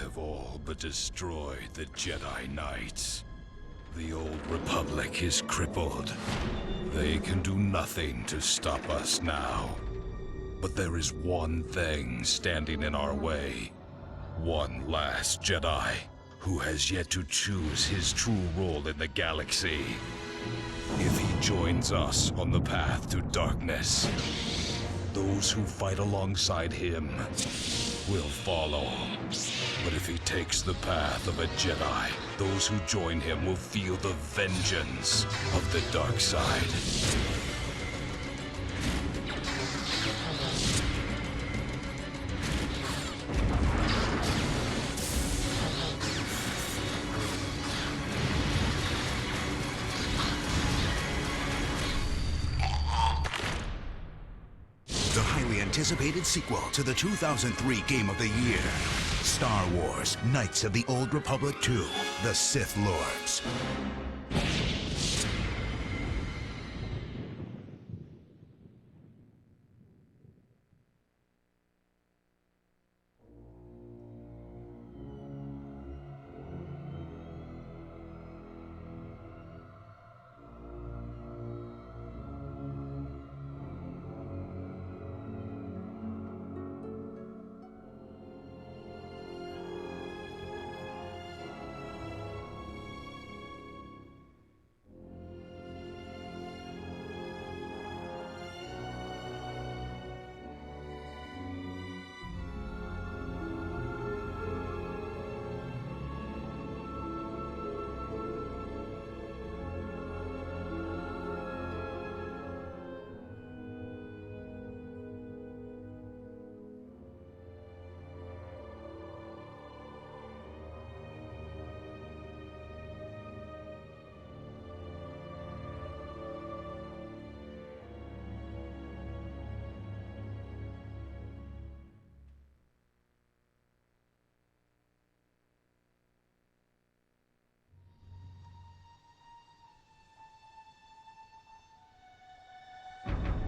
have all but destroyed the Jedi Knights. The old Republic is crippled. They can do nothing to stop us now. But there is one thing standing in our way. One last Jedi who has yet to choose his true role in the galaxy. If he joins us on the path to darkness, those who fight alongside him will follow. But if he takes the path of a Jedi, those who join him will feel the vengeance of the dark side. The highly anticipated sequel to the 2003 Game of the Year, Star Wars: Knights of the Old Republic 2, The Sith Lords.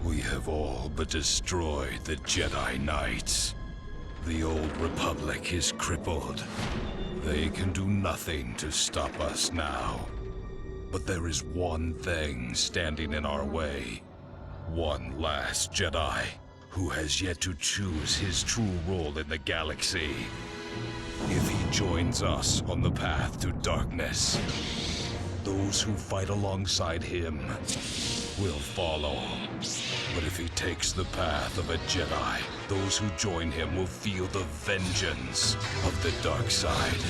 We have all but destroyed the Jedi Knights. The old Republic is crippled. They can do nothing to stop us now. But there is one thing standing in our way. One last Jedi who has yet to choose his true role in the galaxy. If he joins us on the path to darkness, those who fight alongside him will follow. But if he takes the path of a Jedi, those who join him will feel the vengeance of the dark side.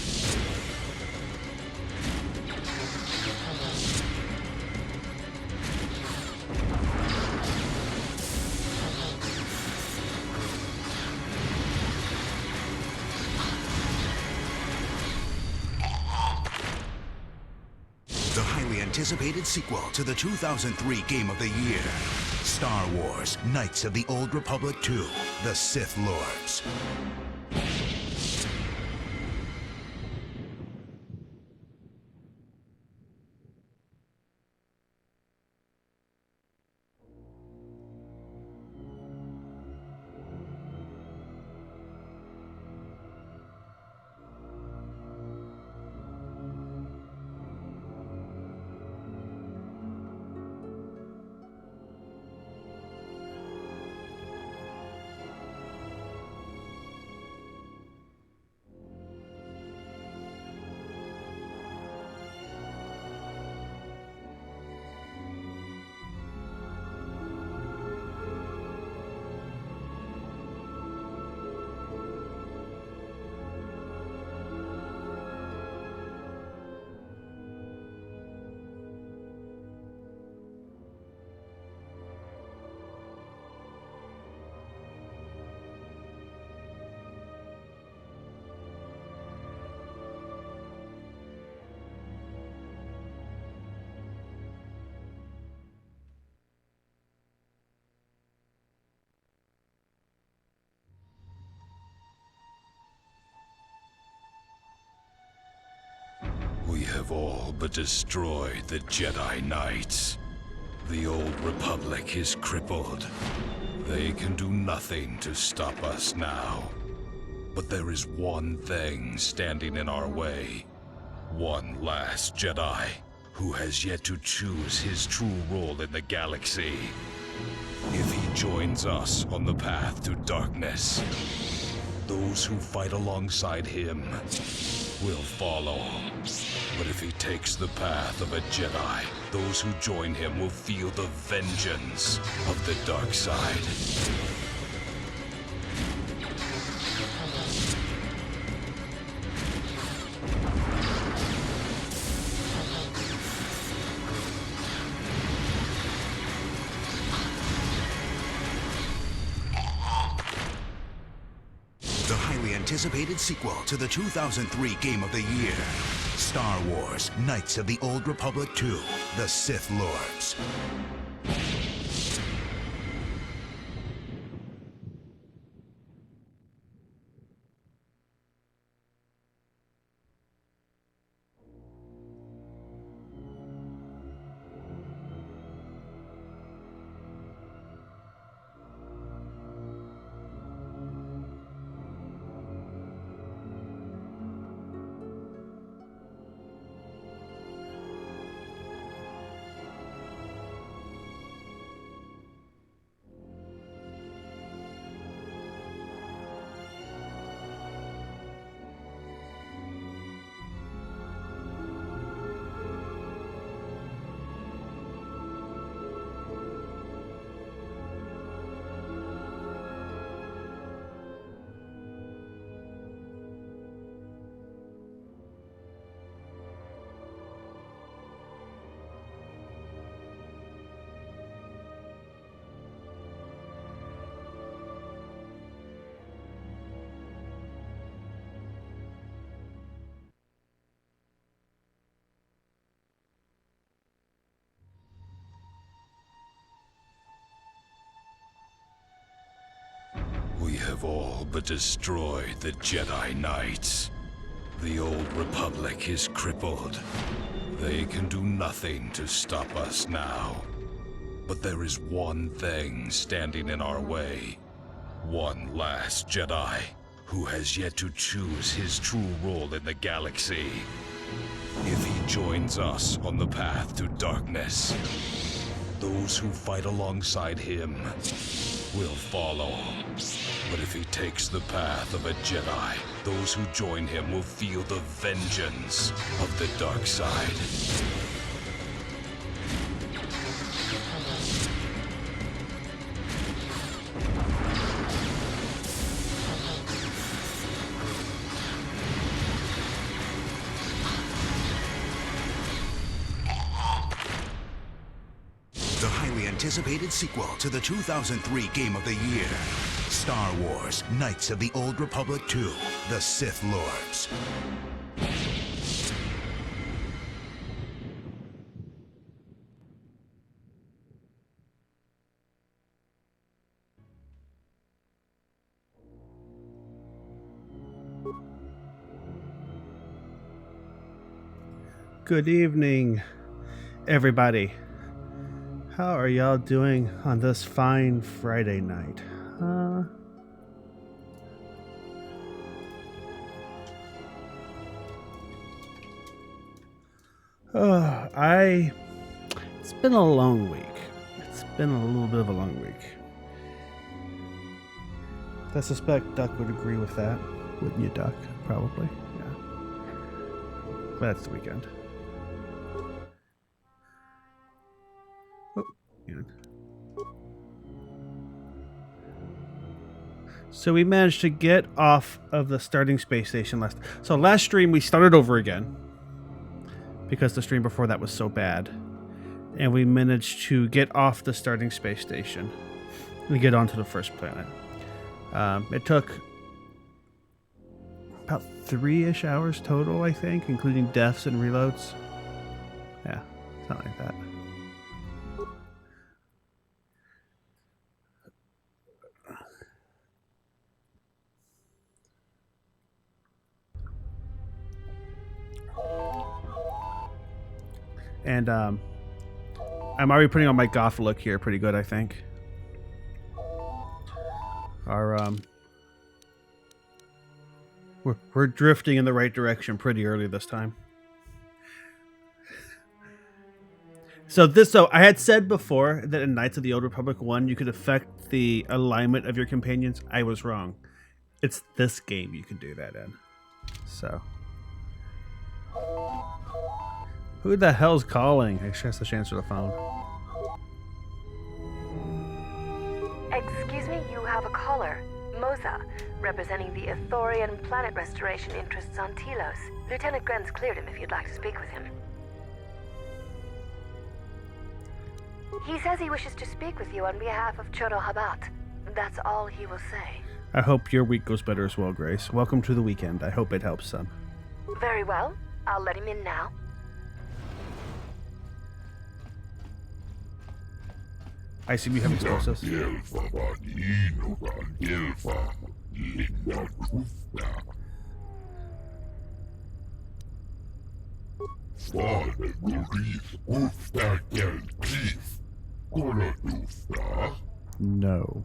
The highly anticipated sequel to the 2003 Game of the Year, Star Wars: Knights of the Old Republic 2, The Sith Lords. We have all but destroyed the Jedi Knights. The old Republic is crippled. They can do nothing to stop us now. But there is one thing standing in our way. One last Jedi who has yet to choose his true role in the galaxy. If he joins us on the path to darkness, those who fight alongside him will follow. But if he takes the path of a Jedi, those who join him will feel the vengeance of the dark side. The highly anticipated sequel to the 2003 Game of the Year, Star Wars: Knights of the Old Republic 2, The Sith Lords. We have all but destroyed the Jedi Knights. The old Republic is crippled. They can do nothing to stop us now. But there is one thing standing in our way. One last Jedi who has yet to choose his true role in the galaxy. If he joins us on the path to darkness, those who fight alongside him will follow. But if he takes the path of a Jedi, those who join him will feel the vengeance of the dark side. The highly anticipated sequel to the 2003 Game of the Year, Star Wars: Knights of the Old Republic 2, The Sith Lords. Good evening, everybody. How are y'all doing on this fine Friday night? It's been a long week. It's been a little bit of a long week. I suspect Duck would agree with that. Wouldn't you, Duck? Probably. Yeah. Glad it's the weekend. So we managed to get off of the starting space station last stream we started over again because the stream before that was so bad, and we managed to get off the starting space station and get onto the first planet. It took about 3-ish hours total, I think, including deaths and reloads. Yeah, something like that. And I'm already putting on my goth look here pretty good, I think. We're drifting in the right direction pretty early this time. So I had said before that in Knights of the Old Republic 1 you could affect the alignment of your companions. I was wrong. It's this game you can do that in. So who the hell's calling? I guess I should answer the phone. Excuse me, you have a caller. Moza, representing the Ithorian planet restoration interests on Telos. Lieutenant Grenz cleared him if you'd like to speak with him. He says he wishes to speak with you on behalf of Chodo Habat. That's all he will say. I hope your week goes better as well, Grace. Welcome to the weekend. I hope it helps some. Very well. I'll let him in now. I see we have explosives. No.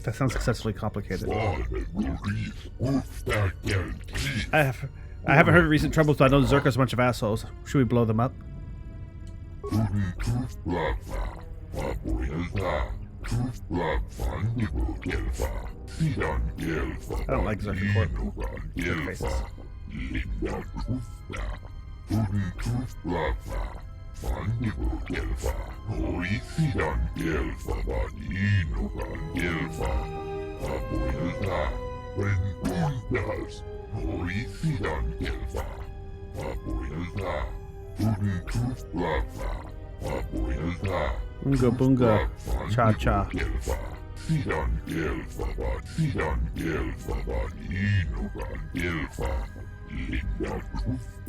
That sounds successfully complicated. I haven't heard of recent troubles, but I know Zerka's a bunch of assholes. Should we blow them up? I don't like Zerka Corp. Their faces. Bunga bunga, cha cha.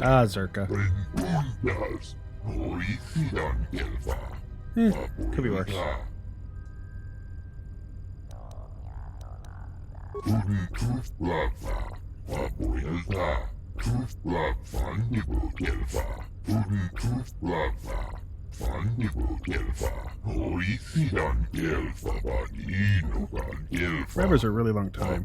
Ah, Zerka. Could be worse. Forever's a really long time.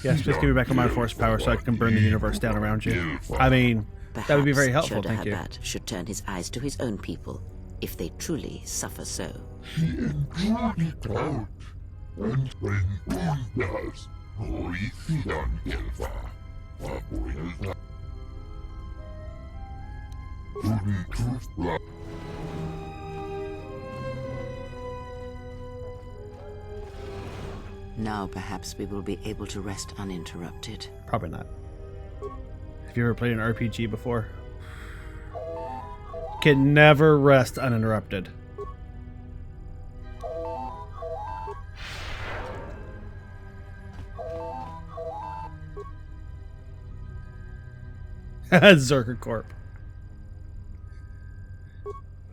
Yes, just give me back on my force power so I can burn the universe down around you. I mean, that would be very helpful, thank you. Perhaps should turn his eyes to his own people, if they truly suffer so. Now perhaps we will be able to rest uninterrupted. Probably not. Have you ever played an RPG before? Can never rest uninterrupted. Zerka Corp.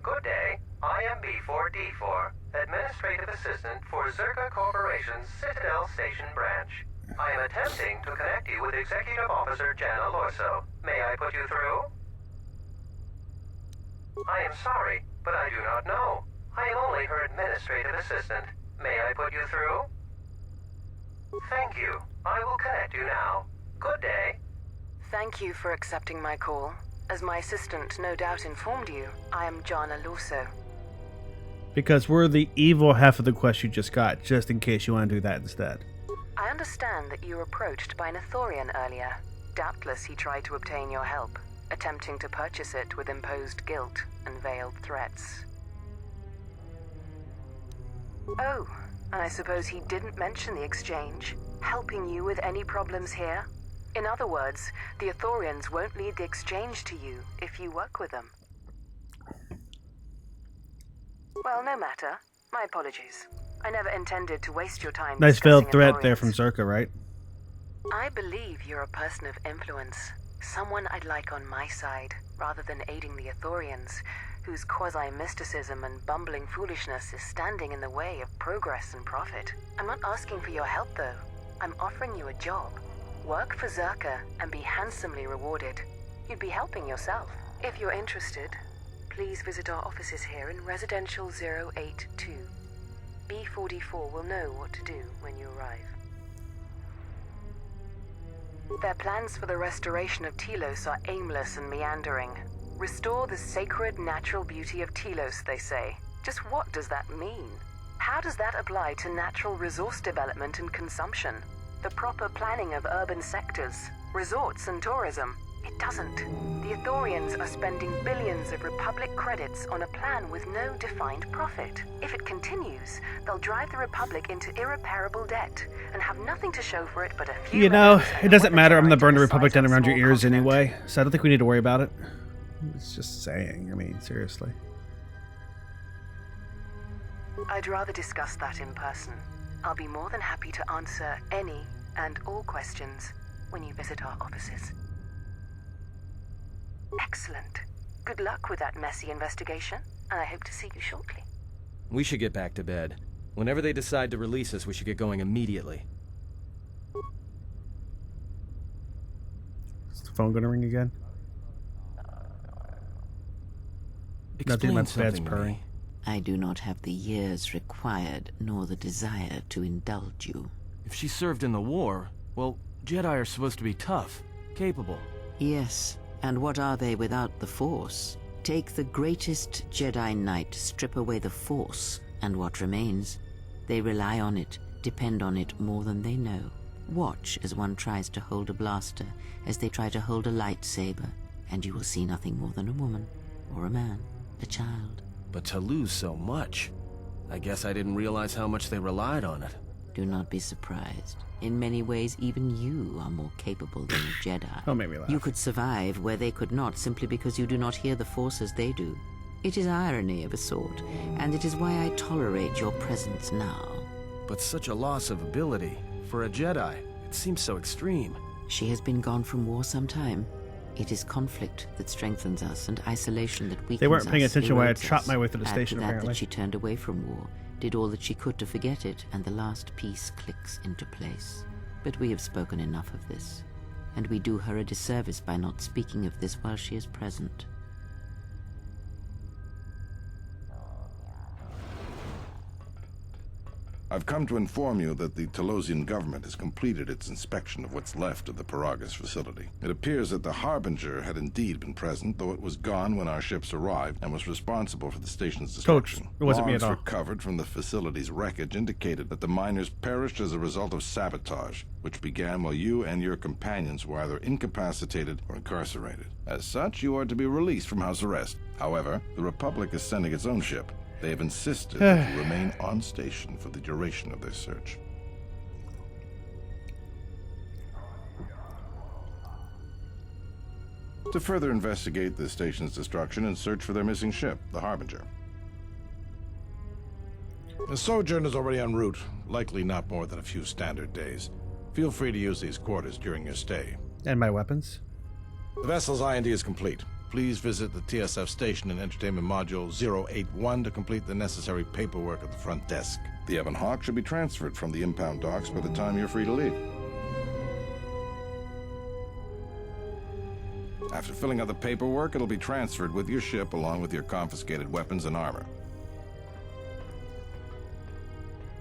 Good day. I am B4D4, Administrative Assistant for Zerka Corporation's Citadel Station branch. I am attempting to connect you with Executive Officer Jan Alorso. May I put you through? I am sorry, but I do not know. I am only her Administrative Assistant. May I put you through? Thank you. I will connect you now. Good day. Thank you for accepting my call. As my assistant no doubt informed you, I am John Alorso. Because we're the evil half of the quest you just got, just in case you want to do that instead. I understand that you were approached by an Ithorian earlier. Doubtless he tried to obtain your help, attempting to purchase it with imposed guilt and veiled threats. Oh, and I suppose he didn't mention the exchange, helping you with any problems here? In other words, the Ithorians won't lead the exchange to you if you work with them. Well, no matter. My apologies. I never intended to waste your time. Nice veiled discussing threat there Ithorians. from Zerka, right? I believe you're a person of influence. Someone I'd like on my side, rather than aiding the Ithorians, whose quasi-mysticism and bumbling foolishness is standing in the way of progress and profit. I'm not asking for your help, though. I'm offering you a job. Work for Zerka and be handsomely rewarded. You'd be helping yourself. If you're interested, please visit our offices here in Residential 082. B44 will know what to do when you arrive. Their plans for the restoration of Telos are aimless and meandering. Restore the sacred natural beauty of Telos, they say. Just what does that mean? How does that apply to natural resource development and consumption? The proper planning of urban sectors, resorts and tourism? It doesn't. The Ithorians are spending billions of Republic credits on a plan with no defined profit. If it continues, they'll drive the Republic into irreparable debt and have nothing to show for it but a few... You know, relics and it doesn't matter. I'm weapons gonna burn the size Republic down of a around your small ears continent. anyway, so I don't think we need to worry about it. It's just saying. I mean, seriously. I'd rather discuss that in person. I'll be more than happy to answer any and all questions when you visit our offices. Excellent. Good luck with that messy investigation, and I hope to see you shortly. We should get back to bed. Whenever they decide to release us, we should get going immediately. Is the phone gonna ring again? Nothing, my Explain bed's something to purring. me. I do not have the years required, nor the desire to indulge you. If she served in the war, well, Jedi are supposed to be tough, capable. Yes, and what are they without the Force? Take the greatest Jedi Knight, strip away the Force, and what remains? They rely on it, depend on it more than they know. Watch as one tries to hold a blaster, as they try to hold a lightsaber, and you will see nothing more than a woman, or a man, a child. But to lose so much, I guess I didn't realize how much they relied on it. Do not be surprised. In many ways, even you are more capable than a Jedi. Don't make me laugh. You could survive where they could not, simply because you do not hear the Force as they do. It is irony of a sort, and it is why I tolerate your presence now. But such a loss of ability, for a Jedi, it seems so extreme. She has been gone from war some time. It is conflict that strengthens us, and isolation that weakens us. They weren't paying attention while I erodes chopped us. my way through the Add station, to that, apparently. that she turned away from war, did all that she could to forget it, and the last piece clicks into place. But we have spoken enough of this, and we do her a disservice by not speaking of this while she is present. I've come to inform you that the Telosian government has completed its inspection of what's left of the Paragus facility. It appears that the Harbinger had indeed been present, though it was gone when our ships arrived and was responsible for the station's destruction. It wasn't me at Logs all. recovered from the facility's wreckage indicated that the miners perished as a result of sabotage, which began while you and your companions were either incapacitated or incarcerated. As such, you are to be released from house arrest. However, the Republic is sending its own ship. They have insisted that you remain on station for the duration of their search. To further investigate the station's destruction and search for their missing ship, the Harbinger. The sojourn is already en route, likely not more than a few standard days. Feel free to use these quarters during your stay. And my weapons. The vessel's IND is complete. Please visit the TSF station and entertainment module 081 to complete the necessary paperwork at the front desk. The Ebon Hawk should be transferred from the impound docks by the time you're free to leave. After filling out the paperwork, it'll be transferred with your ship along with your confiscated weapons and armor.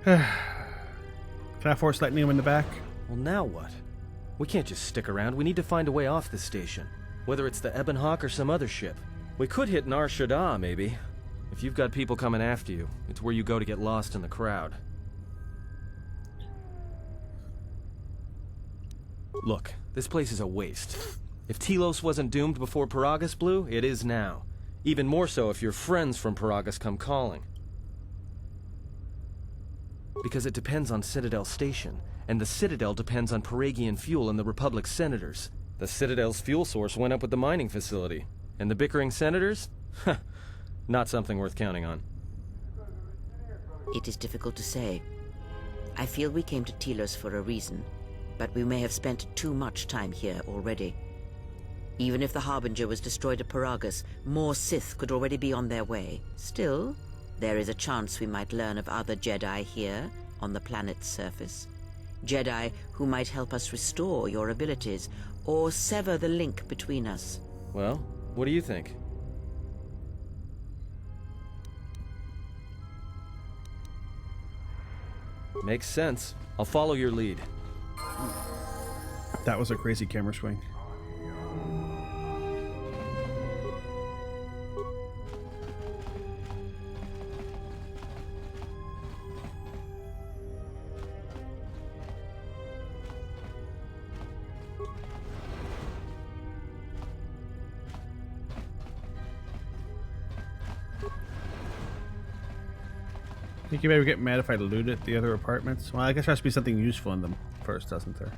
Can I force lightning him in the back? Well, now what? We can't just stick around. We need to find a way off this station. Whether it's the Ebon Hawk or some other ship. We could hit Nar Shaddaa, maybe. If you've got people coming after you, it's where you go to get lost in the crowd. Look, this place is a waste. If Telos wasn't doomed before Paragus blew, it is now. Even more so if your friends from Paragus come calling. Because it depends on Citadel Station, and the Citadel depends on Paragian fuel and the Republic's senators. The Citadel's fuel source went up with the mining facility. And the bickering senators? Not something worth counting on. It is difficult to say. I feel we came to Telos for a reason, but we may have spent too much time here already. Even if the Harbinger was destroyed at Paragus, more Sith could already be on their way. Still, there is a chance we might learn of other Jedi here, on the planet's surface. Jedi who might help us restore your abilities, or sever the link between us. Well, what do you think? Makes sense. I'll follow your lead. That was a crazy camera swing. I think you maybe get mad if I loot at the other apartments. Well, I guess there has to be something useful in them first, doesn't there?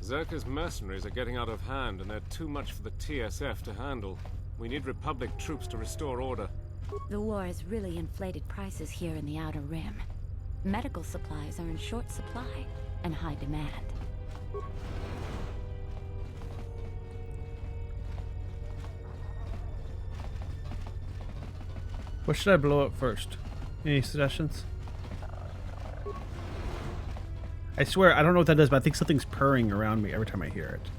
Zerka's mercenaries are getting out of hand, and they're too much for the TSF to handle. We need Republic troops to restore order. The war has really inflated prices here in the Outer Rim. Medical supplies are in short supply and high demand. What should I blow up first? Any suggestions? I swear, I don't know what that does, but I think something's purring around me every time I hear it.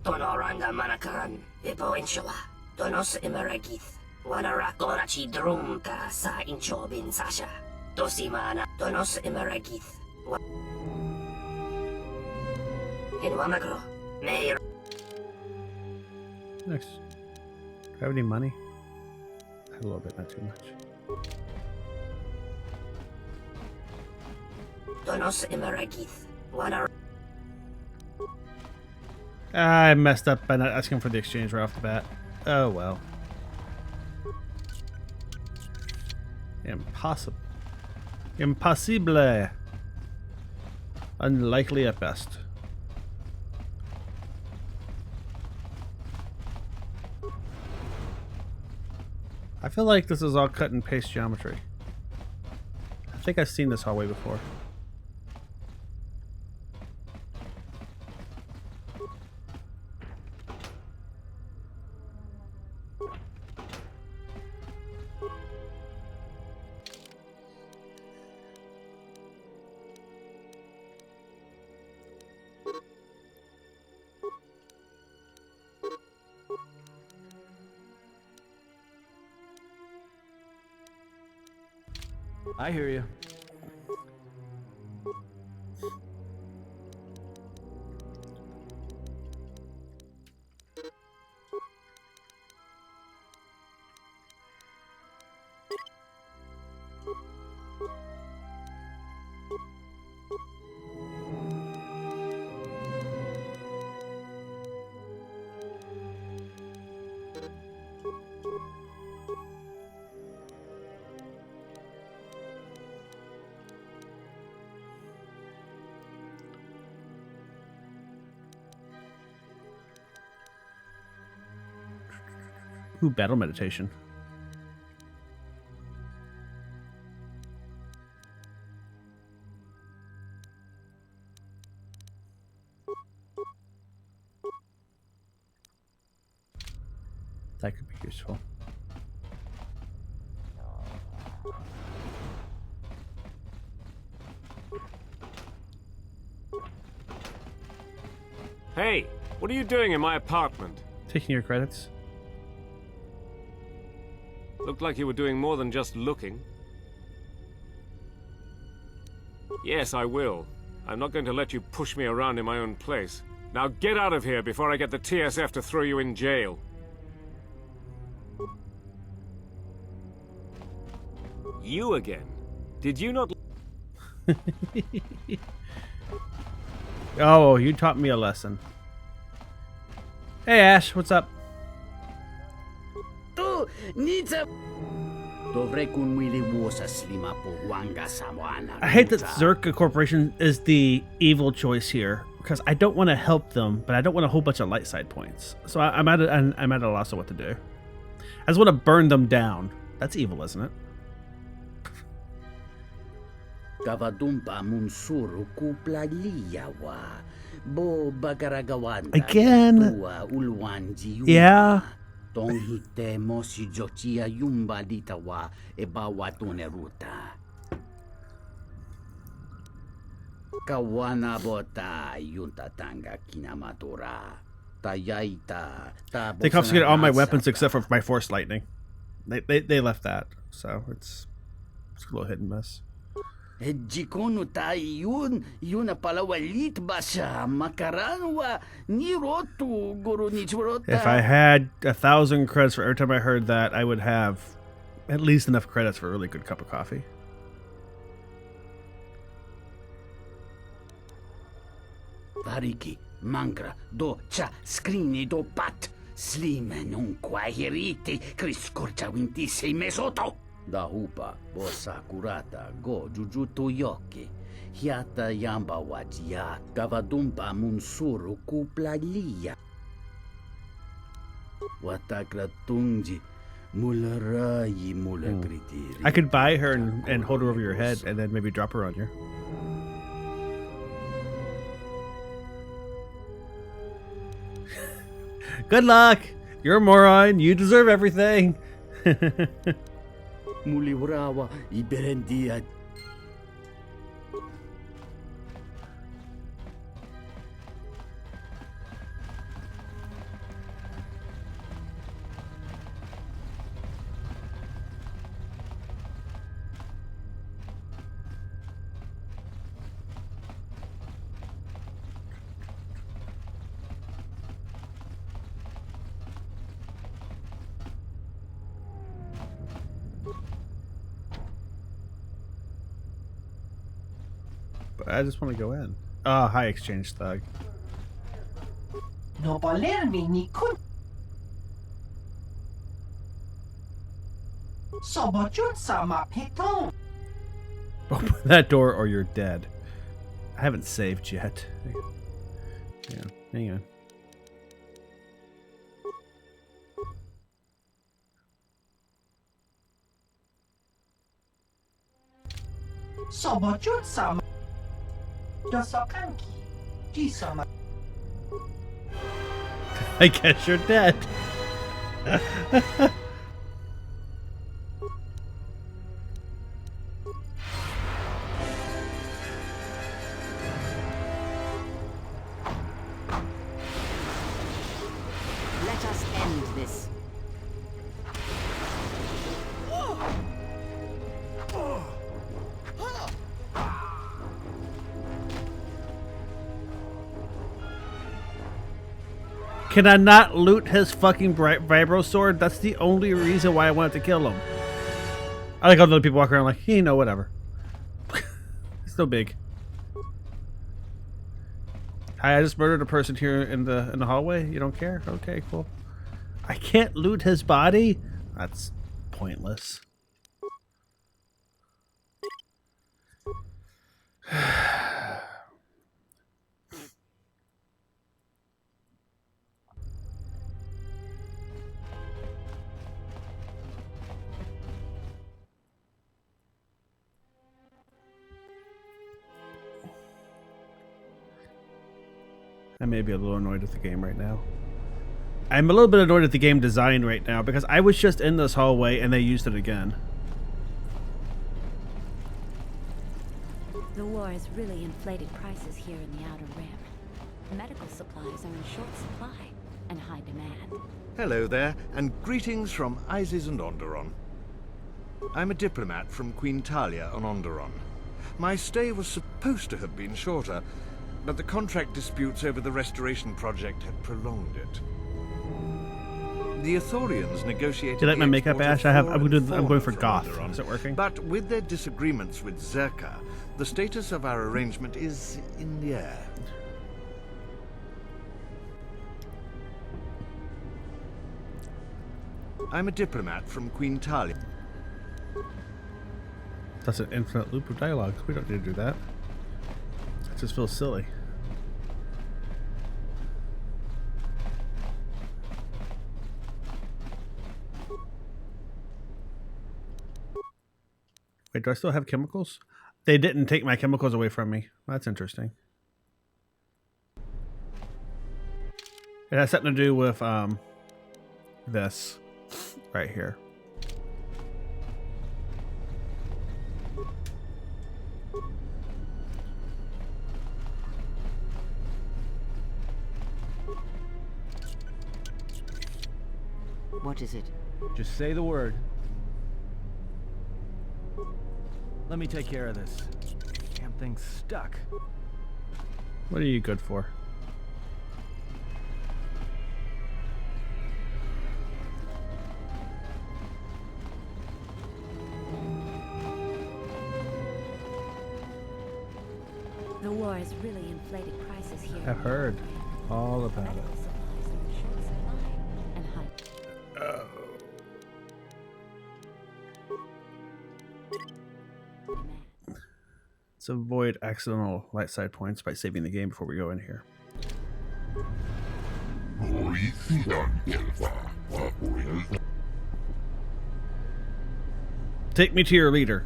Tonoranga Manakan, Ipo Inshala, Donos Imeragith, Wanarakorachi Drumka sa Inchobin Sasha, Dosimana, Donos Imeragith, in Wamakro, Mayor. Next. Do I have any money? A little bit, not too much. Donos Imeragith, Wanar. I messed up by not asking for the exchange right off the bat. Oh well. Impossible. Impossible. Unlikely at best. I feel like this is all cut and paste geometry. I think I've seen this hallway before. I hear you. Ooh, battle meditation. That could be useful. Hey, what are you doing in my apartment? Taking your credits. Looked like you were doing more than just looking. Yes, I will. I'm not going to let you push me around in my own place. Now get out of here before I get the TSF to throw you in jail. You again? Did you not... Oh, you taught me a lesson. Hey, Ash, what's up? I hate that Zerka Corporation is the evil choice here, because I don't want to help them, but I don't want a whole bunch of light side points. So I'm at a loss of what to do. I just want to burn them down. That's evil, isn't it? Again. Yeah. They confiscated all my weapons except for my force lightning. They left that, so it's a little hit and miss. If I had 1,000 credits for every time I heard that, I would have at least enough credits for a really good cup of coffee. Variki, mangra, do cha, skrini do pat, slime non quahiriti, criscorcia vintisi mesoto. Da hupa, bossa curata, go jujutu yoki, hiata yamba wajia, gavadumpa munsuru kuplalia. Watakratunji, mularayi mulagritiri. I could buy her and hold her over your head and then maybe drop her on you. Good luck! You're a moron. You deserve everything. Muliwrawa iberendia. I just want to go in. Oh, hi, exchange thug. No volermi ni kun. Sobojun sama peton. Open that door or you're dead. I haven't saved yet. Yeah, hang on. Sobojun sama. Dosokanki. Jisama. I guess you're dead. Let us end this. Can I not loot his fucking vibro sword? That's the only reason why I wanted to kill him. I like how other people walk around like, you know, whatever. It's no big. Hi, I just murdered a person here in the hallway. You don't care? Okay, cool. I can't loot his body? That's pointless. I may be a little annoyed with the game right now. I'm a little bit annoyed at the game design right now because I was just in this hallway and they used it again. The war has really inflated prices here in the Outer Rim. Medical supplies are in short supply and high demand. Hello there, and greetings from Isis and Onderon. I'm a diplomat from Queen Talia on Onderon. My stay was supposed to have been shorter, but the contract disputes over the restoration project had prolonged it. The Ithorians negotiated. Do you like my the makeup, export of Ash? I'm flora and going for fauna from goth. Onderon. Is it working? But with their disagreements with Zerka, the status of our arrangement is in the air. I'm a diplomat from Queen Talia. That's an infinite loop of dialogue. We don't need to do that. It just feels silly. Wait, do I still have chemicals? They didn't take my chemicals away from me. That's interesting. It has something to do with this right here. What is it? Just say the word. Let me take care of this. Damn thing's stuck. What are you good for? The war has really inflated prices here. I've heard all about it. Medical supplies are in short supply and high. Let's avoid accidental light side points by saving the game before we go in here. Take me to your leader.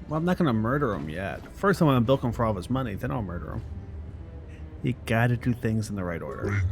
Well, I'm not going to murder him yet. First, I want to bilk him for all of his money, then I'll murder him. You gotta do things in the right order.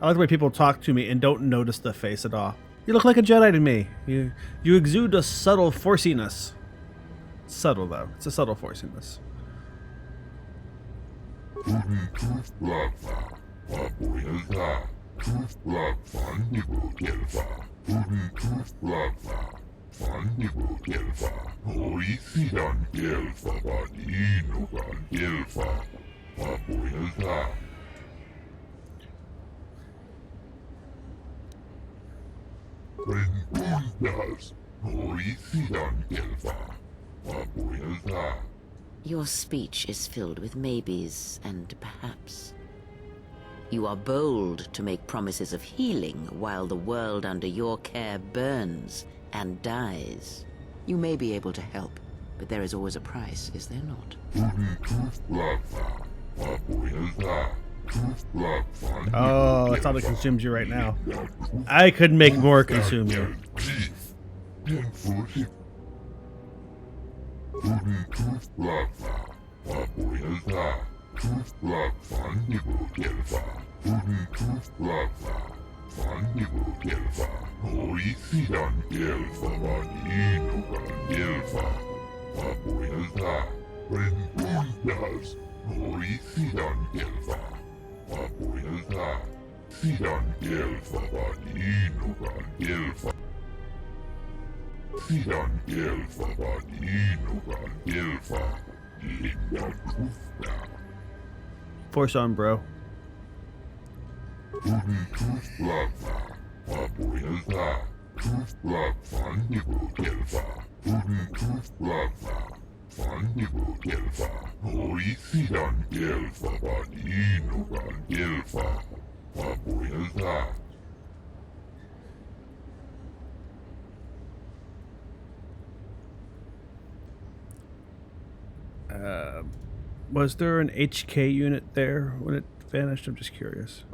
I like the way people talk to me and don't notice the face at all. You look like a Jedi to me. You exude a subtle forciness. Subtle though. It's a subtle forciness. Your speech is filled with maybes and perhaps. You are bold to make promises of healing while the world under your care burns and dies. You may be able to help, but there is always a price, is there not? Oh, that's all that consumes you right now. I could make more consume you. Force on, bro. Was there an HK unit there when it vanished? I'm just curious.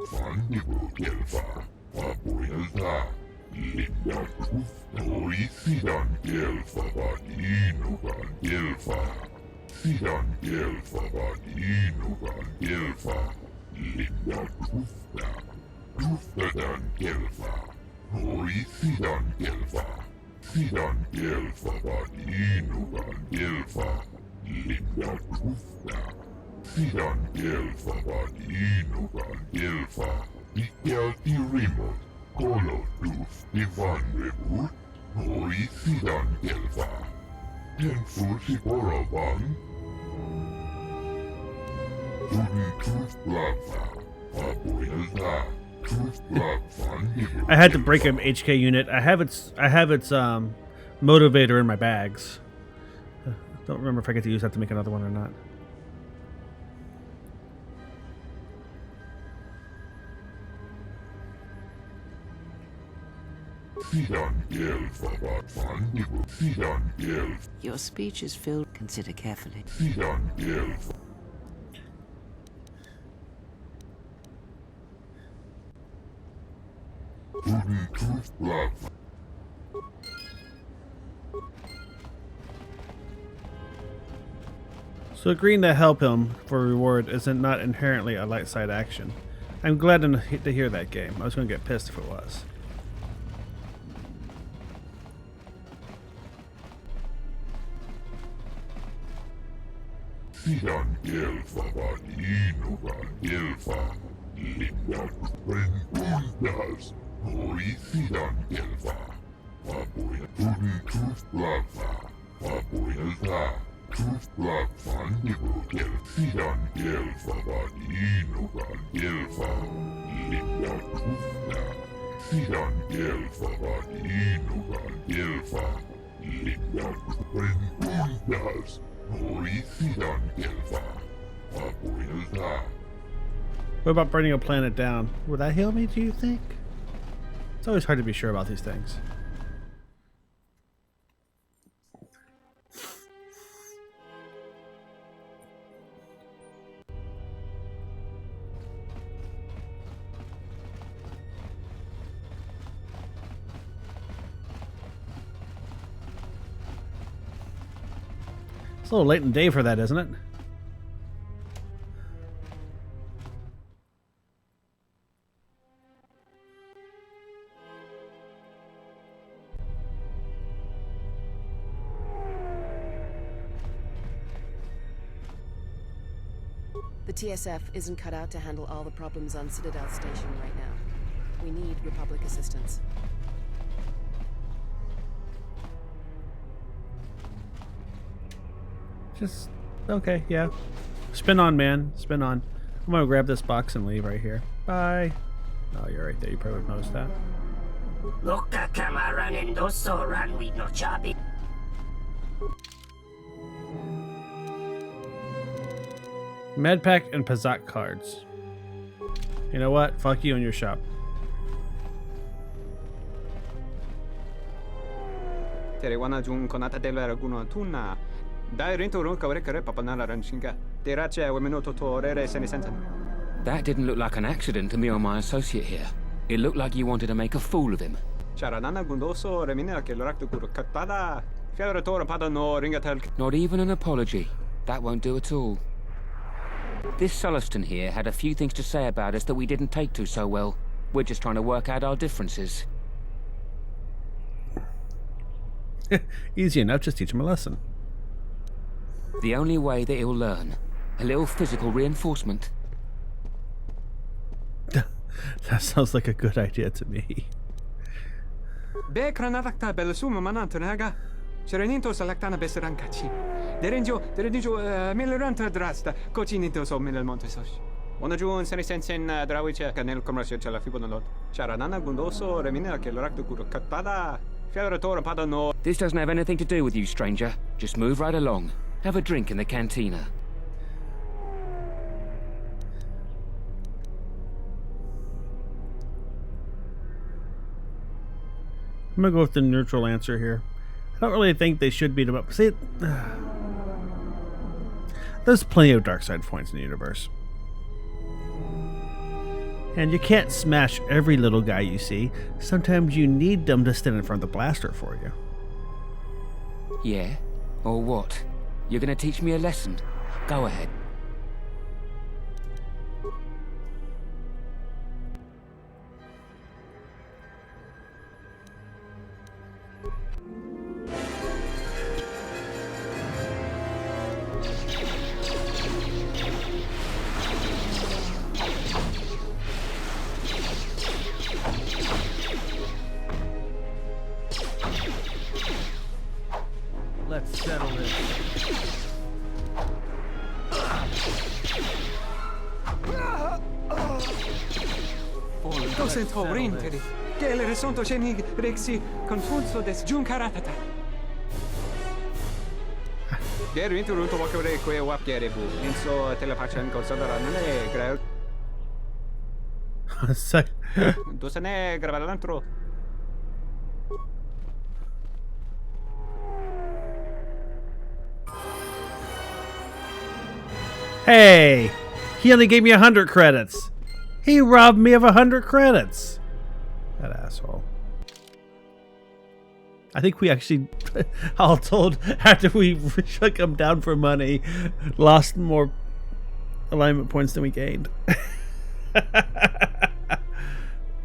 I had to break an HK unit. I have its motivator in my bags. Don't remember if I get to use that to make another one or not. Your speech is filled. Consider carefully. So agreeing to help him for a reward isn't not inherently a light side action. I'm glad to hear that, game. I was going to get pissed if it was. What about burning a planet down? Would that heal me, do you think? It's always hard to be sure about these things. It's a little late in the day for that, isn't it? The TSF isn't cut out to handle all the problems on Citadel Station right now. We need Republic assistance. Just, okay, yeah. Spin on, man. Spin on. I'm gonna grab this box and leave right here. Bye. Oh, you're right there. You probably noticed that. Medpack and Pazak cards. You know what? Fuck you and your shop. That didn't look like an accident to me or my associate here. It looked like you wanted to make a fool of him. Not even an apology. That won't do at all. This Sulluston here had a few things to say about us that we didn't take to so well. We're just trying to work out our differences. Easy enough, just teach him a lesson. The only way that he'll learn. A little physical reinforcement. That sounds like a good idea to me. 오늘 좋은 세니센센 드라위체 간넬 커머셜 텔라피보노 차라나나 군도소 레미나 켈락도 구르카타다 페어토르 파다노. This doesn't have anything to do with you, stranger. Just move right along. Have a drink in the cantina. I'm gonna go with the neutral answer here. I don't really think they should beat him up. See, there's plenty of dark side points in the universe. And you can't smash every little guy you see. Sometimes you need them to stand in front of the blaster for you. Yeah? Or what? You're gonna teach me a lesson? Go ahead. Let's settle this. Docent Hobrinteri. Gele resonto chenig rexi confunso des juncaratata. Gero interrunto wakore kwe wapgere bu. Inso telepachan consideranne grau. Dosane gravalantro. Hey! He only gave me 100 credits. He robbed me of 100 credits. That asshole. I think we actually, all told, after we shook him down for money, lost more alignment points than we gained.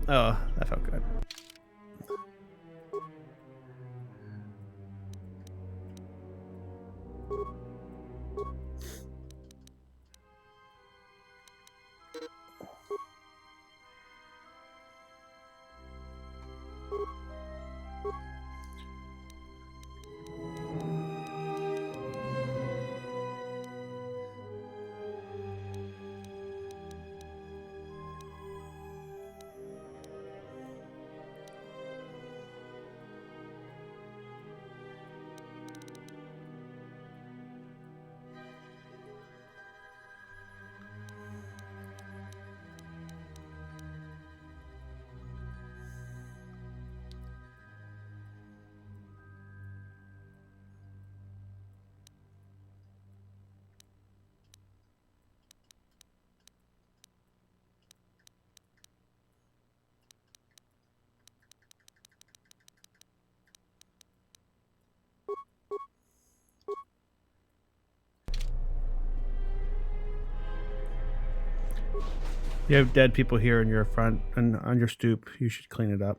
Oh, that felt good. You have dead people here in your front and on your stoop. You should clean it up.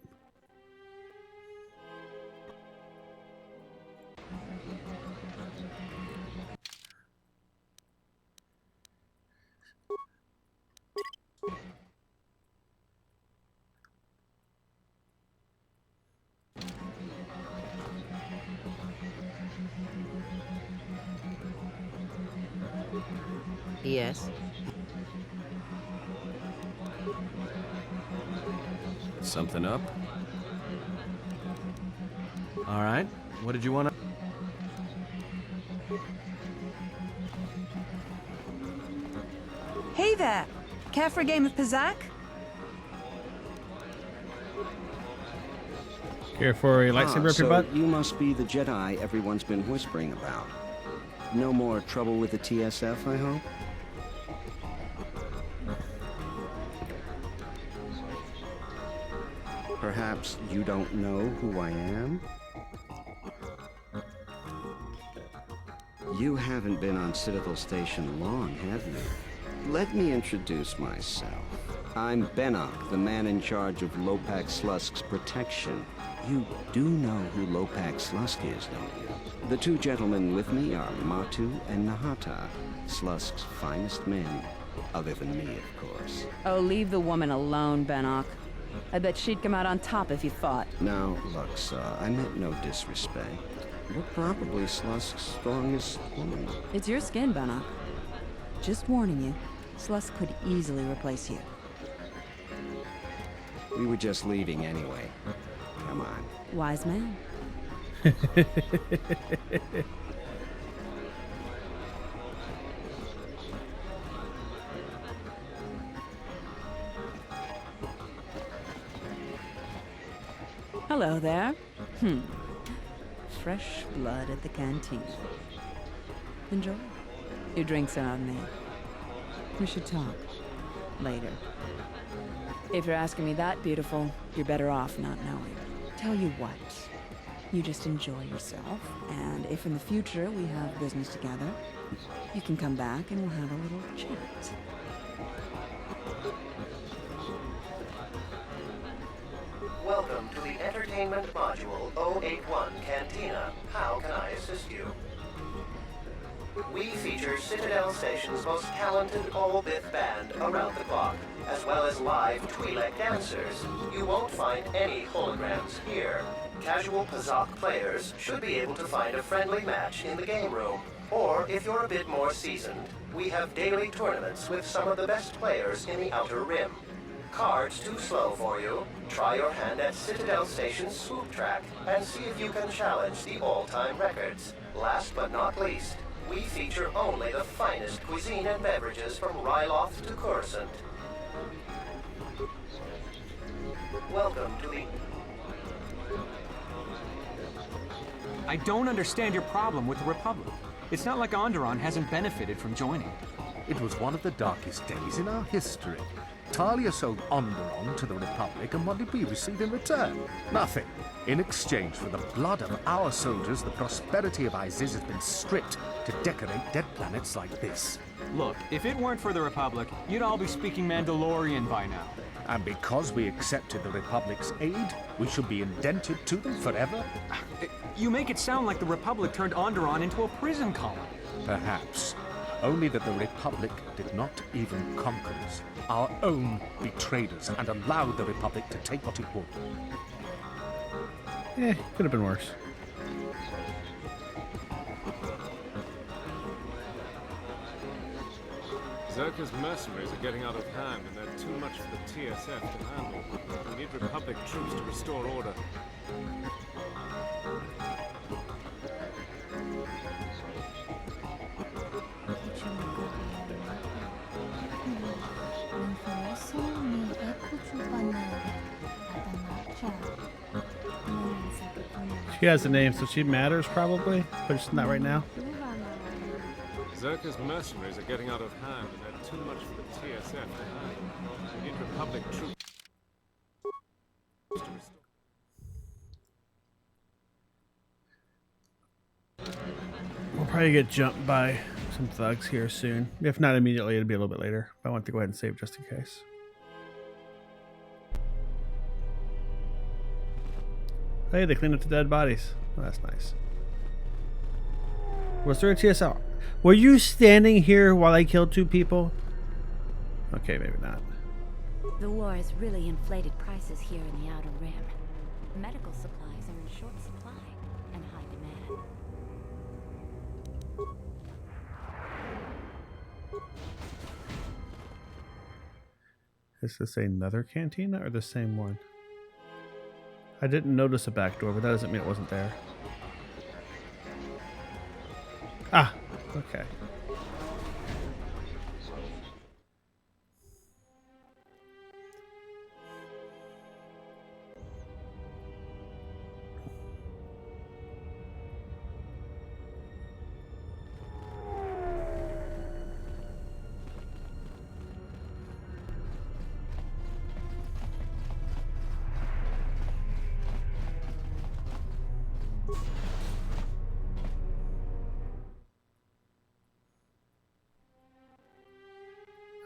Yes. Something up? All right. What did you want to... Hey there! Care for a game of Pizzac? Care for a lightsaber up your butt? You must be the Jedi everyone's been whispering about. No more trouble with the TSF, I hope? Perhaps you don't know who I am? You haven't been on Citadel Station long, have you? Let me introduce myself. I'm Benok, the man in charge of Lopak Slusk's protection. You do know who Lopak Slusk is, don't you? The two gentlemen with me are Matu and Nahata, Slusk's finest men, other than me, of course. Oh, leave the woman alone, Benok. I bet she'd come out on top if you fought. Now, Lux, I meant no disrespect. You're probably Slusk's strongest woman. It's your skin, Benok. Just warning you. Slusk could easily replace you. We were just leaving anyway. Come on. Wise man. Hello there. Fresh blood at the canteen. Enjoy. Your drinks are on me. We should talk. Later. If you're asking me that, beautiful, you're better off not knowing. Tell you what. You just enjoy yourself, and if in the future we have business together, you can come back and we'll have a little chat. Welcome to the Entertainment Module 081 Cantina. How can I assist you? We feature Citadel Station's most talented all-bit band around the clock, as well as live Twi'lek dancers. You won't find any holograms here. Casual Pazak players should be able to find a friendly match in the game room. Or, if you're a bit more seasoned, we have daily tournaments with some of the best players in the Outer Rim. Cards too slow for you? Try your hand at Citadel Station's swoop track and see if you can challenge the all-time records. Last but not least, we feature only the finest cuisine and beverages from Ryloth to Coruscant. Welcome to the... I don't understand your problem with the Republic. It's not like Onderon hasn't benefited from joining. It was one of the darkest days in our history. Talia sold Onderon to the Republic, and what did we receive in return? Nothing. In exchange for the blood of our soldiers, the prosperity of Isis has been stripped to decorate dead planets like this. Look, if it weren't for the Republic, you'd all be speaking Mandalorian by now. And because we accepted the Republic's aid, we should be indented to them forever? You make it sound like the Republic turned Onderon into a prison colony. Perhaps. Only that the Republic did not even conquer us. Our own betrayed us and allowed the Republic to take what it would. Could have been worse. Zerka's mercenaries are getting out of hand, and they're too much for the TSF to handle. We need Republic troops to restore order. She has a name, so she matters probably, but it's not right now. Zerka's mercenaries are getting out of hand, and they're too much for the TSF to handle. We need Republic troops to restore. We'll probably get jumped by some thugs here soon. If not immediately, it'll be a little bit later. But I want to go ahead and save just in case. Hey, they cleaned up the dead bodies. Oh, that's nice. Was there a TSR? Were you standing here while I killed 2 people? Okay, maybe not. The war has really inflated prices here in the Outer Rim. Medical supplies are in short supply and high demand. Is this another cantina or the same one? I didn't notice a back door, but that doesn't mean it wasn't there. Ah, okay.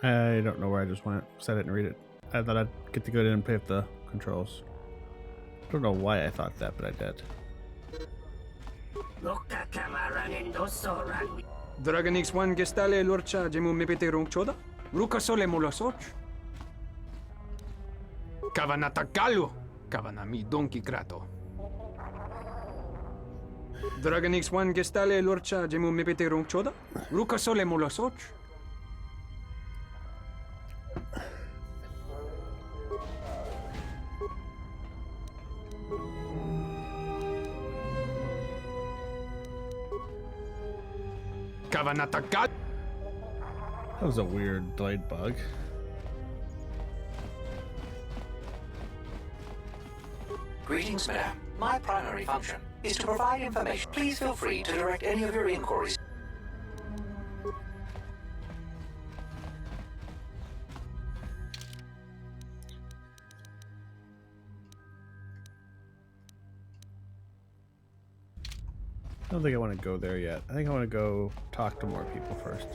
I don't know where I just went because I didn't read it. I thought I'd get to go in and play with the controls. I don't know why I thought that, but I did. Dragonix 1 gestale lorcha jemu mepete rong choda? Ruka sole molosoch? Kavanata galu! Kavanami donki krato. Dragonix 1 gestale lorcha jemu mepete rong choda? Ruka sole molosoch? That was a weird delayed bug. Greetings, madam. My primary function is to provide information. Please feel free to direct any of your inquiries. I don't think I want to go there yet. I think I want to go talk to more people first.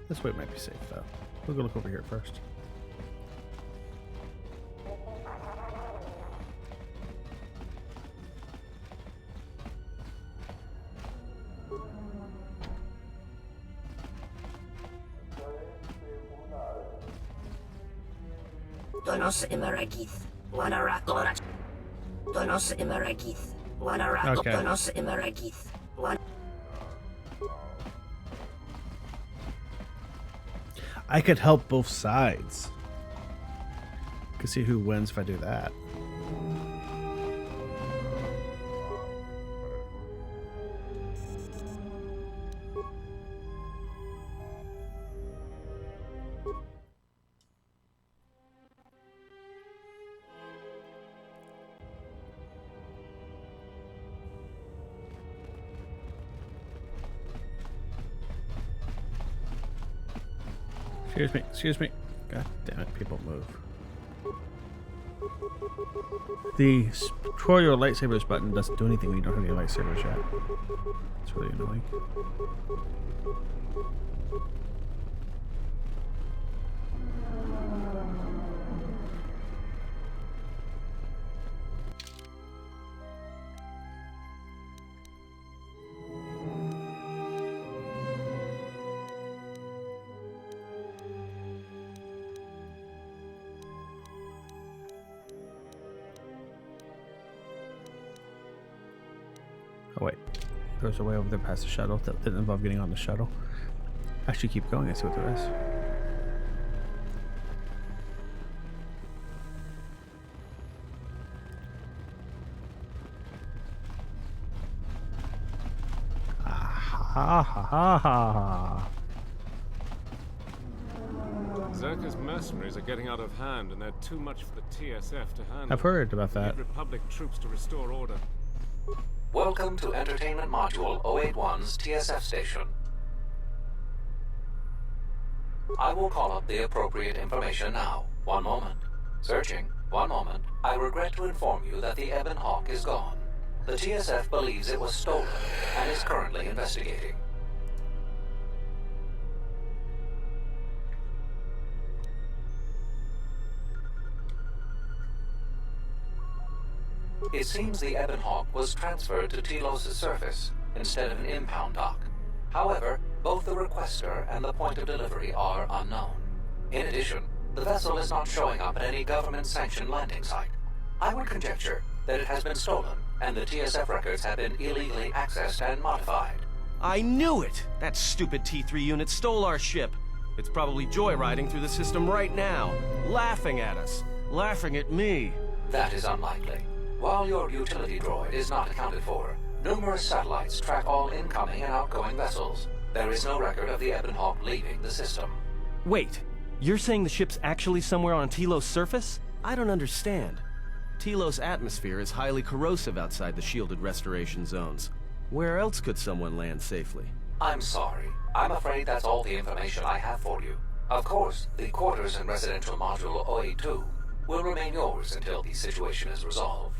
This way might be safe, though. We'll go look over here first. Donos Imaragith, Wanara Gorach. Donos Imaragith, Wanara Donos Imaragith, Wan. I could help both sides. Could see who wins if I do that. Excuse me. God damn it, people move. The control your lightsabers button doesn't do anything when you don't have any lightsabers yet. It's really annoying. Oh wait, there's a way over there past the shuttle that didn't involve getting on the shuttle. Actually, keep going and see what there is. Ah, ha ha ha. Zerka's mercenaries are getting out of hand, and they're too much for the TSF to handle. I've heard about that. We need Republic troops to restore order. Welcome to Entertainment Module 081's TSF station. I will call up the appropriate information now. One moment. Searching. One moment. I regret to inform you that the Ebon Hawk is gone. The TSF believes it was stolen and is currently investigating. It seems the Ebon Hawk was transferred to Telos' surface instead of an impound dock. However, both the requester and the point of delivery are unknown. In addition, the vessel is not showing up at any government-sanctioned landing site. I would conjecture that it has been stolen, and the TSF records have been illegally accessed and modified. I knew it! That stupid T3 unit stole our ship. It's probably joyriding through the system right now, laughing at us, laughing at me. That is unlikely. While your utility droid is not accounted for, numerous satellites track all incoming and outgoing vessels. There is no record of the Ebon Hawk leaving the system. Wait, you're saying the ship's actually somewhere on Telos' surface? I don't understand. Telos' atmosphere is highly corrosive outside the shielded restoration zones. Where else could someone land safely? I'm sorry. I'm afraid that's all the information I have for you. Of course, the quarters in Residential Module 082 will remain yours until the situation is resolved.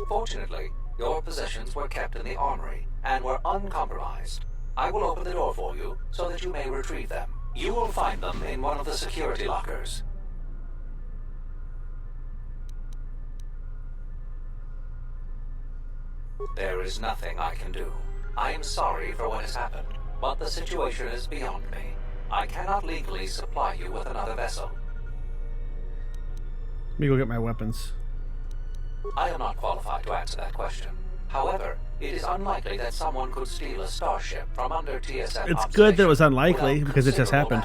Fortunately, your possessions were kept in the armory and were uncompromised. I will open the door for you so that you may retrieve them. You will find them in one of the security lockers. There is nothing I can do. I am sorry for what has happened, but the situation is beyond me. I cannot legally supply you with another vessel. Let me go get my weapons. I am not qualified to answer that question. However, it is unlikely that someone could steal a starship from under TSF. It's good that it was unlikely because it just happened.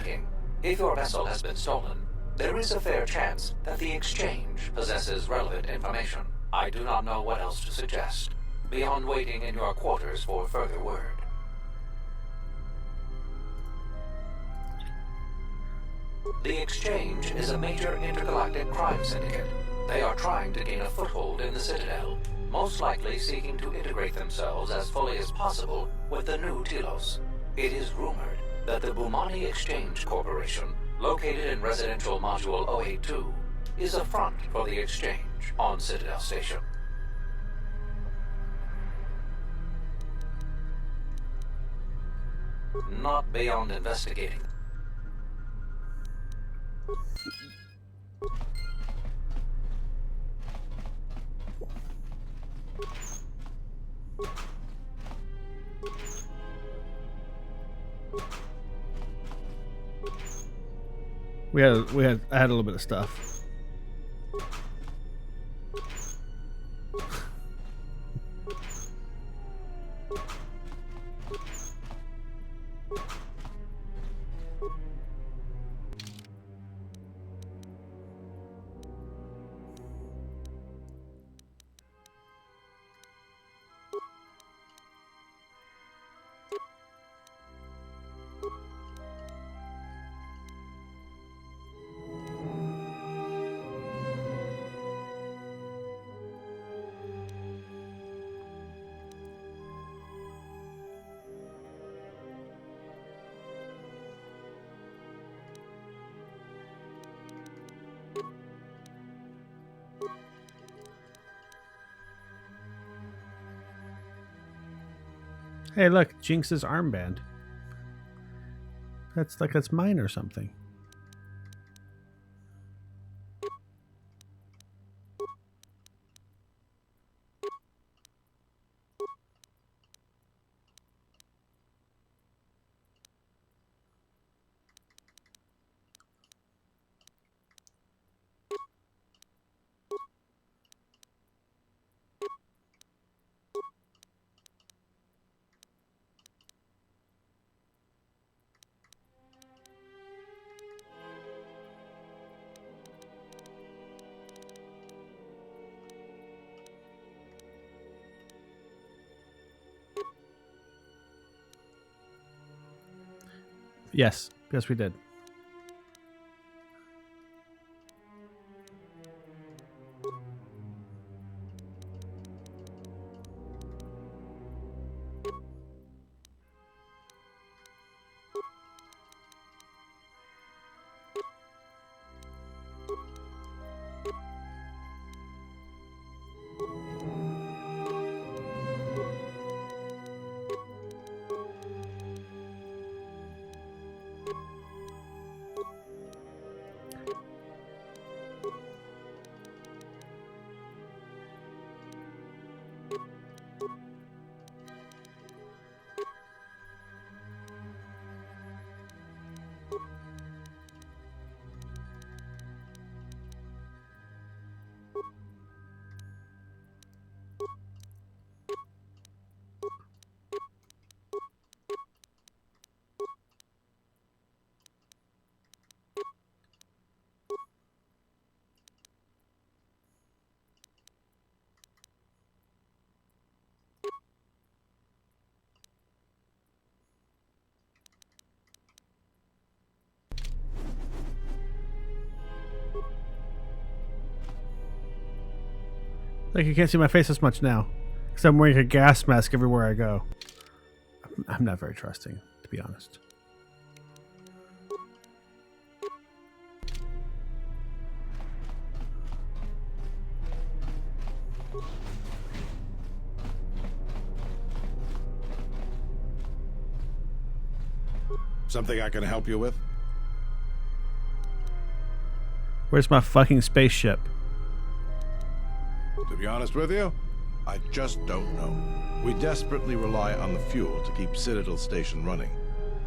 If your vessel has been stolen, There is a fair chance that the exchange possesses relevant information. I do not know what else to suggest, beyond waiting in your quarters for further word. The exchange is a major intergalactic crime syndicate. They are trying to gain a foothold in the Citadel, most likely seeking to integrate themselves as fully as possible with the new Telos. It is rumored that the Bumani Exchange Corporation, located in Residential Module 082, is a front for the exchange on Citadel Station. Not beyond investigating. I had a little bit of stuff. Hey, look, Jinx's armband. That's mine or something. Yes, we did. Like, you can't see my face as much now because I'm wearing a gas mask everywhere I go. I'm not very trusting, to be honest. Something I can help you with? Where's my fucking spaceship? To be honest with you, I just don't know. We desperately rely on the fuel to keep Citadel Station running.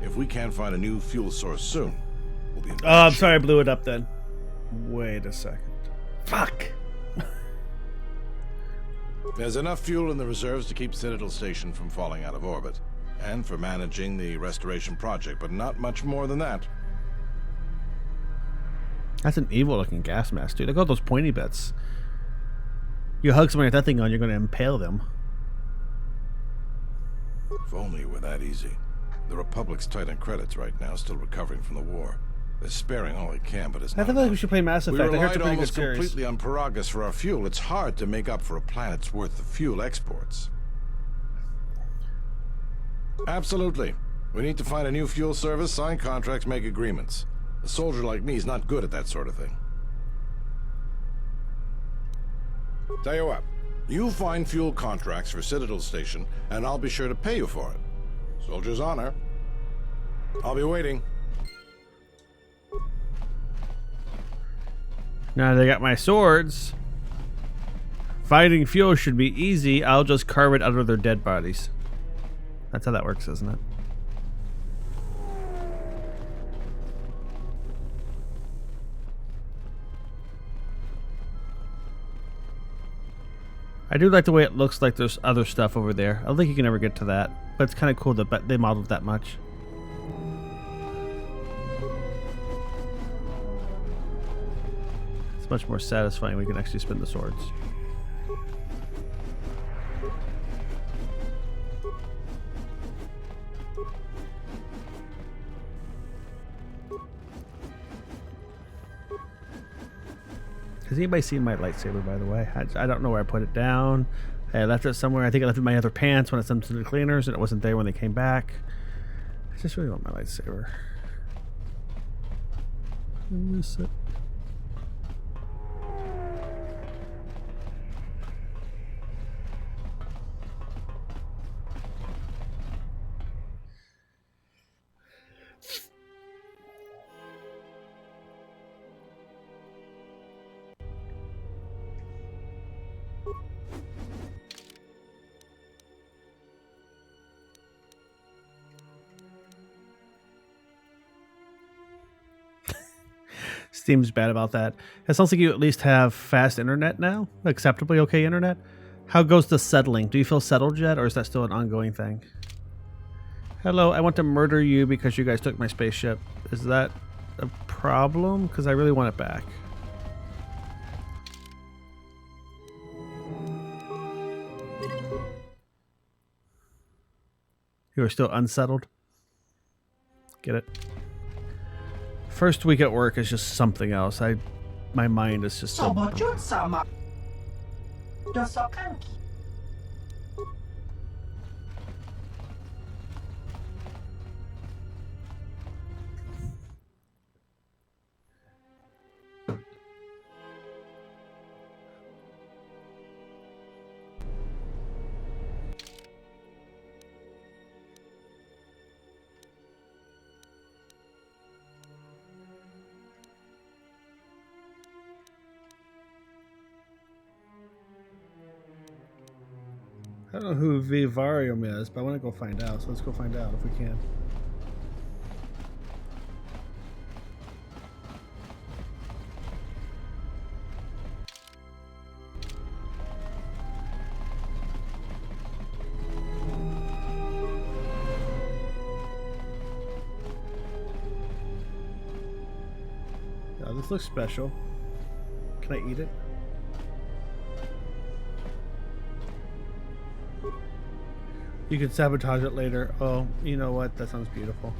If we can't find a new fuel source soon, we'll be in Oh, I'm sorry I blew it up then. Wait a second. Fuck! There's enough fuel in the reserves to keep Citadel Station from falling out of orbit, and for managing the restoration project, but not much more than that. That's an evil-looking gas mask, dude. Look at all those pointy bits. You hug somebody with that thing on, you're going to impale them. If only it were that easy. The Republic's tight on credits right now, still recovering from the war. They're sparing all they can, but it's not I feel like we should play Mass Effect. I heard it's a pretty good series. Completely on Paragus for our fuel. It's hard to make up for a planet's worth of fuel exports. Absolutely. We need to find a new fuel service, sign contracts, make agreements. A soldier like me is not good at that sort of thing. Tell you what, you find fuel contracts for Citadel Station, and I'll be sure to pay you for it. Soldier's honor. I'll be waiting. Now they got my swords. Finding fuel should be easy. I'll just carve it out of their dead bodies. That's how that works, isn't it? I do like the way it looks like there's other stuff over there. I don't think you can ever get to that, but it's kind of cool that they modeled that much. It's much more satisfying when we can actually spin the swords. Has anybody seen my lightsaber, by the way? I don't know where I put it down. I left it somewhere. I think I left it in my other pants when I sent them to the cleaners, and it wasn't there when they came back. I just really want my lightsaber. I miss it. Steam's bad about that. It sounds like you at least have fast internet now? Acceptably okay internet? How goes the settling? Do you feel settled yet, or is that still an ongoing thing? Hello, I want to murder you because you guys took my spaceship. Is that a problem? Because I really want it back. You are still unsettled? Get it? First week at work is just something else. My mind is just so... I don't know who Vivarium is, but I want to go find out. So let's go find out if we can. Yeah, this looks special. Can I eat it? You can sabotage it later. Oh, you know what? That sounds beautiful.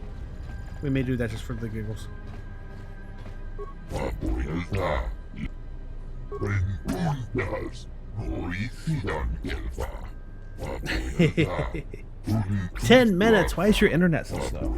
We may do that just for the giggles. 10 minutes. Why is your internet so slow?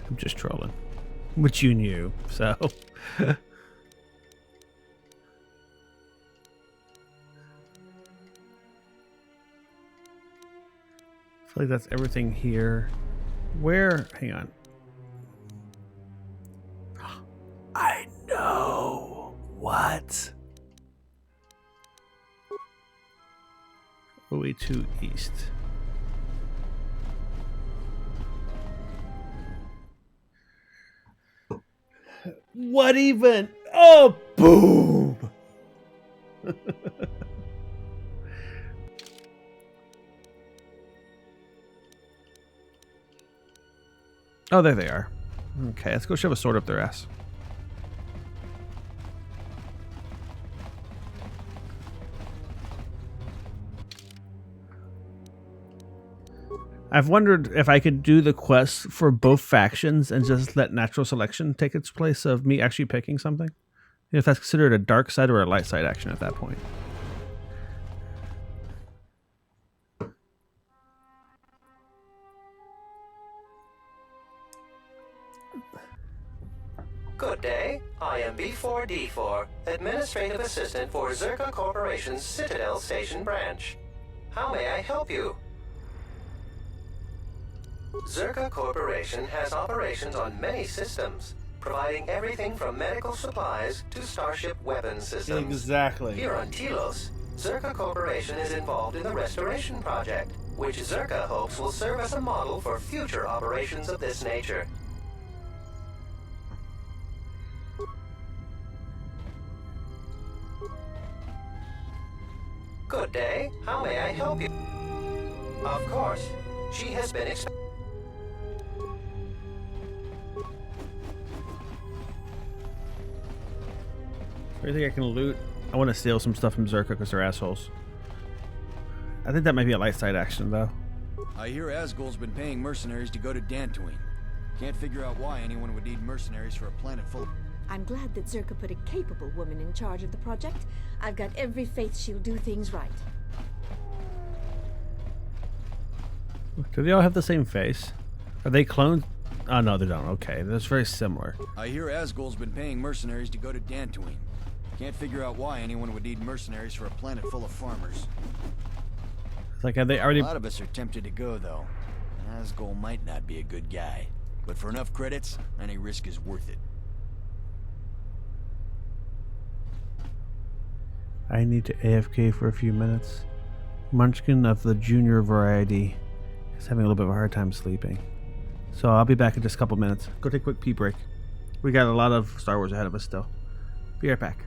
I'm just trolling, which you knew, so. I feel like that's everything here. Where? Hang on. I know what 42 east. What even? Oh, boom! Oh, there they are. Okay, let's go shove a sword up their ass. I've wondered if I could do the quests for both factions and just let natural selection take its place of me actually picking something. If that's considered a dark side or a light side action at that point. Good day. I am B4D4, Administrative Assistant for Zerka Corporation's Citadel Station branch. How may I help you? Zerka Corporation has operations on many systems, providing everything from medical supplies to starship weapon systems. Exactly. Here on Telos, Zerka Corporation is involved in the restoration project, which Zerka hopes will serve as a model for future operations of this nature. Good day. How may I help you? Of course. She has been I think I can loot. I want to steal some stuff from Zerka because they're assholes. I think that might be a light side action, though. I hear Asgol's been paying mercenaries to go to Dantooine. Can't figure out why anyone would need mercenaries for a planet full. I'm glad that Zerka put a capable woman in charge of the project. I've got every faith she'll do things right. Do they all have the same face? Are they clones? Oh, no, they don't. Okay, that's very similar. I hear Asgol's been paying mercenaries to go to Dantooine. Can't figure out why anyone would need mercenaries for a planet full of farmers. It's like, are they already... A lot of us are tempted to go, though. Asgol might not be a good guy. But for enough credits, any risk is worth it. I need to AFK for a few minutes. Munchkin of the junior variety is having a little bit of a hard time sleeping. So I'll be back in just a couple minutes. Go take a quick pee break. We got a lot of Star Wars ahead of us still. Be right back.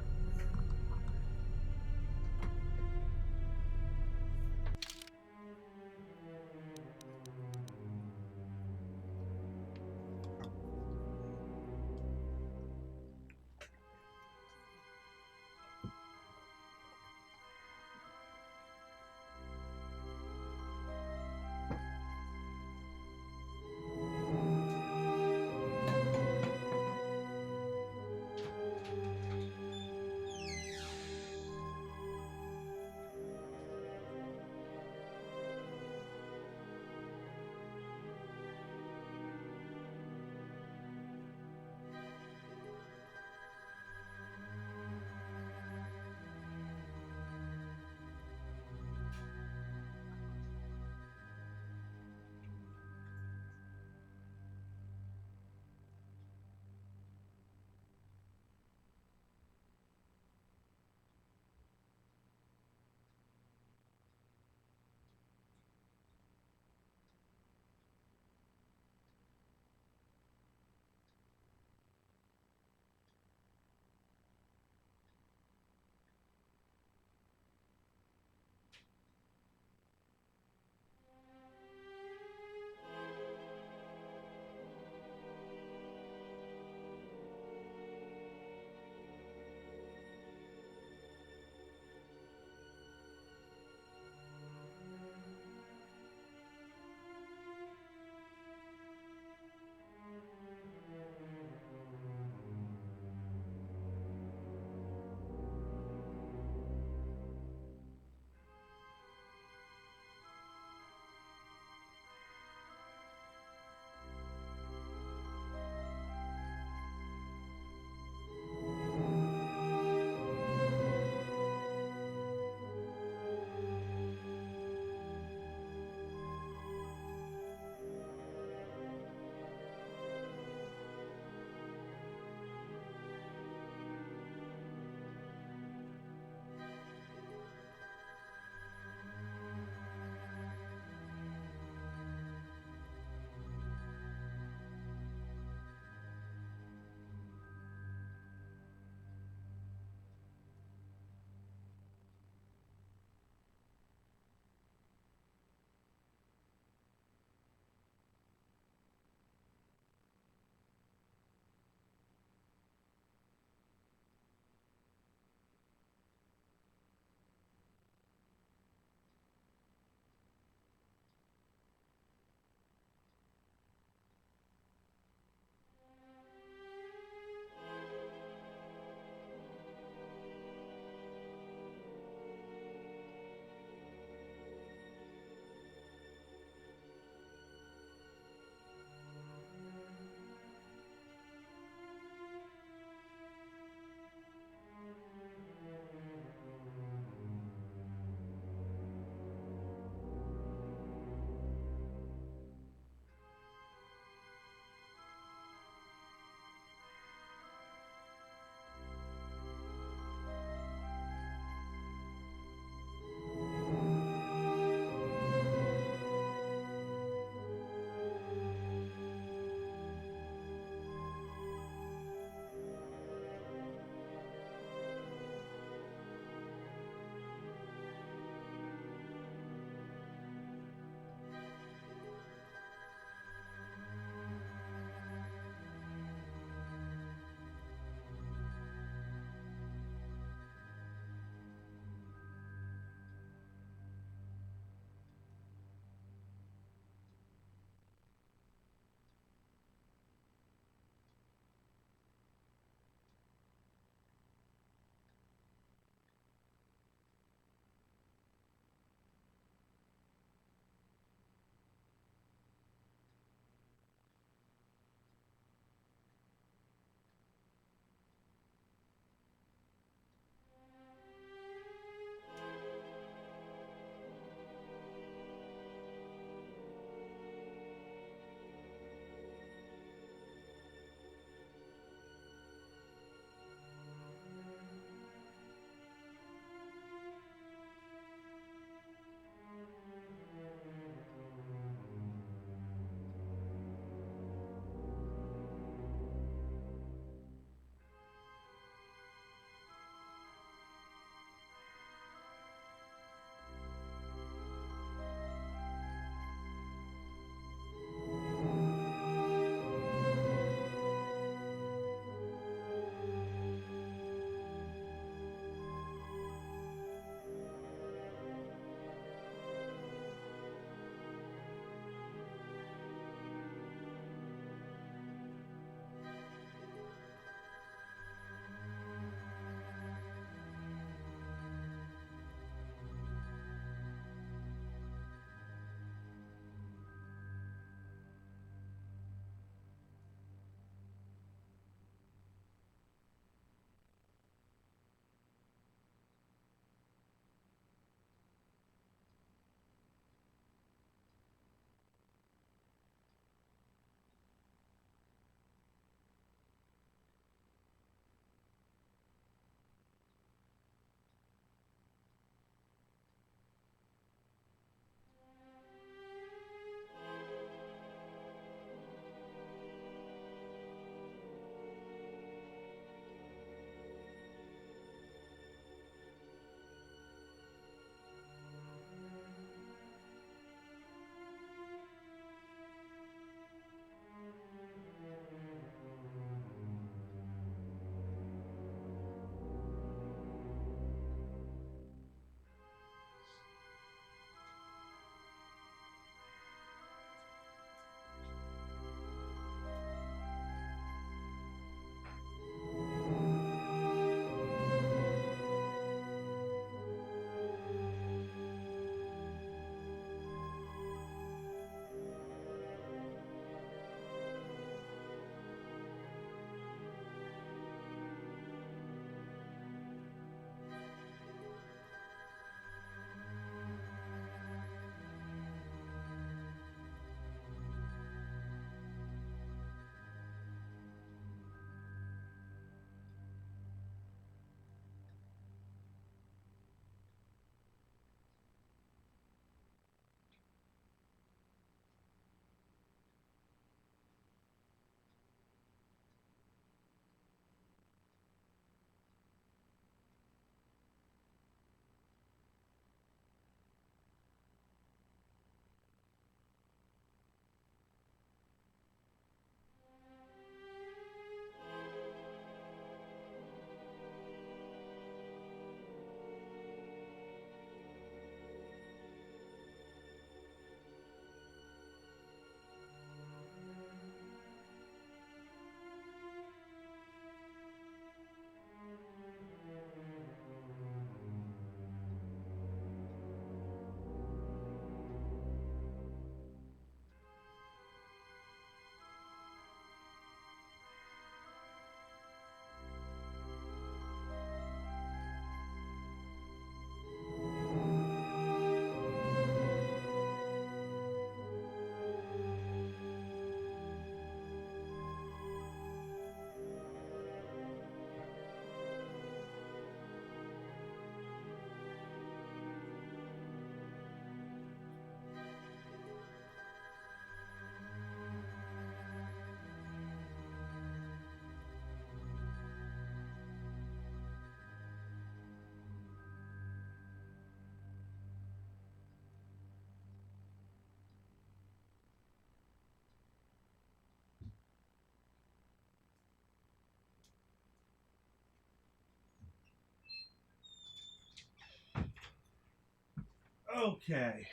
Okay.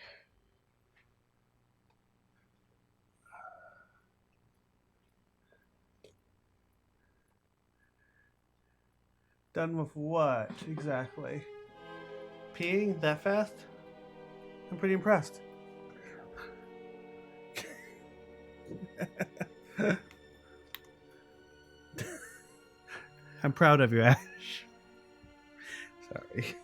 Done with what exactly? Peeing that fast? I'm pretty impressed. I'm proud of you, Ash. Sorry.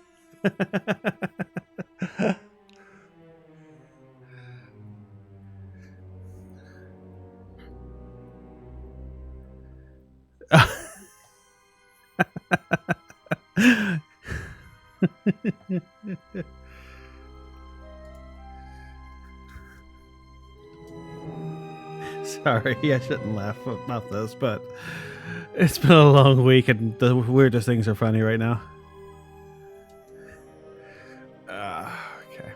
Sorry, I shouldn't laugh about this, but it's been a long week and the weirdest things are funny right now. Okay.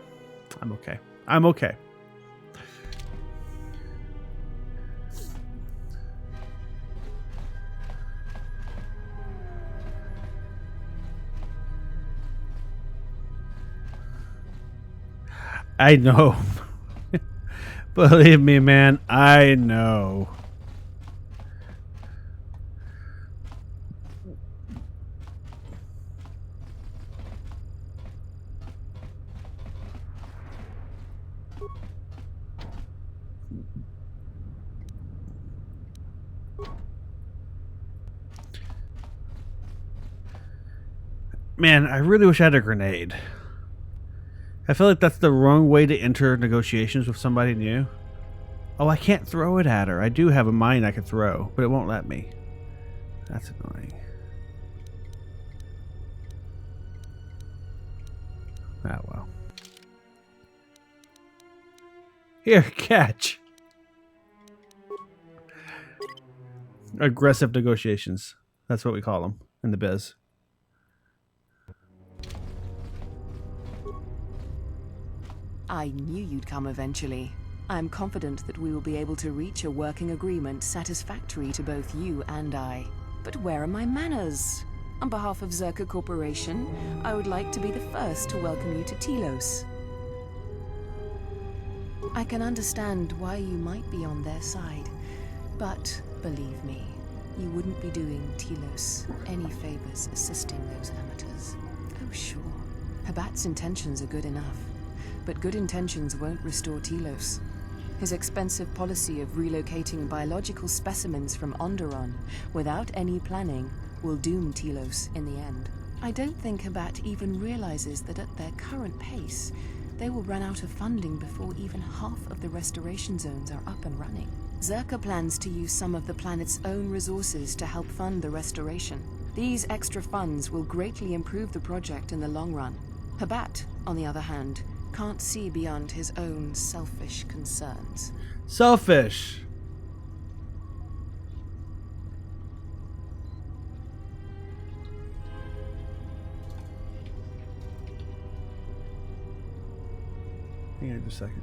I'm okay. I'm okay. I know. Believe me, man, I know. Man, I really wish I had a grenade. I feel like that's the wrong way to enter negotiations with somebody new. Oh, I can't throw it at her. I do have a mine I could throw, but it won't let me. That's annoying. Ah, well. Here, catch. Aggressive negotiations. That's what we call them in the biz. I knew you'd come eventually. I'm confident that we will be able to reach a working agreement satisfactory to both you and I. But where are my manners? On behalf of Zerka Corporation, I would like to be the first to welcome you to Telos. I can understand why you might be on their side, but believe me, you wouldn't be doing Telos any favors assisting those amateurs. Oh sure, Habat's intentions are good enough. But good intentions won't restore Telos. His expensive policy of relocating biological specimens from Onderon without any planning will doom Telos in the end. I don't think Habat even realizes that at their current pace, they will run out of funding before even half of the restoration zones are up and running. Zerka plans to use some of the planet's own resources to help fund the restoration. These extra funds will greatly improve the project in the long run. Habat, on the other hand, can't see beyond his own selfish concerns. Selfish. Hang on just a second.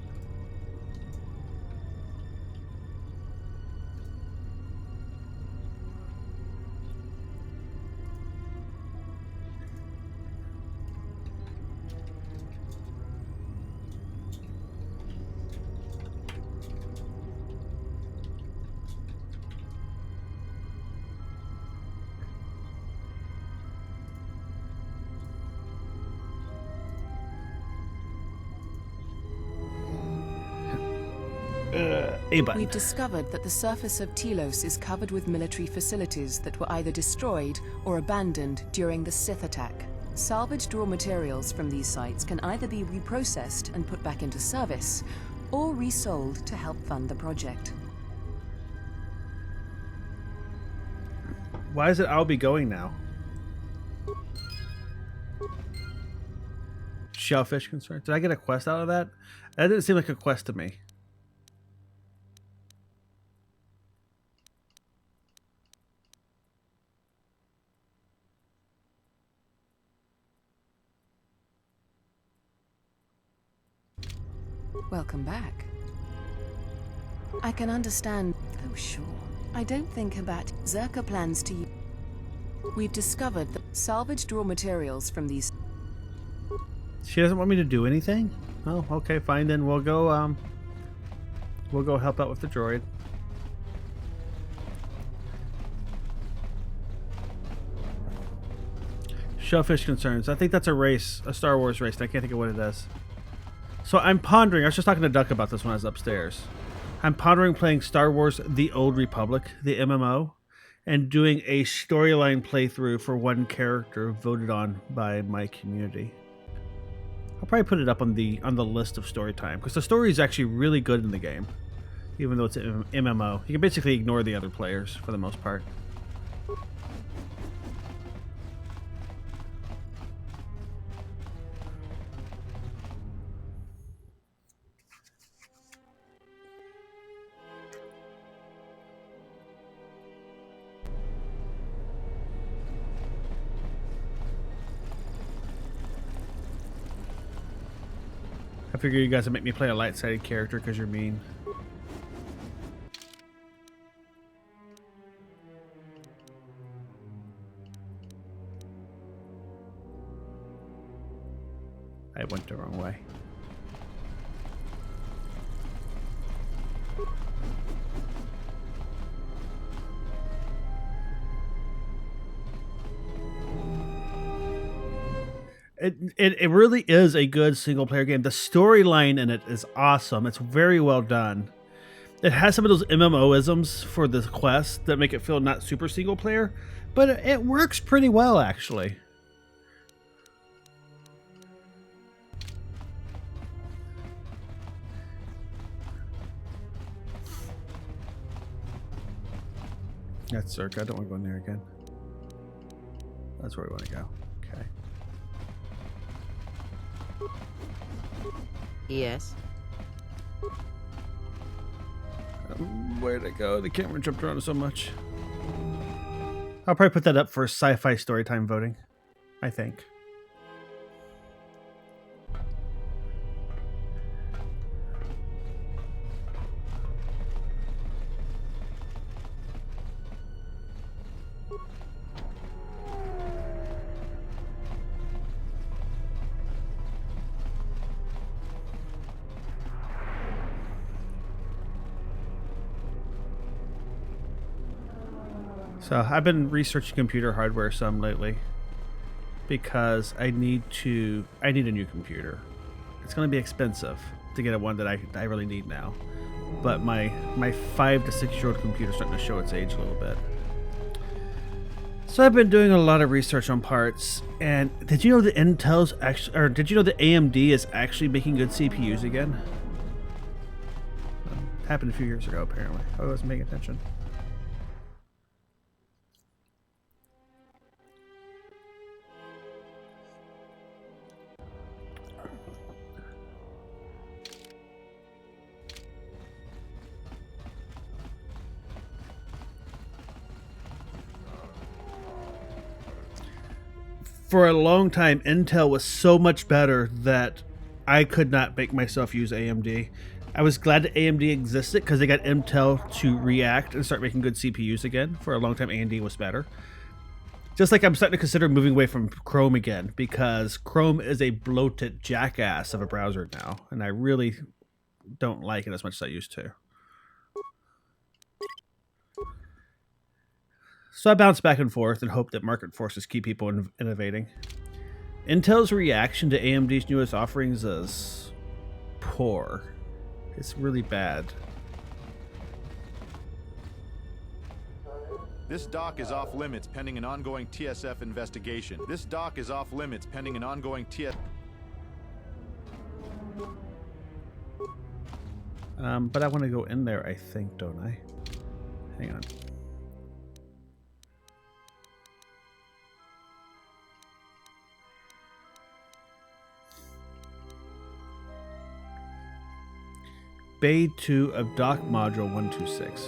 We've discovered that the surface of Telos is covered with military facilities that were either destroyed or abandoned during the Sith attack. Salvaged raw materials from these sites can either be reprocessed and put back into service, or resold to help fund the project. Why is it I'll be going now? Shellfish concern. Did I get a quest out of that? That didn't seem like a quest to me. Welcome back. I can understand. Oh, sure. I don't think Habat. Zerka plans to. We've discovered that salvaged raw materials from these. She doesn't want me to do anything? Oh, okay, fine then. We'll go help out with the droid. Shellfish concerns. I think that's a race, a Star Wars race. And I can't think of what it is. So I'm pondering. I was just talking to Duck about this when I was upstairs. I'm pondering playing Star Wars: The Old Republic, the MMO, and doing a storyline playthrough for one character voted on by my community. I'll probably put it up on the list of story time because the story is actually really good in the game, even though it's an MMO. You can basically ignore the other players for the most part. I figure you guys would make me play a light-sided character because you're mean. I went the wrong way. It really is a good single player game. The storyline in it is awesome. It's very well done. It has some of those MMO-isms for the quest that make it feel not super single player, but it works pretty well actually. That's Circa. I don't want to go in there again. That's where we want to go. Okay. Yes. Where'd it go? The camera jumped around so much. I'll probably put that up for sci-fi storytime voting, I think. So I've been researching computer hardware some lately because I need a new computer. It's going to be expensive to get one that I really need now. But my 5 to 6 year old computer is starting to show its age a little bit. So I've been doing a lot of research on parts. And did you know that Intel's actually, or did you know that AMD is actually making good CPUs again? Happened a few years ago apparently. I wasn't paying attention. For a long time, Intel was so much better that I could not make myself use AMD. I was glad that AMD existed because they got Intel to react and start making good CPUs again. For a long time, AMD was better. Just like I'm starting to consider moving away from Chrome again because Chrome is a bloated jackass of a browser now, and I really don't like it as much as I used to. So I bounce back and forth and hope that market forces keep people innovating. Intel's reaction to AMD's newest offerings is poor. It's really bad. This dock is off limits pending an ongoing TSF investigation. This dock is off limits pending an ongoing TSF. But I want to go in there, I think, don't I? Hang on. Bay 2 of dock module 126.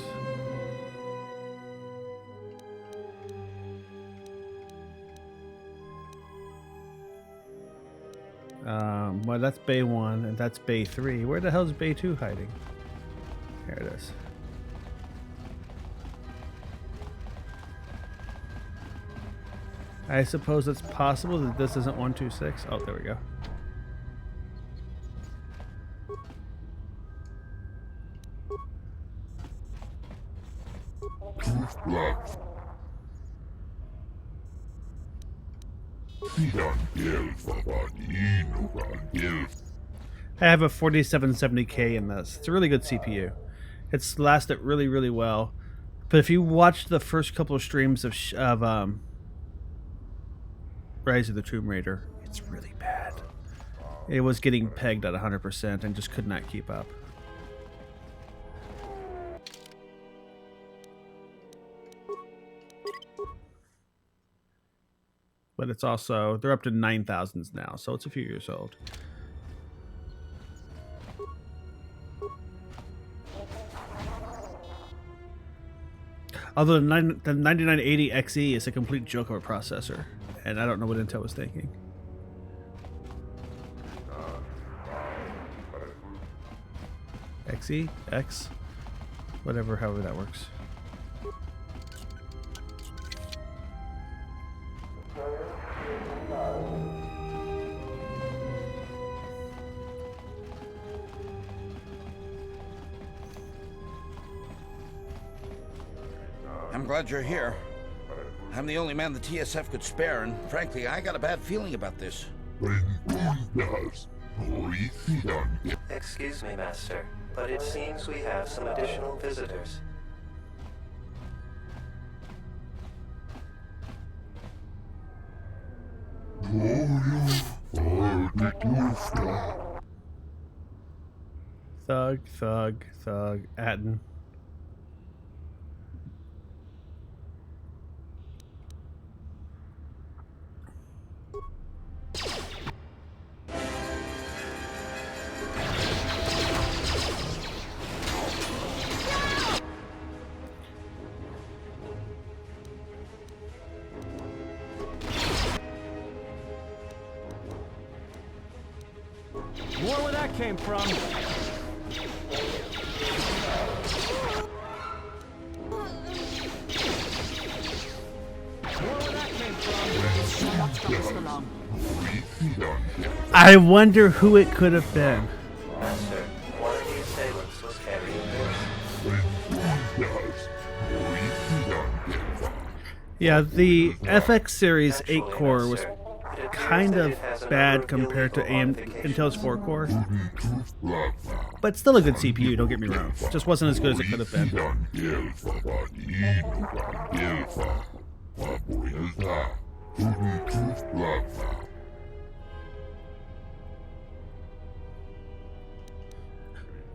Well, that's Bay 1 and that's Bay 3. Where the hell is Bay 2 hiding? Here it is. I suppose it's possible that this isn't 126. Oh, there we go. I have a 4770K in this. It's a really good CPU. It's lasted really, really well. But if you watch the first couple of streams of Rise of the Tomb Raider, it's really bad. It was getting pegged at 100% and just could not keep up. But it's also, they're up to 9,000s now, so it's a few years old. Although the 9980 XE is a complete joke of a processor, and I don't know what Intel was thinking. XE? X? Whatever, however that works. I'm glad you're here. I'm the only man the TSF could spare, and frankly, I got a bad feeling about this. Excuse me, Master, but it seems we have some additional visitors. Thug, Atten. More where that came from. I wonder who it could have been. Master, one of the assailants was carrying this. Yeah, the FX Series 8 core was kind of bad compared to Intel's 4 core. But still a good CPU, don't get me wrong. It just wasn't as good as it could have been.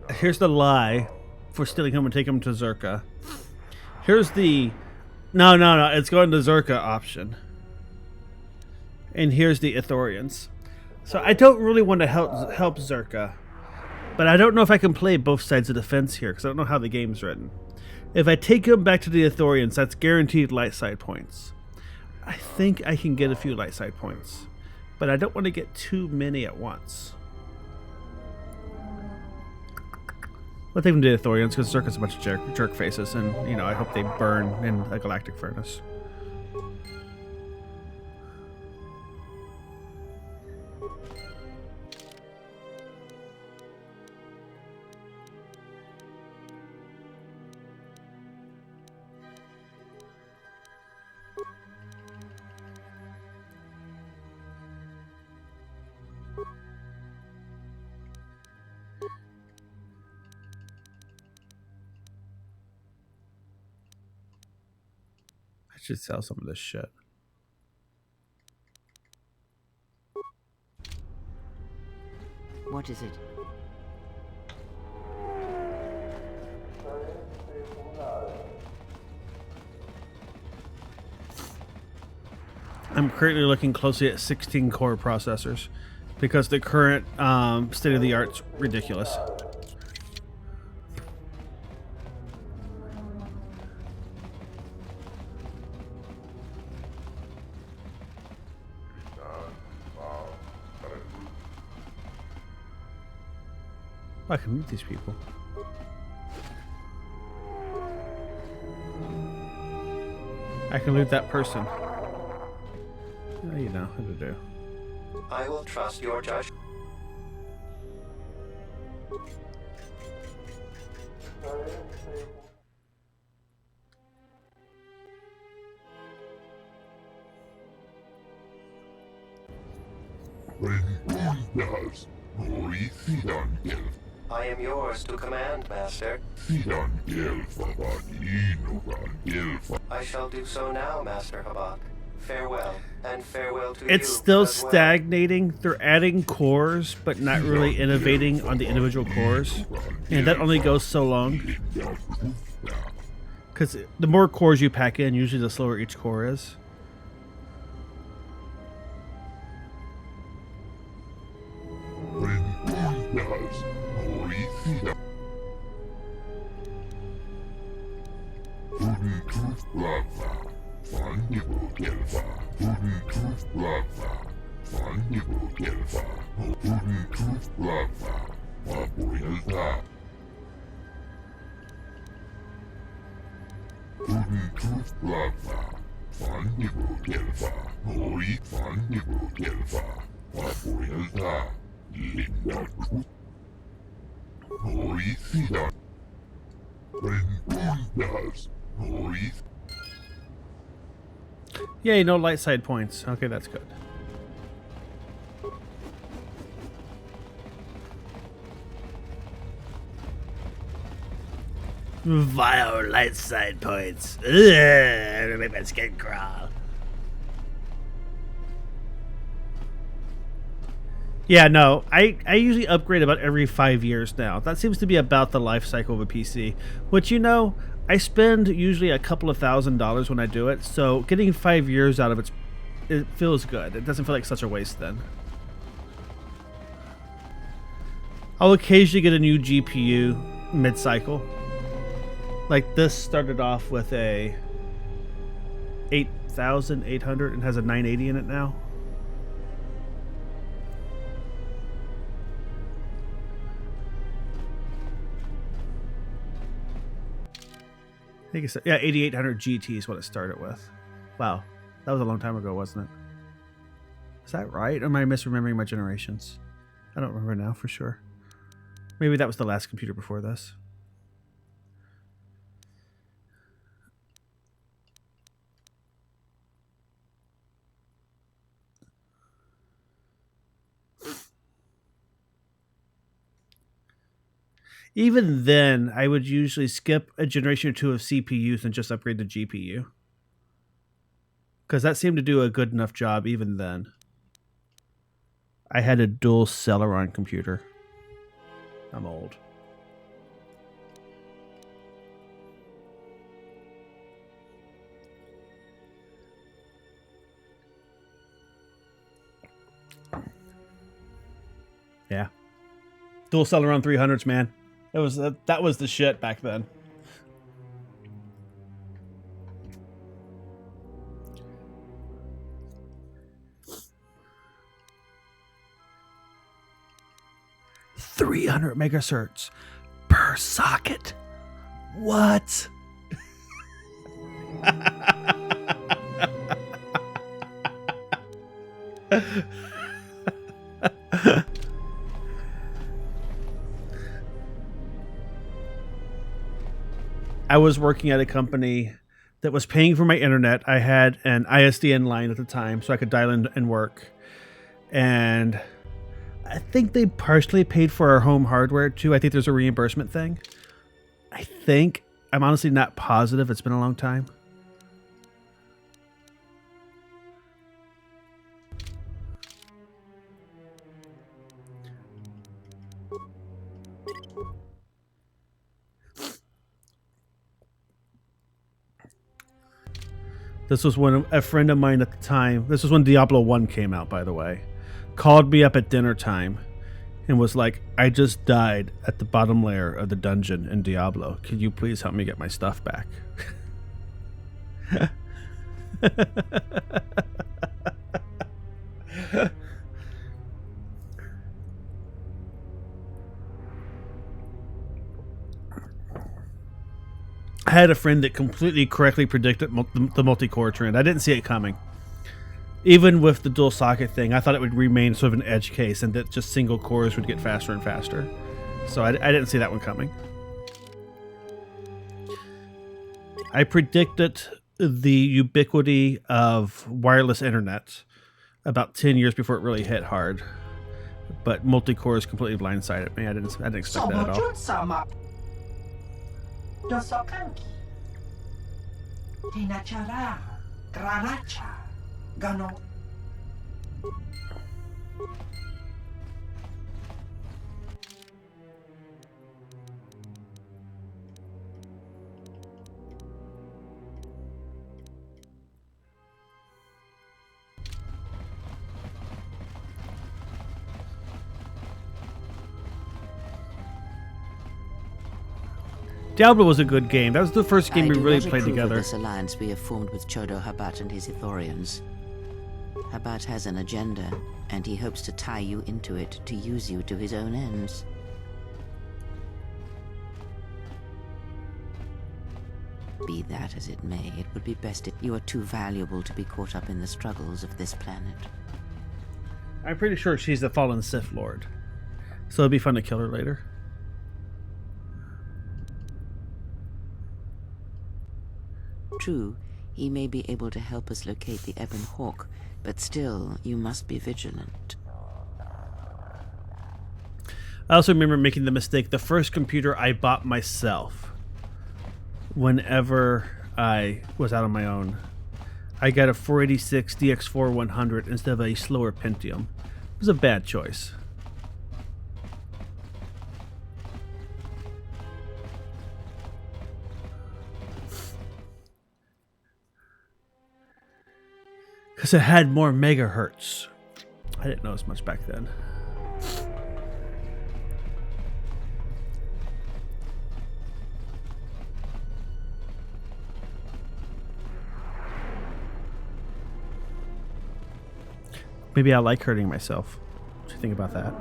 Here's the lie for stealing him and taking him to Zerka. Here's the no, it's going to Zerka option. And here's the Ithorians. So I don't really want to help Zerka, but I don't know if I can play both sides of the fence here because I don't know how the game's written. If I take him back to the Ithorians, that's guaranteed light side points. I think I can get a few light side points, but I don't want to get too many at once. I'll take them to the Ithorians because Zerka's a bunch of jerk faces, and you know I hope they burn in a galactic furnace. I should sell some of this shit. What is it? I'm currently looking closely at 16 core processors because the current state of the art's ridiculous. I can meet these people. I can loot that person. Oh, you know how to do. I will trust your judgment. I am yours to command, Master. I shall do so now, Master Habak. Farewell, and farewell to you. It's still as well. stagnating. They're adding cores, but not really innovating on the individual cores. And that only goes so long. Because the more cores you pack in, usually the slower each core is. Yay, no light side points. Okay, that's good. Vile light side points. Ugh, it'll make my skin crawl. Yeah, no, I usually upgrade about every 5 years now. That seems to be about the life cycle of a PC. Which, you know, I spend usually a couple of $1,000s when I do it, so getting 5 years out of it feels good. It doesn't feel like such a waste then. I'll occasionally get a new GPU mid-cycle. Like this started off with a 8,800 and has a 980 in it now. I think it's, yeah, 8800 GT is what it started with. Wow, that was a long time ago, wasn't it? Is that right? Or am I misremembering my generations? I don't remember now for sure. Maybe that was the last computer before this. Even then, I would usually skip a generation or two of CPUs and just upgrade the GPU. Because that seemed to do a good enough job even then. I had a dual Celeron computer. I'm old. Yeah. Dual Celeron 300s, man. That was the shit back then. $300 megahertz per socket. What? I was working at a company that was paying for my internet. I had an ISDN line at the time, so I could dial in and work. And I think they partially paid for our home hardware, too. I think there's a reimbursement thing. I think. I'm honestly not positive. It's been a long time. This was when a friend of mine at the time, this was when Diablo 1 came out, by the way, called me up at dinner time and was like, I just died at the bottom layer of the dungeon in Diablo. Could you please help me get my stuff back? I had a friend that completely correctly predicted the multi-core trend. I didn't see it coming. Even with the dual socket thing, I thought it would remain sort of an edge case and that just single cores would get faster and faster. So I didn't see that one coming. I predicted the ubiquity of wireless internet about 10 years before it really hit hard. But multi-core is completely blindsided me. I didn't expect that at all. Sama. Dosokanki. Tinachara. Granacha. Gano. Diablo was a good game. That was the first game we really played together. This alliance we have formed with Chodo Habat and his Ithorians. Habat has an agenda, and he hopes to tie you into it to use you to his own ends. Be that as it may, it would be best if you are too valuable to be caught up in the struggles of this planet. I'm pretty sure she's the fallen Sith Lord. So it'd be fun to kill her later. True, he may be able to help us locate the Ebon Hawk, but still, you must be vigilant. I also remember making the mistake, the first computer I bought myself, whenever I was out on my own, I got a 486 DX4 100 instead of a slower Pentium. It was a bad choice. Because it had more megahertz. I didn't know as much back then. Maybe I like hurting myself. What do you think about that?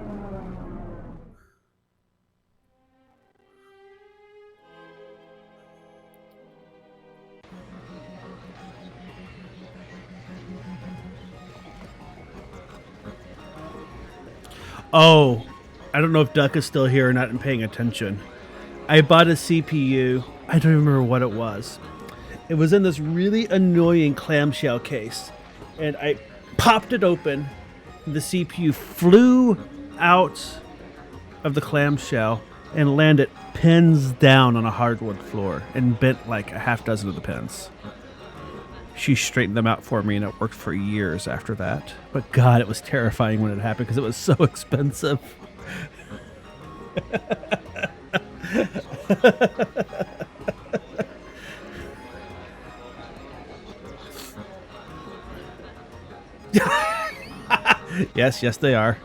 Oh, I don't know if Duck is still here or not and paying attention. I bought a CPU. I don't even remember what it was. It was in this really annoying clamshell case. And I popped it open. The CPU flew out of the clamshell and landed pins down on a hardwood floor and bent like a half dozen of the pins. She straightened them out for me, and it worked for years after that. But God, it was terrifying when it happened because it was so expensive. Yes, they are.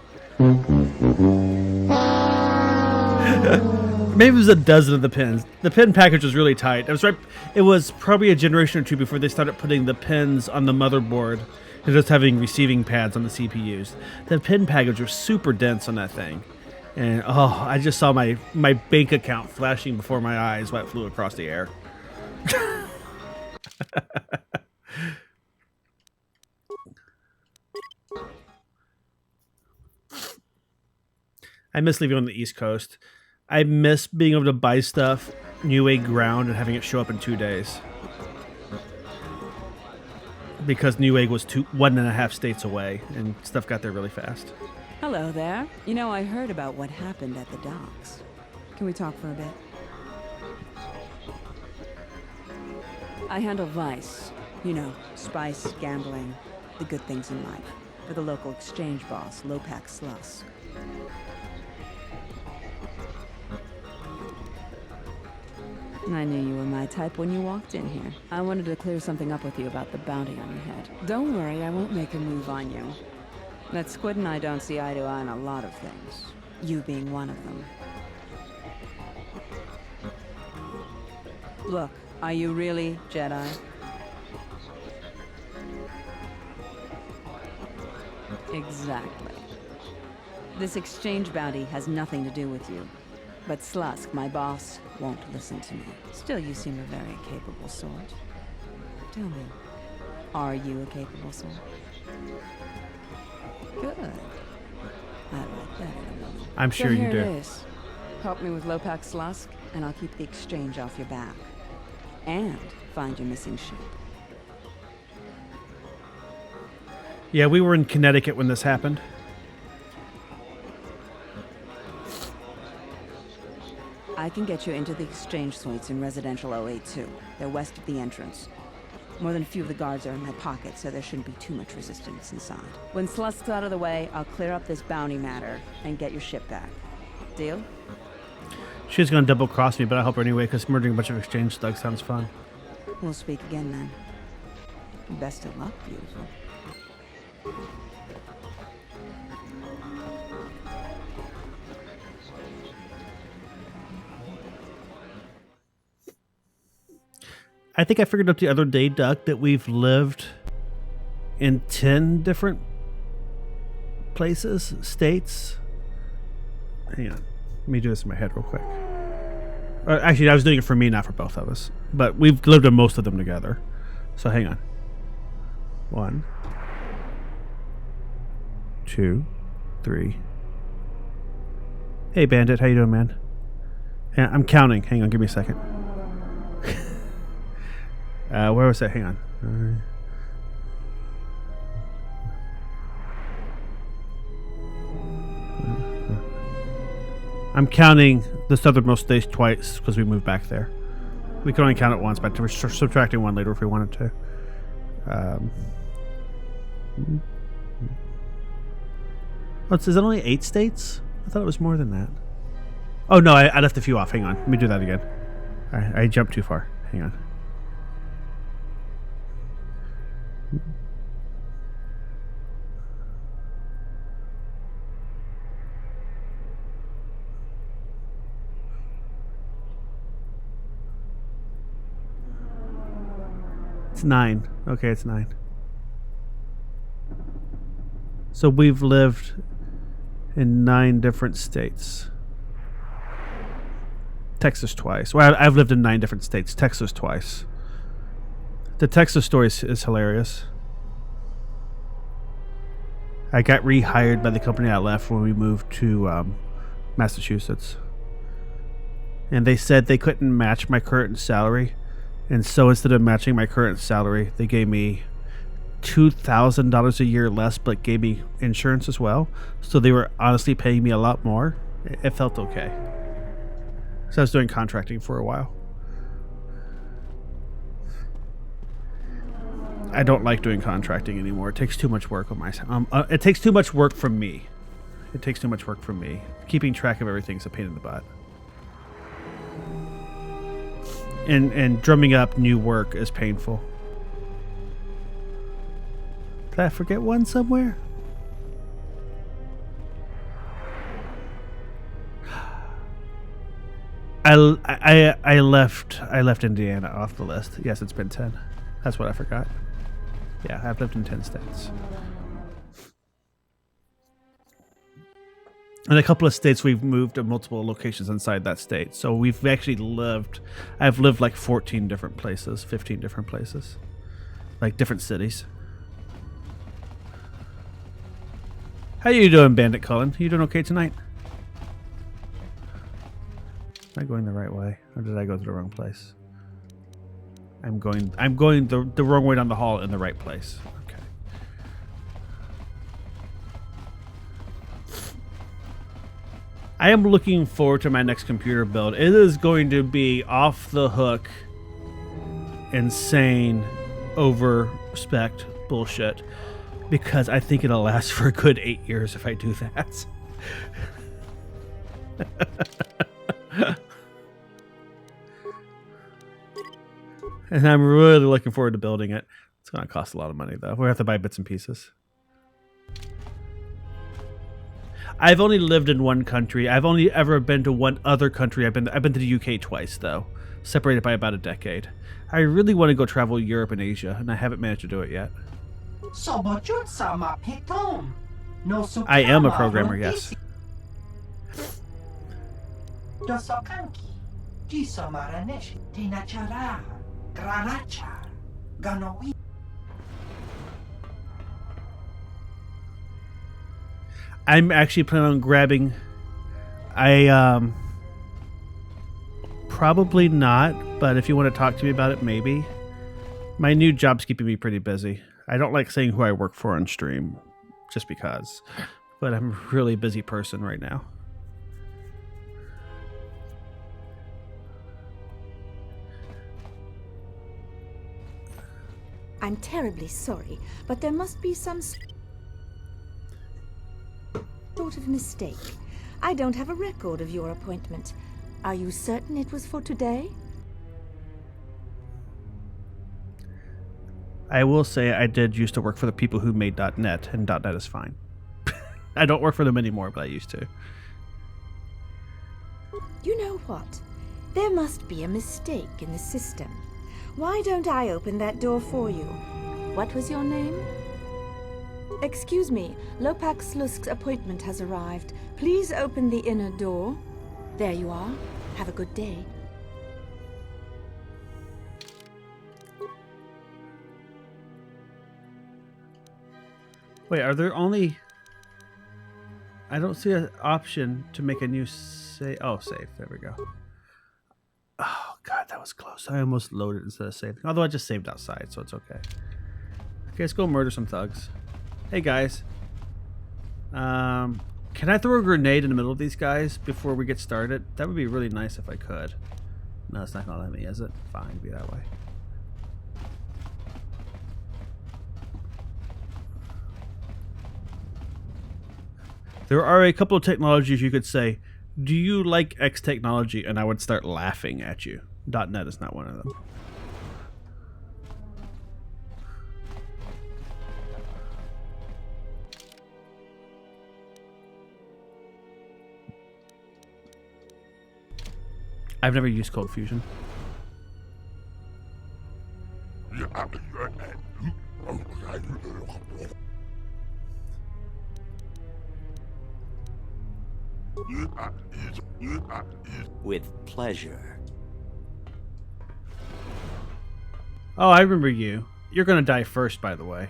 Maybe it was a dozen of the pins. The pin package was really tight. It was probably a generation or two before they started putting the pins on the motherboard and just having receiving pads on the CPUs. The pin package was super dense on that thing. And I just saw my bank account flashing before my eyes while it flew across the air. I miss living on the East Coast. I miss being able to buy stuff Newegg ground and having it show up in 2 days. Because Newegg was 1.5 states away, and stuff got there really fast. Hello there. You know, I heard about what happened at the docks. Can we talk for a bit? I handle Vice. You know, spice, gambling, the good things in life. For the local exchange boss, Lopak Slusk. I knew you were my type when you walked in here. I wanted to clear something up with you about the bounty on your head. Don't worry, I won't make a move on you. That Squid and I don't see eye to eye on a lot of things. You being one of them. Look, are you really Jedi? Exactly. This exchange bounty has nothing to do with you. But Slusk, my boss, won't listen to me. Still, you seem a very capable sort. Tell me, are you a capable sort? Good. I like that in a woman. I'm sure you do. Here it is. Help me with Lopak Slusk, and I'll keep the exchange off your back. And find your missing ship. Yeah, we were in Connecticut when this happened. I can get you into the exchange suites in residential 082. They're west of the entrance. More than a few of the guards are in my pocket, so there shouldn't be too much resistance inside. When Slusk's out of the way, I'll clear up this bounty matter and get your ship back. Deal? She's gonna double cross me, but I help her anyway because murdering a bunch of exchange thugs sounds fun. We'll speak again then. Best of luck, beautiful. I think I figured out the other day, Duck, that we've lived in 10 different places, states. Hang on. Let me do this in my head real quick. Actually, I was doing it for me, not for both of us. But we've lived in most of them together. So hang on. 1, 2, 3. Hey, Bandit. How you doing, man? Yeah, I'm counting. Hang on. Give me a second. Where was that? Hang on. I'm counting the southernmost states twice because we moved back there. We could only count it once, but we're subtracting one later if we wanted to. Is it only 8 states? I thought it was more than that. Oh no, I left a few off. Hang on. Let me do that again. I jumped too far. Hang on. It's 9. Okay, it's 9. So we've lived in 9 different states. Texas twice. Well, I've lived in 9 different states. Texas twice. The Texas story is hilarious. I got rehired by the company I left when we moved to Massachusetts. And they said they couldn't match my current salary. And so instead of matching my current salary, they gave me $2,000 a year less, but gave me insurance as well. So they were honestly paying me a lot more. It felt okay. So I was doing contracting for a while. I don't like doing contracting anymore. It takes too much work on my. It takes too much work from me. It takes too much work from me. Keeping track of everything is a pain in the butt. And drumming up new work is painful. Did I forget one somewhere? I left Indiana off the list. Yes, it's been 10. That's what I forgot. Yeah, I've lived in 10 states. In a couple of states, we've moved to multiple locations inside that state. So we've actually I've lived like 14 different places, 15 different places. Like different cities. How you doing, Bandit Cullen? You doing okay tonight? Am I going the right way? Or did I go to the wrong place? I'm going the wrong way down the hall in the right place. Okay. I am looking forward to my next computer build. It is going to be off the hook, insane, over-spec bullshit, because I think it'll last for a good 8 years if I do that. And I'm really looking forward to building it. It's going to cost a lot of money, though. We'll have to buy bits and pieces. I've only lived in one country. I've only ever been to one other country. I've been to the UK twice, though, separated by about a decade. I really want to go travel Europe and Asia, and I haven't managed to do it yet. I am a programmer, yes. I'm actually planning on grabbing. Probably not, but if you want to talk to me about it, maybe. My new job's keeping me pretty busy. I don't like saying who I work for on stream, just because. But I'm a really busy person right now. I'm terribly sorry, but there must be some sort of mistake. I don't have a record of your appointment. Are you certain it was for today? I will say I did used to work for the people who made .NET, and .NET is fine. I don't work for them anymore, but I used to. You know what? There must be a mistake in the system. Why don't I open that door for you? What was your name? Excuse me, Lopak Slusk's appointment has arrived. Please open the inner door. There you are. Have a good day. Wait, are there only... I don't see an option to make a new save. Oh, save. There we go. Oh, God, that was close. I almost loaded instead of saving. Although I just saved outside, so it's okay. Okay, let's go murder some thugs. Hey, guys. Can I throw a grenade in the middle of these guys before we get started? That would be really nice if I could. No, it's not going to let me, is it? Fine, be that way. There are a couple of technologies you could say, do you like X technology? And I would start laughing at you. .NET is not one of them. I've never used Cold Fusion. With pleasure. Oh, I remember you. You're gonna die first, by the way.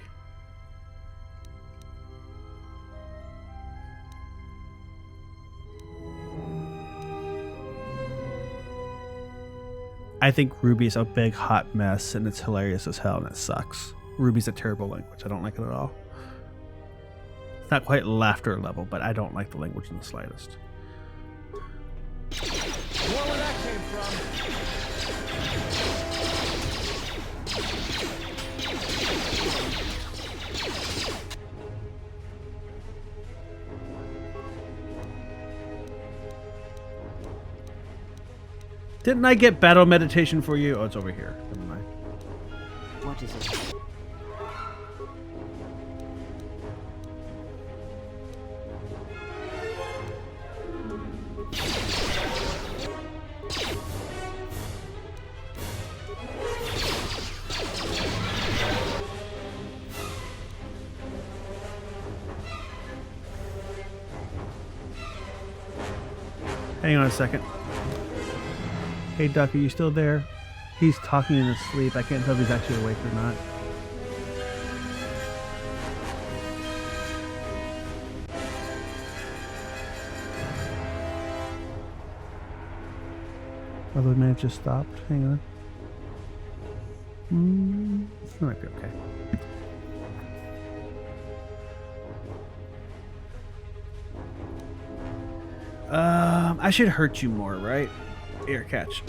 I think Ruby's a big hot mess, and it's hilarious as hell, and it sucks. Ruby's a terrible language. I don't like it at all. It's not quite laughter level, but I don't like the language in the slightest. Where that came from? Didn't I get battle meditation for you? Oh, it's over here. Never mind. What is it? Hang on a second. Hey, Duck, are you still there? He's talking in his sleep. I can't tell if he's actually awake or not. Although the man just stopped. Hang on. It might be okay. I should hurt you more, right? Here, catch.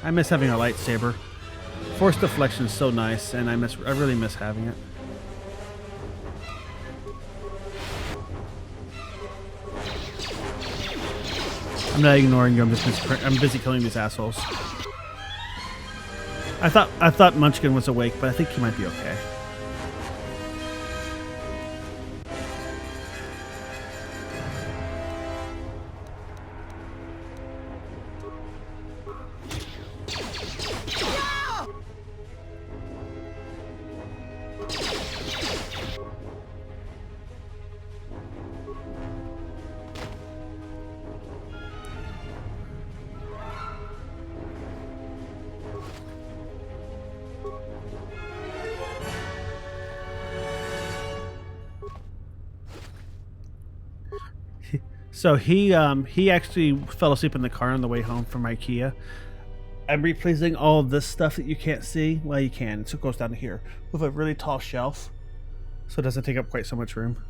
I miss having a lightsaber. Force deflection is so nice, and I really miss having it. I'm not ignoring you. I'm busy killing these assholes. I thought Munchkin was awake, but I think he might be okay. So he actually fell asleep in the car on the way home from IKEA. I'm replacing all of this stuff that you can't see. Well, you can. So it goes down here with a really tall shelf, so it doesn't take up quite so much room.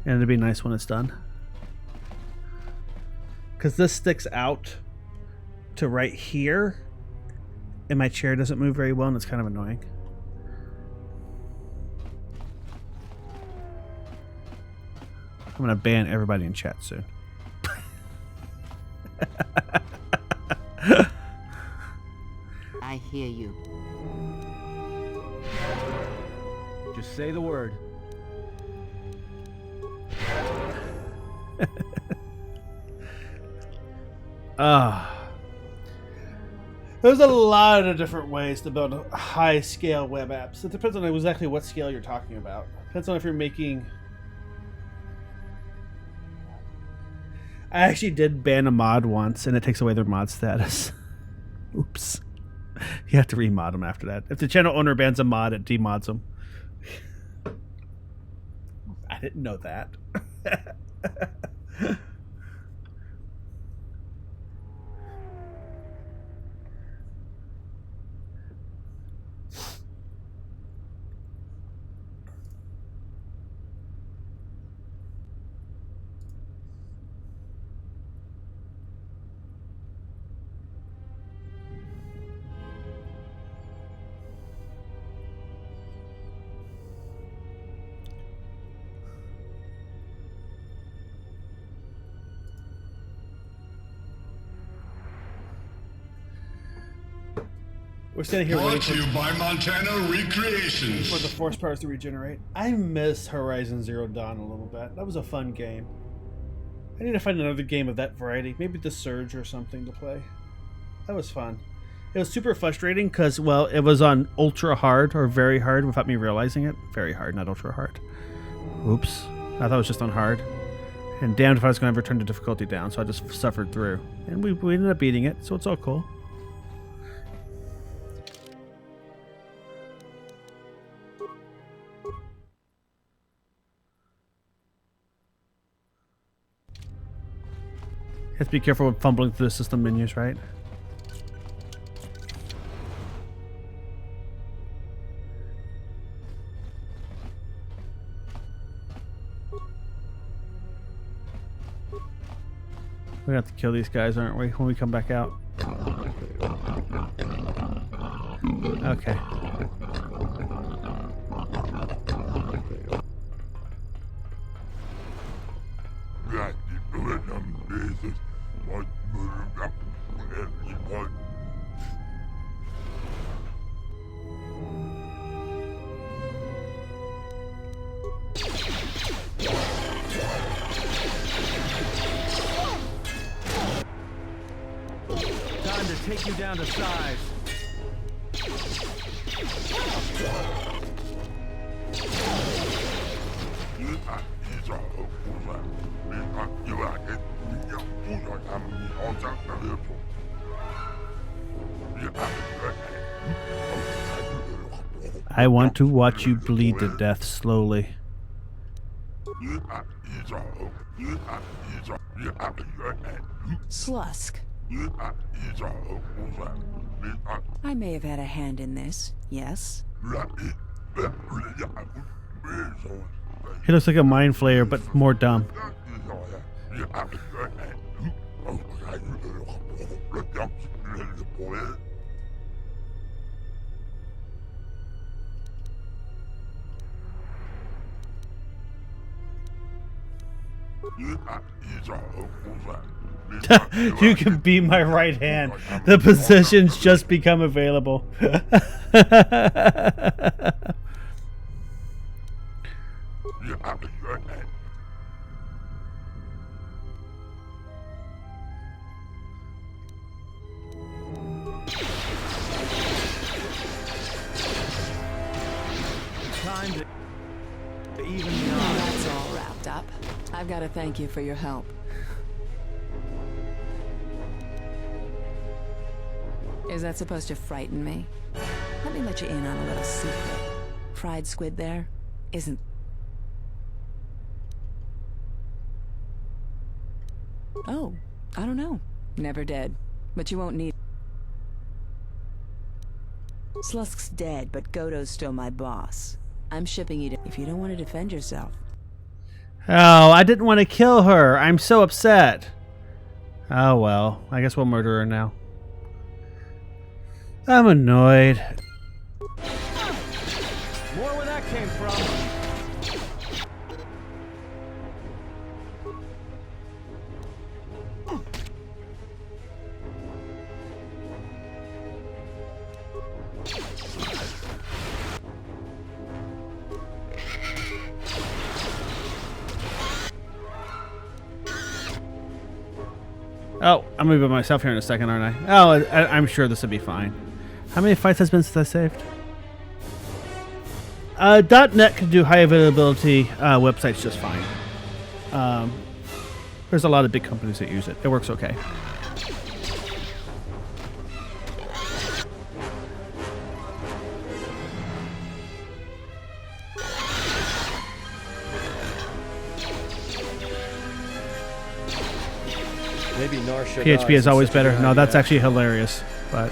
And it'll be nice when it's done. Because this sticks out to right here, and my chair doesn't move very well, and it's kind of annoying. I'm going to ban everybody in chat soon. I hear you. Just say the word. There's a lot of different ways to build high-scale web apps. It depends on exactly what scale you're talking about. Depends on if you're making... I actually did ban a mod once, and it takes away their mod status. Oops. You have to remod them after that. If the channel owner bans a mod, it demods them. I didn't know that. We're standing here Brought to you by Montana Recreations. For the force powers to regenerate. I miss Horizon Zero Dawn a little bit. That was a fun game. I need to find another game of that variety. Maybe The Surge or something to play. That was fun. It was super frustrating because, well, it was on ultra hard or very hard without me realizing it. Very hard, not ultra hard. Oops. I thought it was just on hard. And damned if I was going to ever turn the difficulty down, so I just suffered through. And we ended up beating it, so it's all cool. Have to be careful with fumbling through the system menus, right? We have to kill these guys, aren't we, when we come back out? Okay. Time to take you down to size. I want to watch you bleed to death slowly. Slusk. I may have had a hand in this, yes? He looks like a mind flayer, but more dumb. You can be my right hand. The positions just become available. Time to even the Now that's all wrapped up. I've got to thank you for your help. Is that supposed to frighten me? Let me let you in on a little secret. Fried squid there isn't... Oh, I don't know. Never dead. But you won't need... Slusk's dead, but Goto's still my boss. I'm shipping you to... If you don't want to defend yourself. Oh, I didn't want to kill her. I'm so upset. Oh, well. I guess we'll murder her now. I'm annoyed. More where that came from. Oh, I'm gonna be by myself here in a second, aren't I? Oh, I'm sure this will be fine. How many fights has been since I saved? .NET can do high availability websites just fine. There's a lot of big companies that use it. It works okay. Maybe Nar Shaddaa PHP is always such a better. good No, that's idea. actually hilarious. But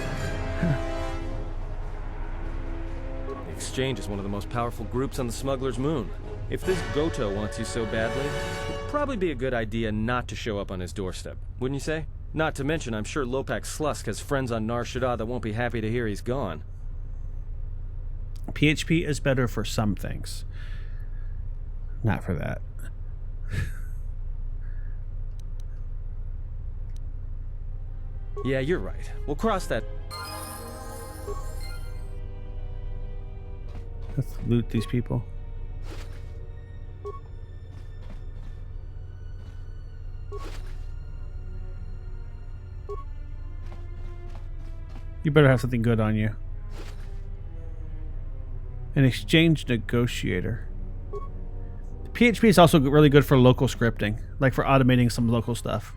The Exchange is one of the most powerful groups on the Smuggler's Moon. If this Goto wants you so badly, it'd probably be a good idea not to show up on his doorstep, wouldn't you say? Not to mention, I'm sure Lopak Slusk has friends on Nar Shaddaa that won't be happy to hear he's gone. PHP is better for some things. Not for that. Yeah, you're right. We'll cross that. Let's loot these people. You better have something good on you. An exchange negotiator. PHP is also really good for local scripting, like for automating some local stuff.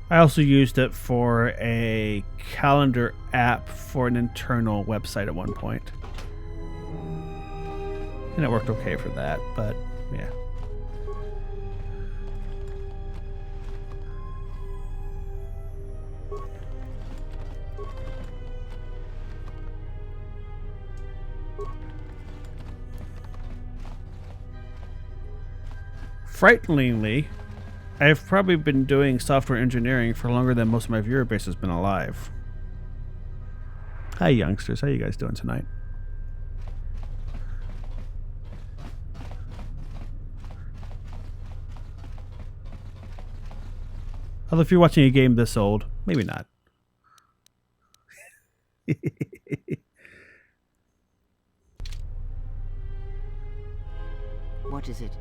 I also used it for a calendar app for an internal website at one point. And it worked okay for that, but yeah. Frighteningly, I've probably been doing software engineering for longer than most of my viewer base has been alive. Hi youngsters, how you guys doing tonight? Although if you're watching a game this old, maybe not. What is it?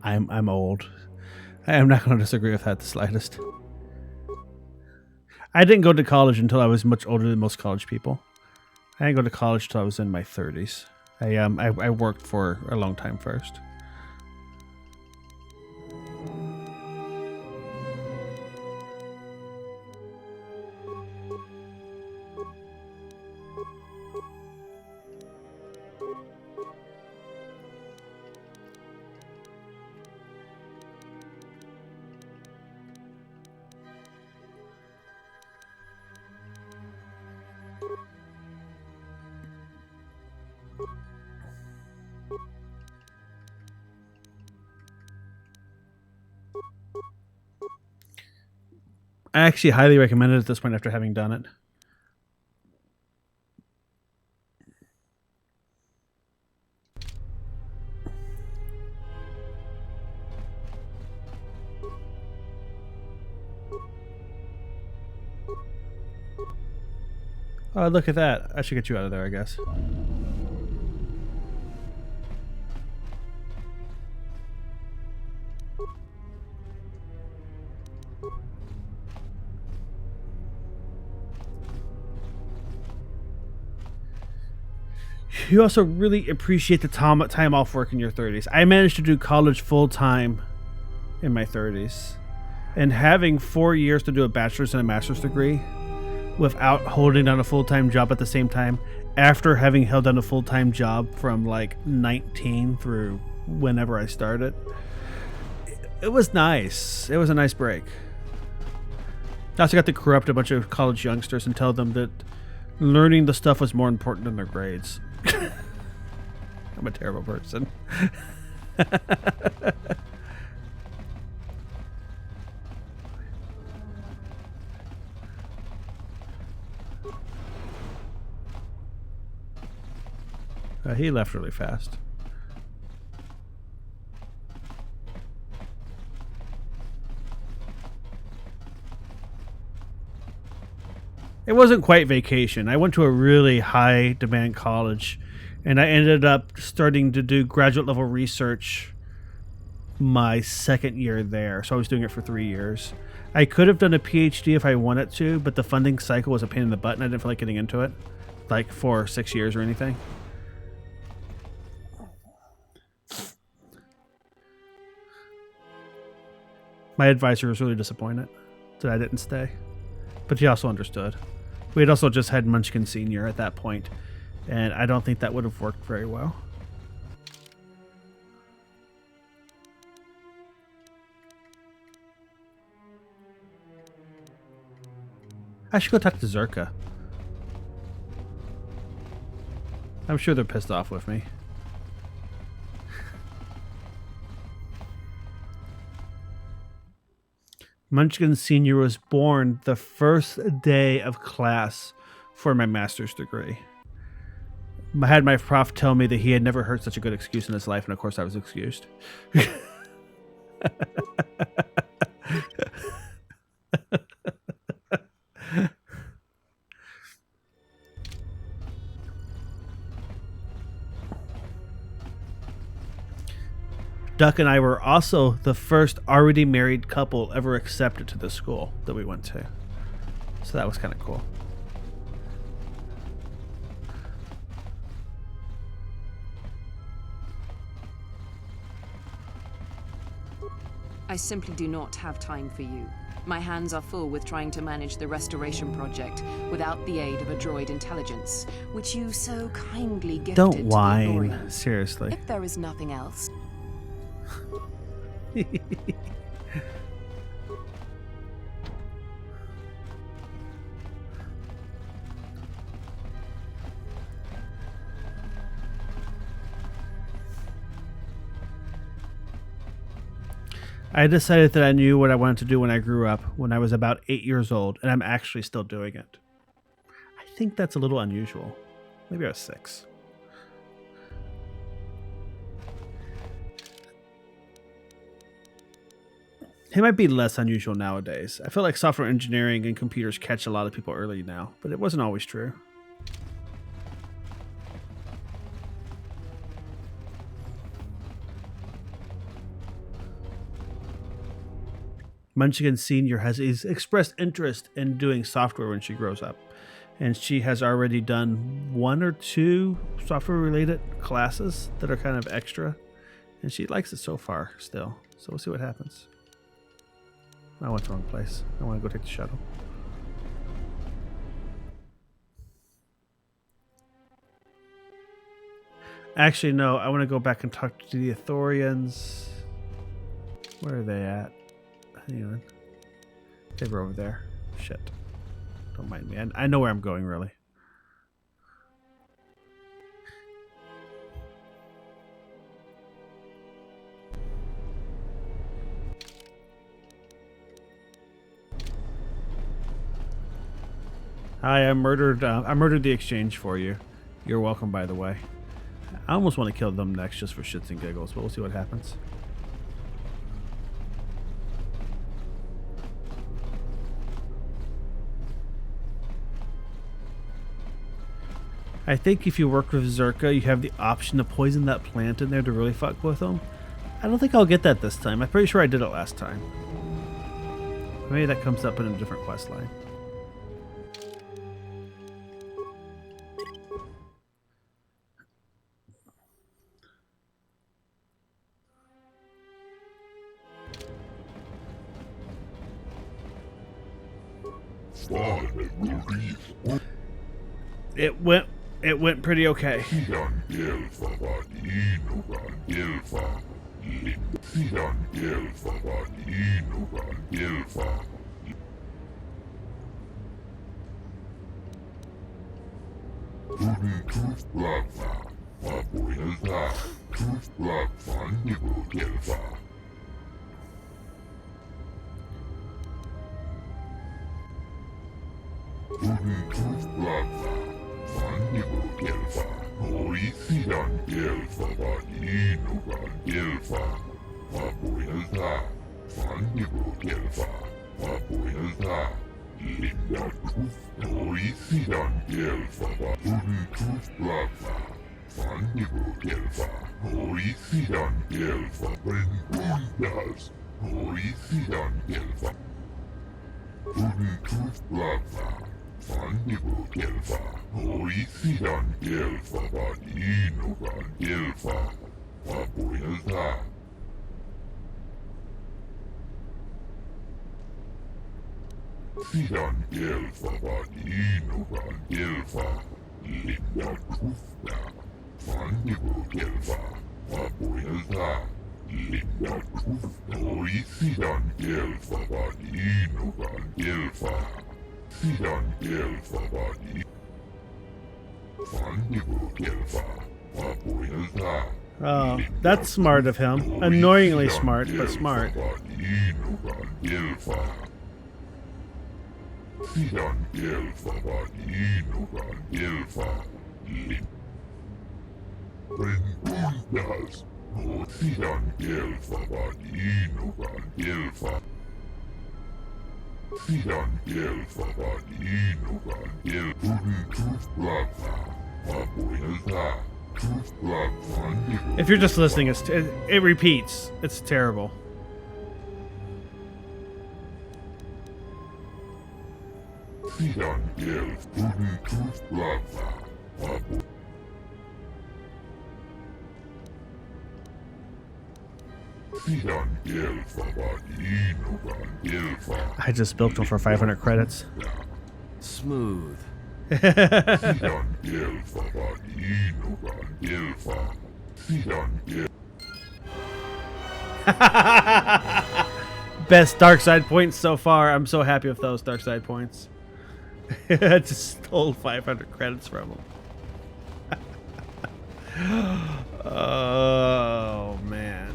I'm old. I am not going to disagree with that the slightest. I didn't go to college until I was much older than most college people. I didn't go to college till I was in my 30s. I worked for a long time first. I actually highly recommend it at this point after having done it. Oh, look at that. I should get you out of there, I guess. you also really appreciate the time off work in your 30s. I managed to do college full time in my 30s, and having 4 years to do a bachelor's and a master's degree without holding down a full-time job at the same time, after having held down a full-time job from like 19 through whenever I started, it was nice. It was a nice break. I also got to corrupt a bunch of college youngsters and tell them that learning the stuff was more important than their grades. I'm a terrible person. He left really fast. It wasn't quite vacation. I went to a really high demand college, and I ended up starting to do graduate level research my second year there. So I was doing it for 3 years. I could have done a PhD if I wanted to, but the funding cycle was a pain in the butt, and I didn't feel like getting into it, like for 6 years or anything. My advisor was really disappointed that I didn't stay, but he also understood. We had also just had Munchkin Sr. at that point, and I don't think that would have worked very well. I should go talk to Zerka. I'm sure they're pissed off with me. Munchkin Sr. was born the first day of class for my master's degree. I had my prof tell me that he had never heard such a good excuse in his life, and of course I was excused. Duck and I were also the first already married couple ever accepted to the school that we went to. So that was kind of cool. I simply do not have time for you. My hands are full with trying to manage the restoration project without the aid of a droid intelligence, which you so kindly gifted Don't to the whine, Orions. seriously. If there is nothing else. I decided that I knew what I wanted to do when I grew up, when I was about 8 years old, and I'm actually still doing it. I think that's a little unusual. Maybe I was 6. It might be less unusual nowadays. I feel like software engineering and computers catch a lot of people early now, but it wasn't always true. Munchkin Sr. has expressed interest in doing software when she grows up, and she has already done 1 or 2 software-related classes that are kind of extra, and she likes it so far still. So we'll see what happens. I went to the wrong place. I want to go take the shuttle. Actually, no. I want to go back and talk to the Ithorians. Where are they at? Hang on. They were over there. Shit. Don't mind me. I know where I'm going, really. Hi, I murdered the exchange for you. You're welcome, by the way. I almost want to kill them next just for shits and giggles, but we'll see what happens. I think if you work with Zerka, you have the option to poison that plant in there to really fuck with them. I don't think I'll get that this time. I'm pretty sure I did it last time. Maybe that comes up in a different quest line. It went pretty okay. Oh, that's smart of him. Annoyingly smart, but smart. If you're just listening, it repeats. It's terrible. I just built one for 500 credits. Smooth. Best dark side points so far. I'm so happy with those dark side points. I just stole 500 credits from him. Oh man.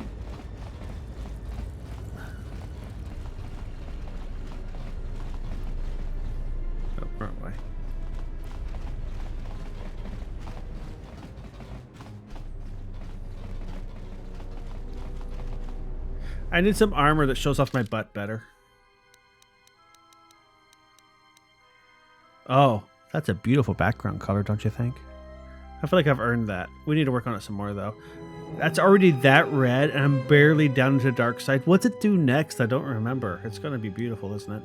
Oh, wrong way. I need some armor that shows off my butt better. Oh, that's a beautiful background color, don't you think? I feel like I've earned that. We need to work on it some more, though. That's already that red, and I'm barely down into dark side. What's it do next? I don't remember. It's going to be beautiful, isn't it?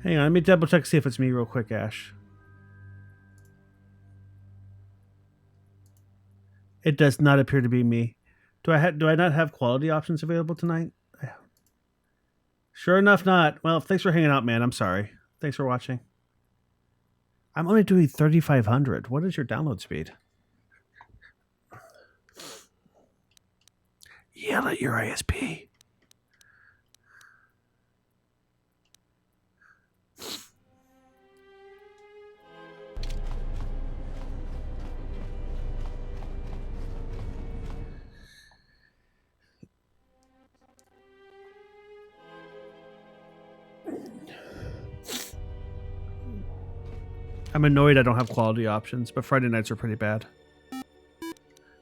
Hang on, let me double check, see if it's me real quick, Ash. It does not appear to be me. Do I not have quality options available tonight? Sure enough, not. Well, thanks for hanging out, man. I'm sorry. Thanks for watching. I'm only doing 3,500. What is your download speed? Yell at your ISP. I'm annoyed I don't have quality options, but Friday nights are pretty bad.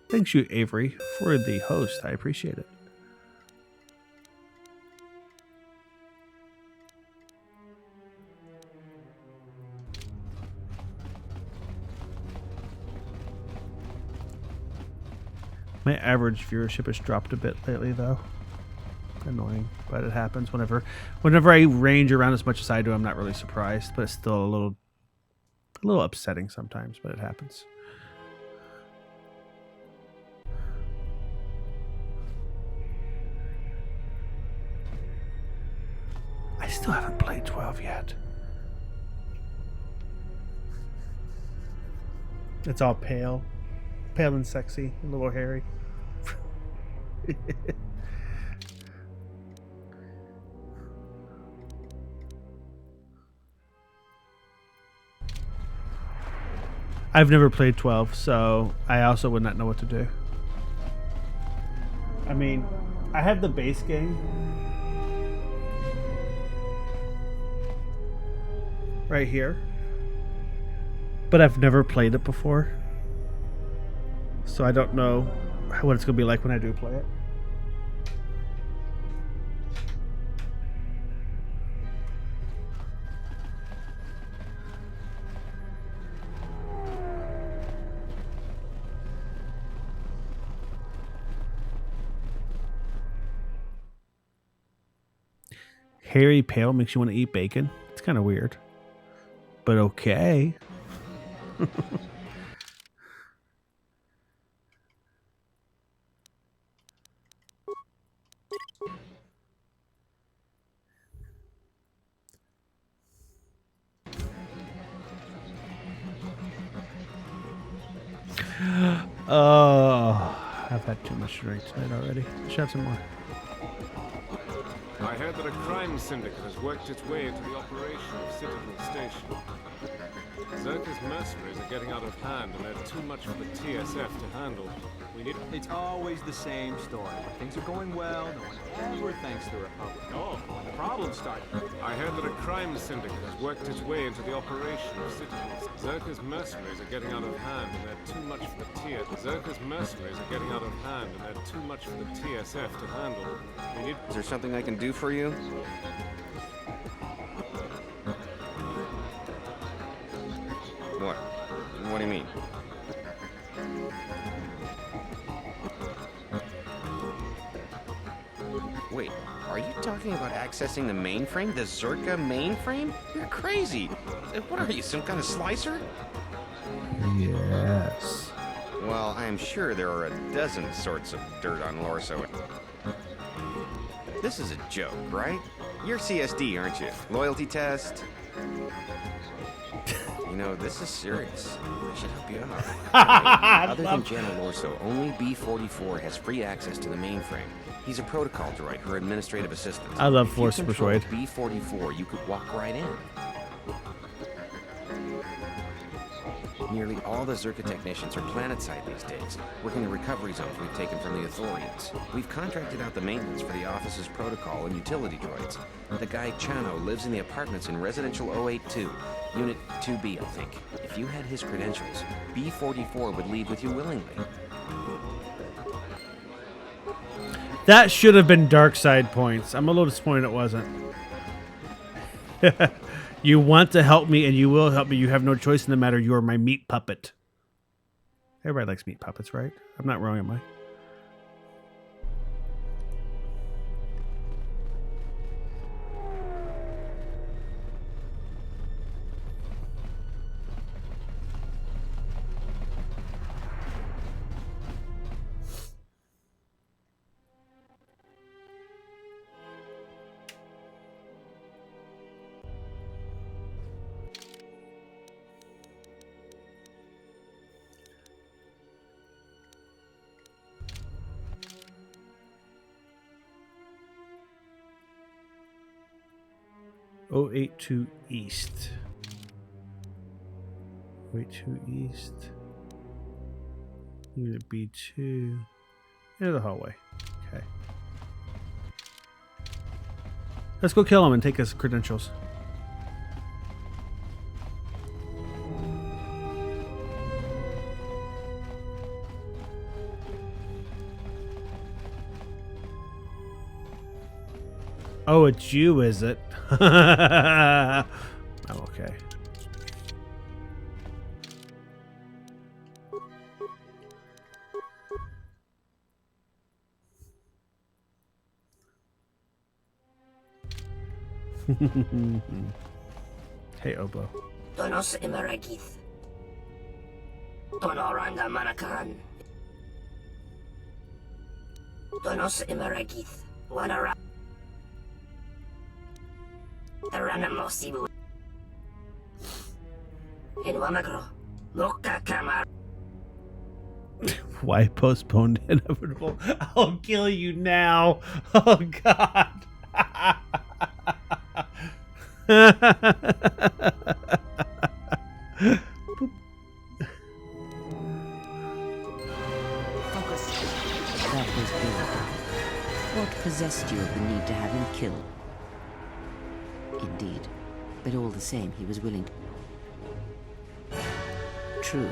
Thanks you, Avery, for the host. I appreciate it. My average viewership has dropped a bit lately, though. annoying, but it happens whenever I range around as much as I do. I'm not really surprised, but it's still a little upsetting sometimes, but it happens. I still haven't played 12 yet. It's all pale and sexy, and a little hairy. I've never played 12, so I also would not know what to do. I mean, I have the base game right here, but I've never played it before, so I don't know what it's going to be like when I do play it. Hairy pale makes you want to eat bacon. It's kind of weird, but okay. Oh, I've had too much to drink tonight already. Should have some more. I heard that a crime syndicate has worked its way into the operation of Citadel Station. Zerka's mercenaries are getting out of hand and they're too much for the TSF to handle. We need... It's always the same story. When things are going well, no one ever thanks the Republic. Oh, when the problems start. I heard that a crime syndicate has worked its way into the operation of Citadel. Zerka's mercenaries are getting out of hand and they're too much for the TSF. Zerka's mercenaries are getting out of hand and they're too much for the TSF to handle. We need... Is there something I can do for you? What? What do you mean? Wait, are you talking about accessing the mainframe? The Zerka mainframe? You're crazy! What are you, some kind of slicer? Yes. Well, I am sure there are a dozen sorts of dirt on Lorso. This is a joke, right? You're CSD, aren't you? Loyalty test? You know, this is serious. I should help you out. Other than General Lorso, only B-44 has free access to the mainframe. He's a protocol droid, her administrative assistant. I love Force Droid. B-44, you could walk right in. Nearly all the Zerka technicians are planetside these days, working the recovery zones we've taken from the Authorians. We've contracted out the maintenance for the office's protocol and utility droids. The guy Chano lives in the apartments in Residential 082, Unit 2B, I think. If you had his credentials, B-44 would leave with you willingly. That should have been dark side points. I'm a little disappointed it wasn't. You want to help me and you will help me. You have no choice in the matter. You are my meat puppet. Everybody likes meat puppets, right? I'm not wrong, am I? O82 East. 082 East. Unit B2. Into the hallway. Okay. Let's go kill him and take his credentials. Oh, it's you, is it? Oh, okay. Hey, Obo. Donos Imaragith. Tonoranga Manakan. Donos Imaragith. Wanara. Taranamo Sibu. In Wamagro. Moka Kamar. Why postpone the inevitable? I'll kill you now. Oh, God. Focus. That was Bill. What possessed you of the need to have him killed? Indeed. But all the same, he was willing to. True.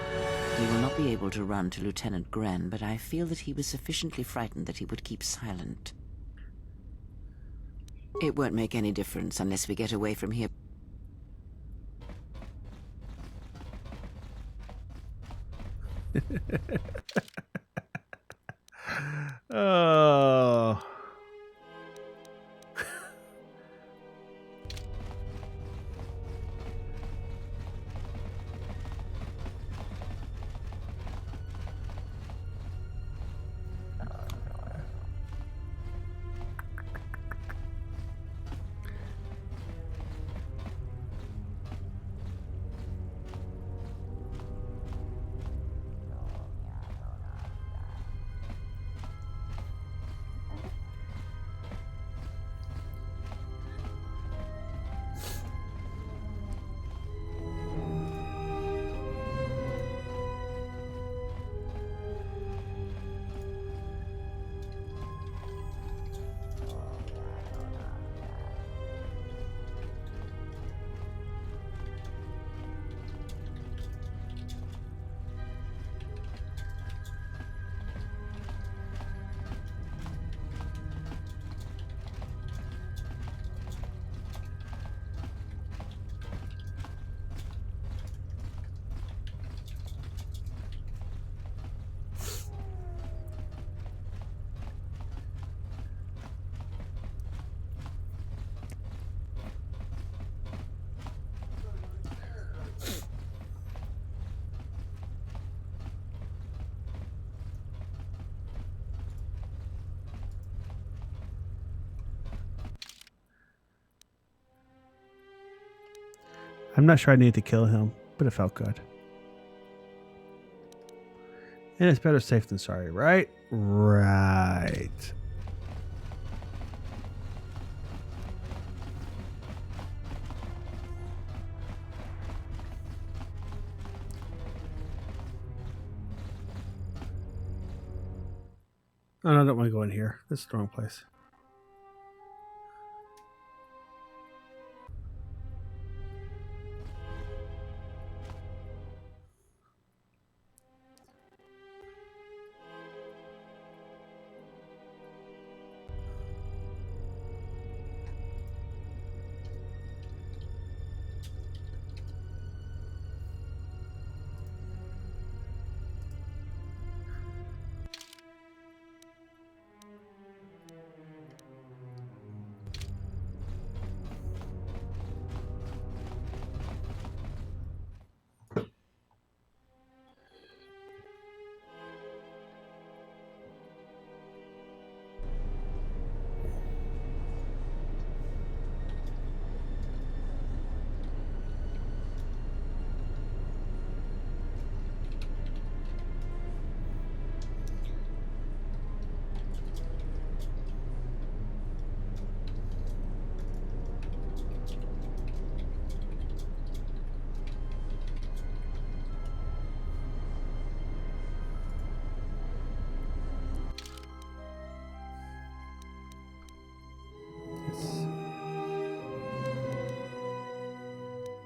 He will not be able to run to Lieutenant Gren, but I feel that he was sufficiently frightened that he would keep silent. It won't make any difference unless we get away from here. Oh. I'm not sure I need to kill him, but it felt good. And it's better safe than sorry, right? Right. Oh, no, I don't want to go in here. This is the wrong place.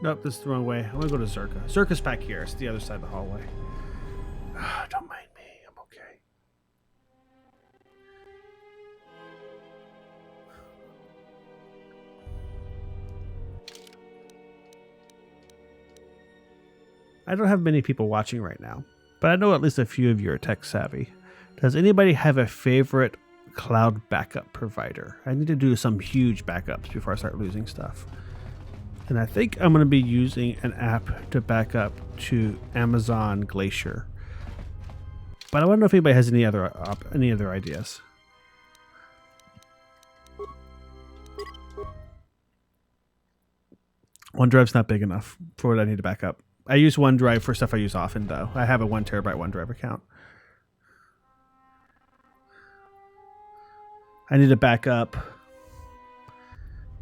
Nope, this is the wrong way. I'm gonna go to Zerka. Zerka's back here. It's the other side of the hallway. Don't mind me. I'm okay. I don't have many people watching right now, but I know at least a few of you are tech savvy. Does anybody have a favorite cloud backup provider. I need to do some huge backups before I start losing stuff. And I think I'm going to be using an app to back up to Amazon Glacier. But I want to know if anybody has any other ideas. OneDrive's not big enough for what I need to back up. I use OneDrive for stuff I use often, though. I have a 1 terabyte OneDrive account. I need to back up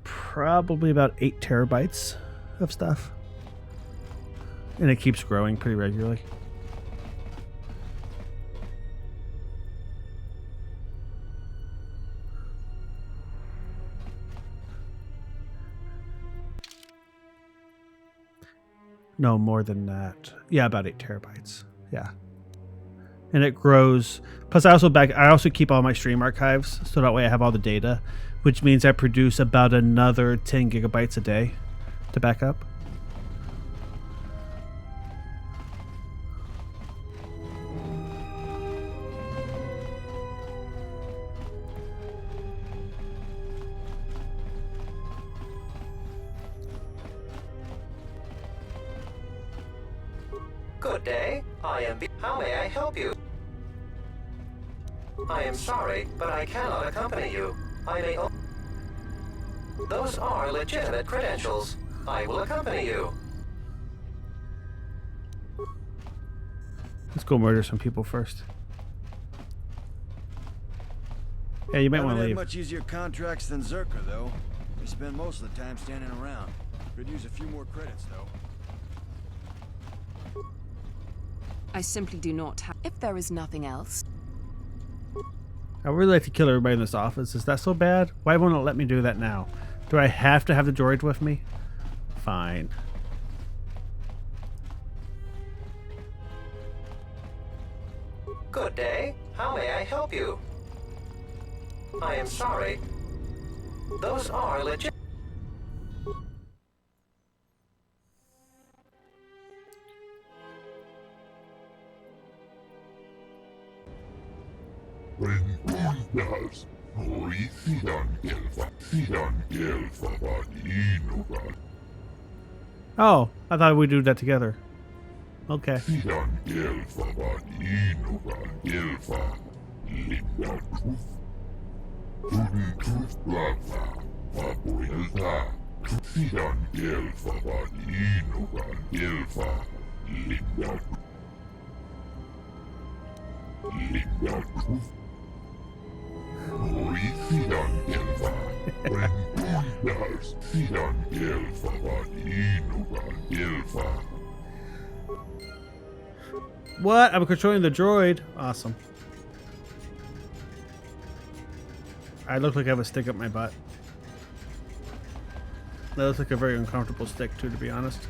probably about 8 terabytes of stuff. And it keeps growing pretty regularly. No, more than that. Yeah, about 8 terabytes. Yeah. And it grows. Plus, I also keep all my stream archives, so that way I have all the data, which means I produce about another 10 gigabytes a day to back up. Good day. How may I help you? I am sorry, but I cannot accompany you. Those are legitimate credentials. I will accompany you. Let's go murder some people first. Yeah, you might want to leave. Much easier contracts than Zerka, though. We spend most of the time standing around. Could use a few more credits, though. I simply do not have. If there is nothing else. I would really like to kill everybody in this office. Is that so bad? Why won't it let me do that now? Do I have to have the droid with me? Fine. Good day. How may I help you? I am sorry. Those are legit. Oh, I thought we'd do that together. Okay. What? I'm controlling the droid. Awesome. I look like I have a stick up my butt. That looks like a very uncomfortable stick, too, to be honest.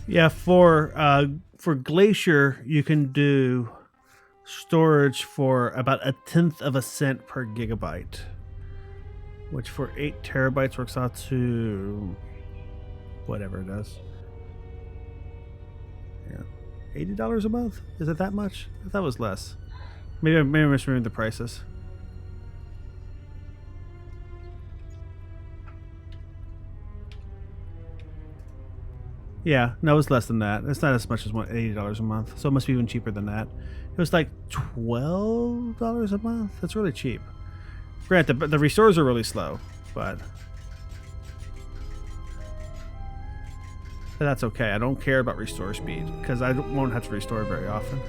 Yeah, for Glacier, you can do storage for about 1/10 of a cent per gigabyte, which for 8 terabytes works out to whatever it is. Yeah, $80 a month. Is it that much? I thought it was less. Maybe I'm misremembering the prices. Yeah, no, it was less than that. It's not as much as $80 a month, so it must be even cheaper than that. It was like $12 a month. That's really cheap. Granted, the restores are really slow, but that's okay. I don't care about restore speed because I won't have to restore very often.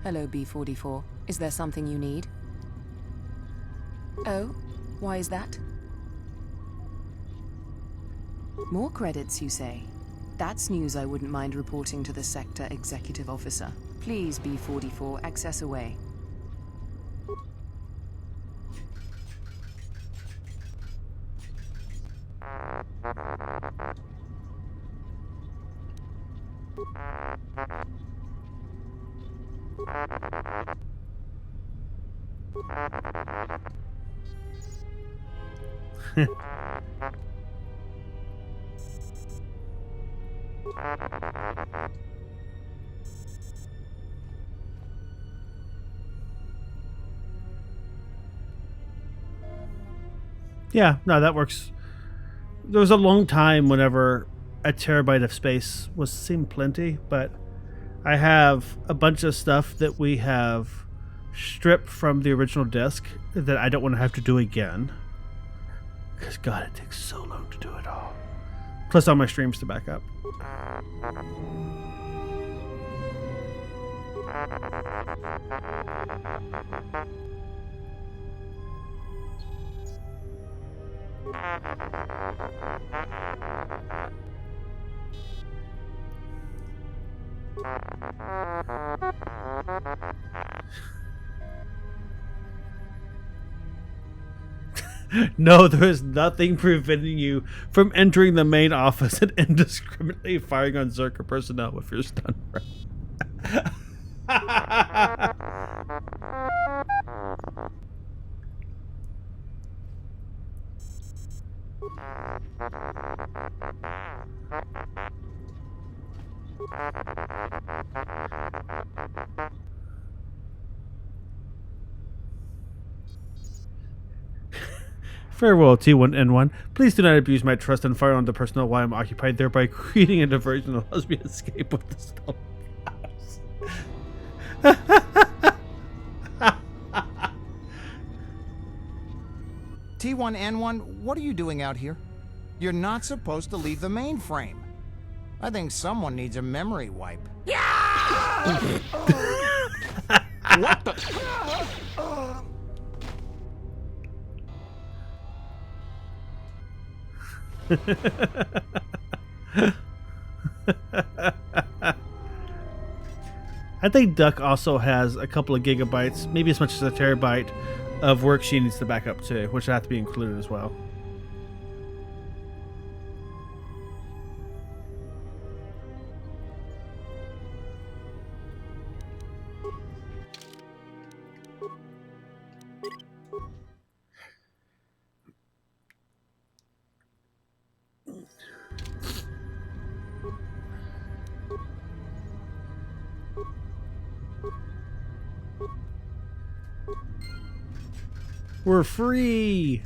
Hello, B44. Is there something you need? Oh, why is that? More credits, you say? That's news I wouldn't mind reporting to the Sector Executive Officer. Please, B44, access away. Yeah, no, that works. There was a long time whenever a terabyte of space seemed plenty, but I have a bunch of stuff that we have stripped from the original disk that I don't want to have to do again. Because, God, it takes so long to do it all. Plus all my streams to back up. No, there is nothing preventing you from entering the main office and indiscriminately firing on Zerka personnel with your stun ray. Farewell, T1N1. Please do not abuse my trust and fire on the personnel while I'm occupied, thereby creating a diversion that allows me to escape with the stone. T1N1, what are you doing out here? You're not supposed to leave the mainframe. I think someone needs a memory wipe. What the? I think Duck also has a couple of gigabytes, maybe as much as a terabyte, of work she needs to back up too, which will have to be included as well. We're free!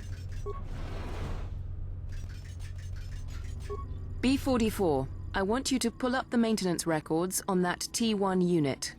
B44, I want you to pull up the maintenance records on that T1 unit.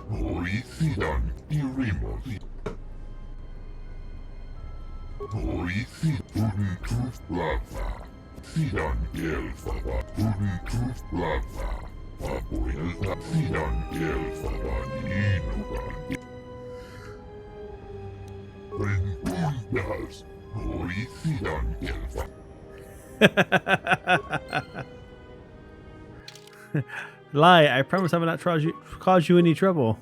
Hoicidan iremos. Hoicidan Truth Plaza. Sidan Elfaba. Truth Plaza. Papoelta. Sidan Elfaba. Inogan. Renpundas. Hoicidan Elfa. Lie, I promise I will not cause you any trouble.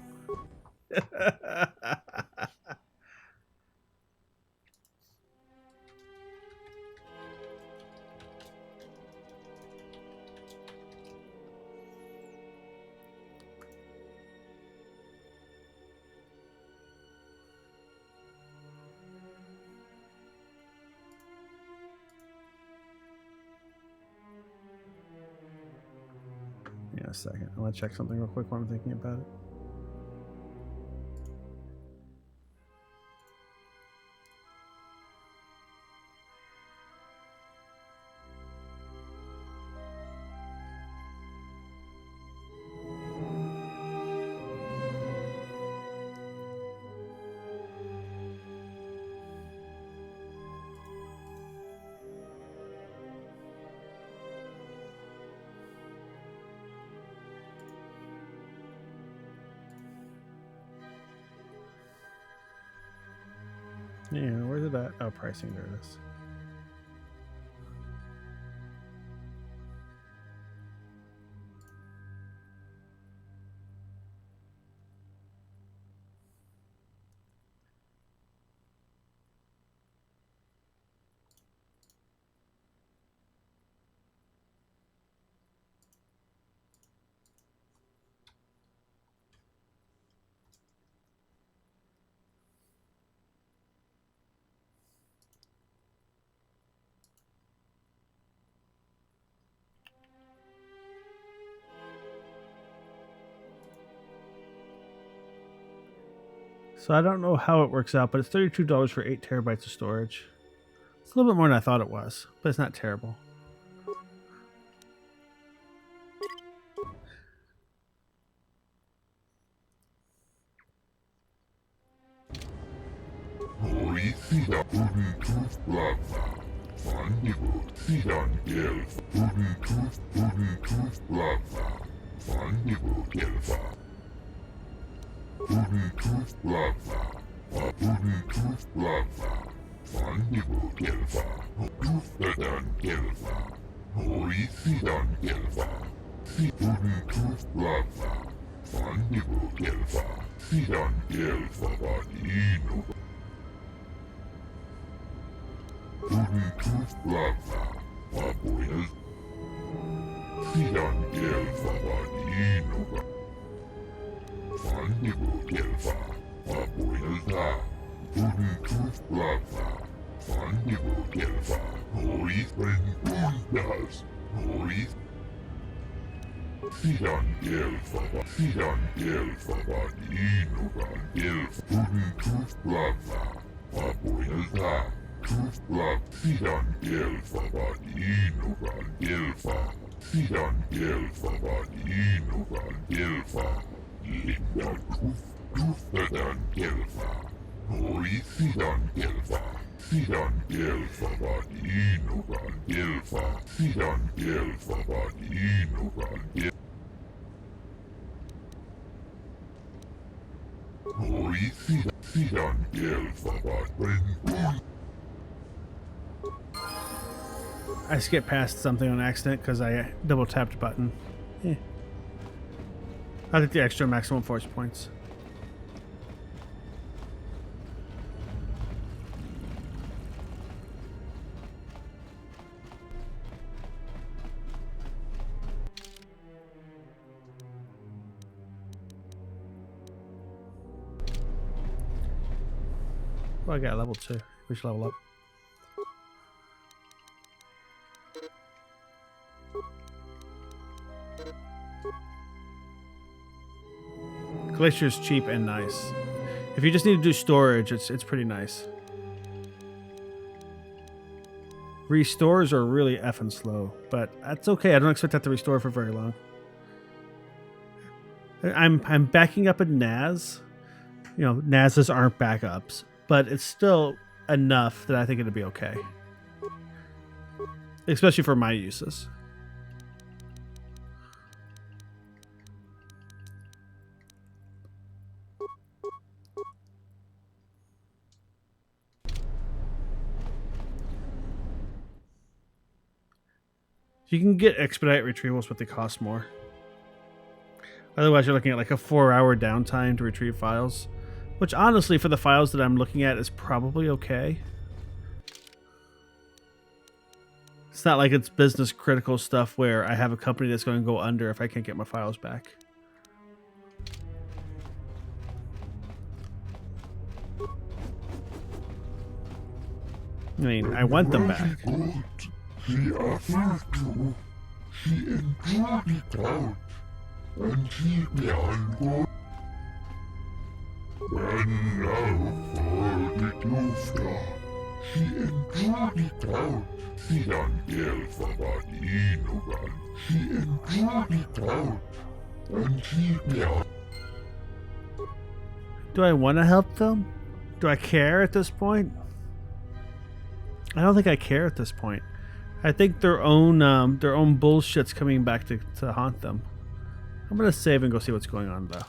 A second. I want to check something real quick while I'm thinking about it. Yeah, where's it at? Oh, pricing, there it is. So I don't know how it works out, but it's $32 for 8 terabytes of storage. It's a little bit more than I thought it was, but it's not terrible. I skipped past something on accident because I double tapped a button. Yeah. I'll get the extra maximum force points. Well, I got level 2. We should level up. Glacier's cheap and nice. If you just need to do storage, it's pretty nice. Restores are really effing slow, but that's okay. I don't expect that to restore for very long. I'm backing up a NAS. You know, NASs aren't backups, but it's still enough that I think it'll be okay. Especially for my uses. You can get expedite retrievals, but they cost more. Otherwise, you're looking at like a 4-hour downtime to retrieve files, which honestly, for the files that I'm looking at, is probably okay. It's not like it's business critical stuff where I have a company that's going to go under if I can't get my files back. I mean, I want them back. She offered to. She enjoyed it out. And she began go. And now for the Klufta. She enjoyed it out. Sidan Gelfaban Inugan. She enjoyed it out. And she began. Do I want to help them? Do I care at this point? I don't think I care at this point. I think their own bullshit's coming back to haunt them. I'm gonna save and go see what's going on though.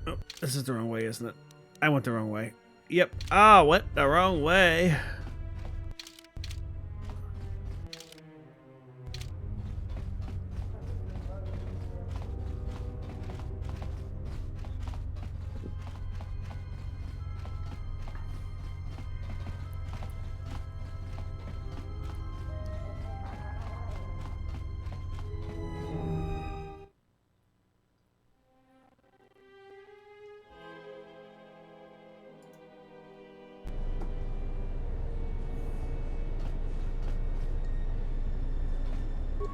Oh, this is the wrong way, isn't it? I went the wrong way. Yep. Ah, went the wrong way.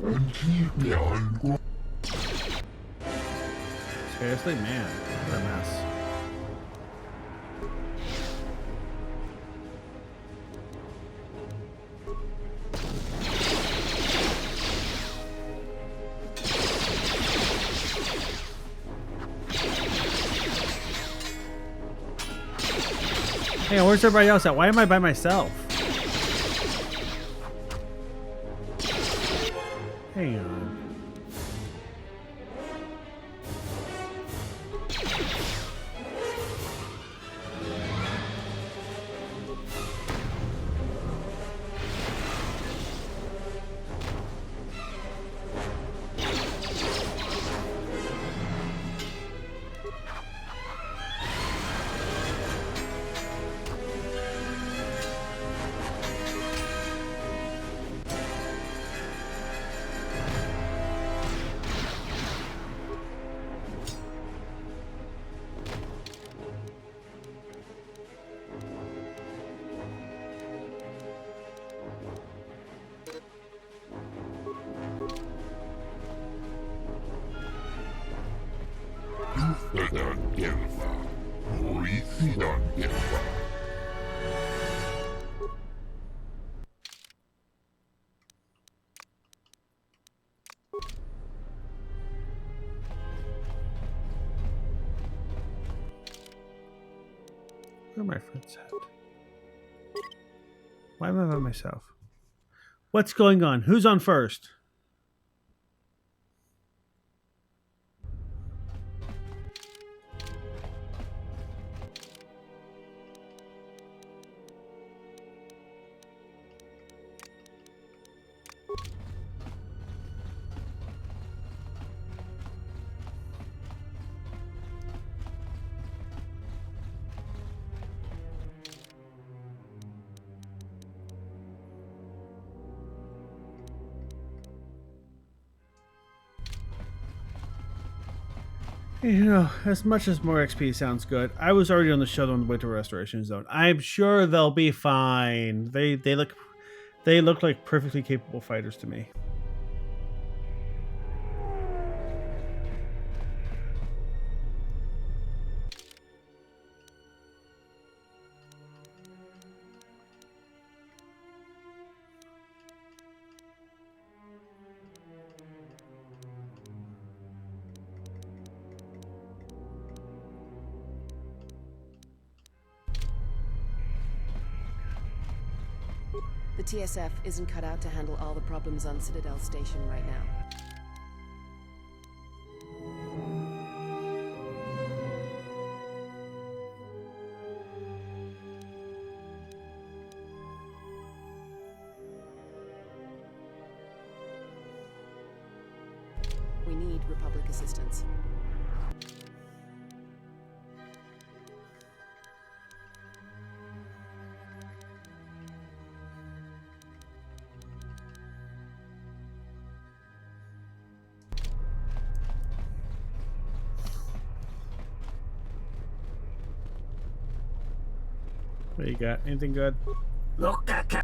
And she began go. Seriously, man, what a mess. Hey, where's everybody else at? Why am I by myself? Hang on. Sidan Gelfa. Nori Sidan Gelfa. Where are my friends at? Why am I by myself? What's going on? Who's on first? You know, as much as more XP sounds good, I was already on the show on the way to Restoration Zone. I'm sure they'll be fine. They look like perfectly capable fighters to me. The TSF isn't cut out to handle all the problems on Citadel Station right now. We need Republic assistance. What you got? Anything good? Lokaka.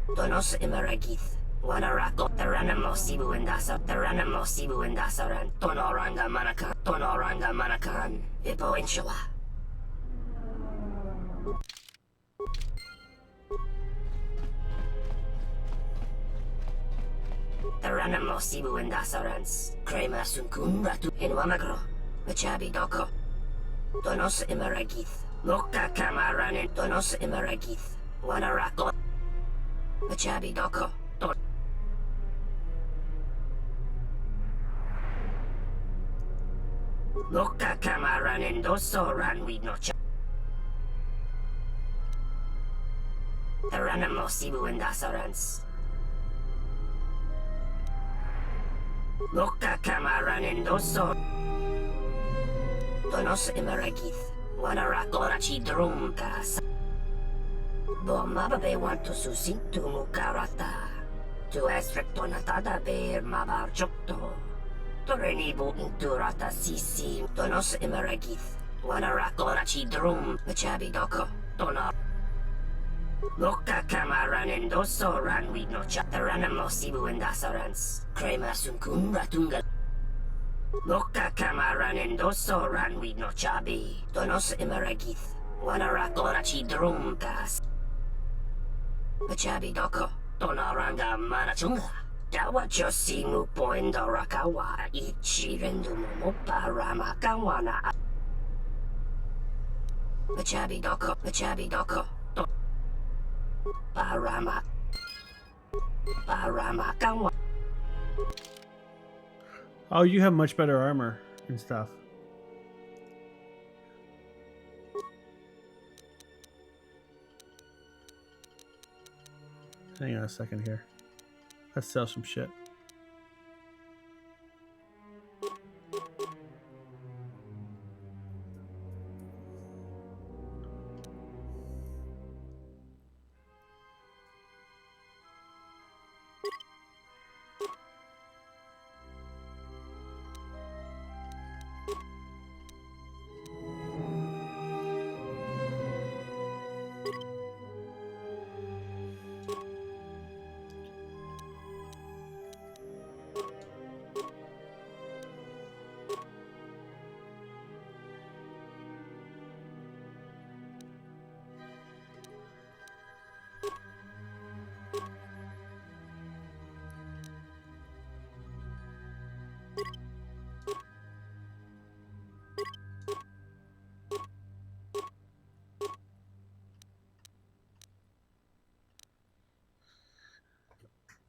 Donos Imaragith. Wanarako. Taranamo Sibu and Dasa. Taranamo Sibu and Dasaran. Tonoranga Manaka. Tonoranga Manakan. Ipo Inshala. Taranamo Sibu and Dasarans. Krema Sunkun Ratu. Inwamagro. Machabi Doko. Donos Imaragith. Loka Kamaranin. Donos Imaragith. Wanarako. Machabi Doko. Loka Kamaranin. Dosoran we no cha. Taranamo Sibu and Dasarans. Loka Kamaranin. Doso. Donos Imaragith. Wanarako Rachi Drumkas. Bomababe want to susintu mukarata. To esrectonatada per mabarjokto. Torenibu inturata sisi. Donos Imaragith. Wanarako Rachi Drum. Machabi Doko. Tono. Loka Kamaranin Dosoran we no chataranamo Sibu and Dasarans. Krema Sunkun Ratunga. Loka Kamaranin Dosoran we no chabi. Donos Imaragith. Wanarako Rachi Drumkas. Machabi Doko. Tonoranga Manachunga. Dawa Josimu Poindorakawa. Ichi Rendumo Paramakawana. Machabi Doko. Machabi Doko. Paramakawa. Oh, you have much better armor and stuff. Hang on a second here. Let's sell some shit.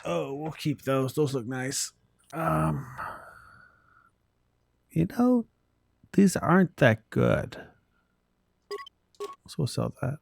Oh, we'll keep those. Those look nice. You know, these aren't that good. So we'll sell that.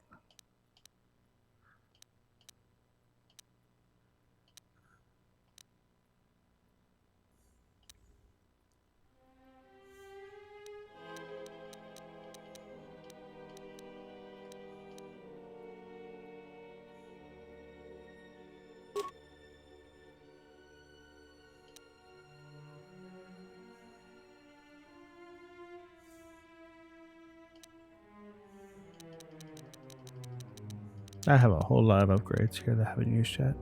I have a whole lot of upgrades here that I haven't used yet.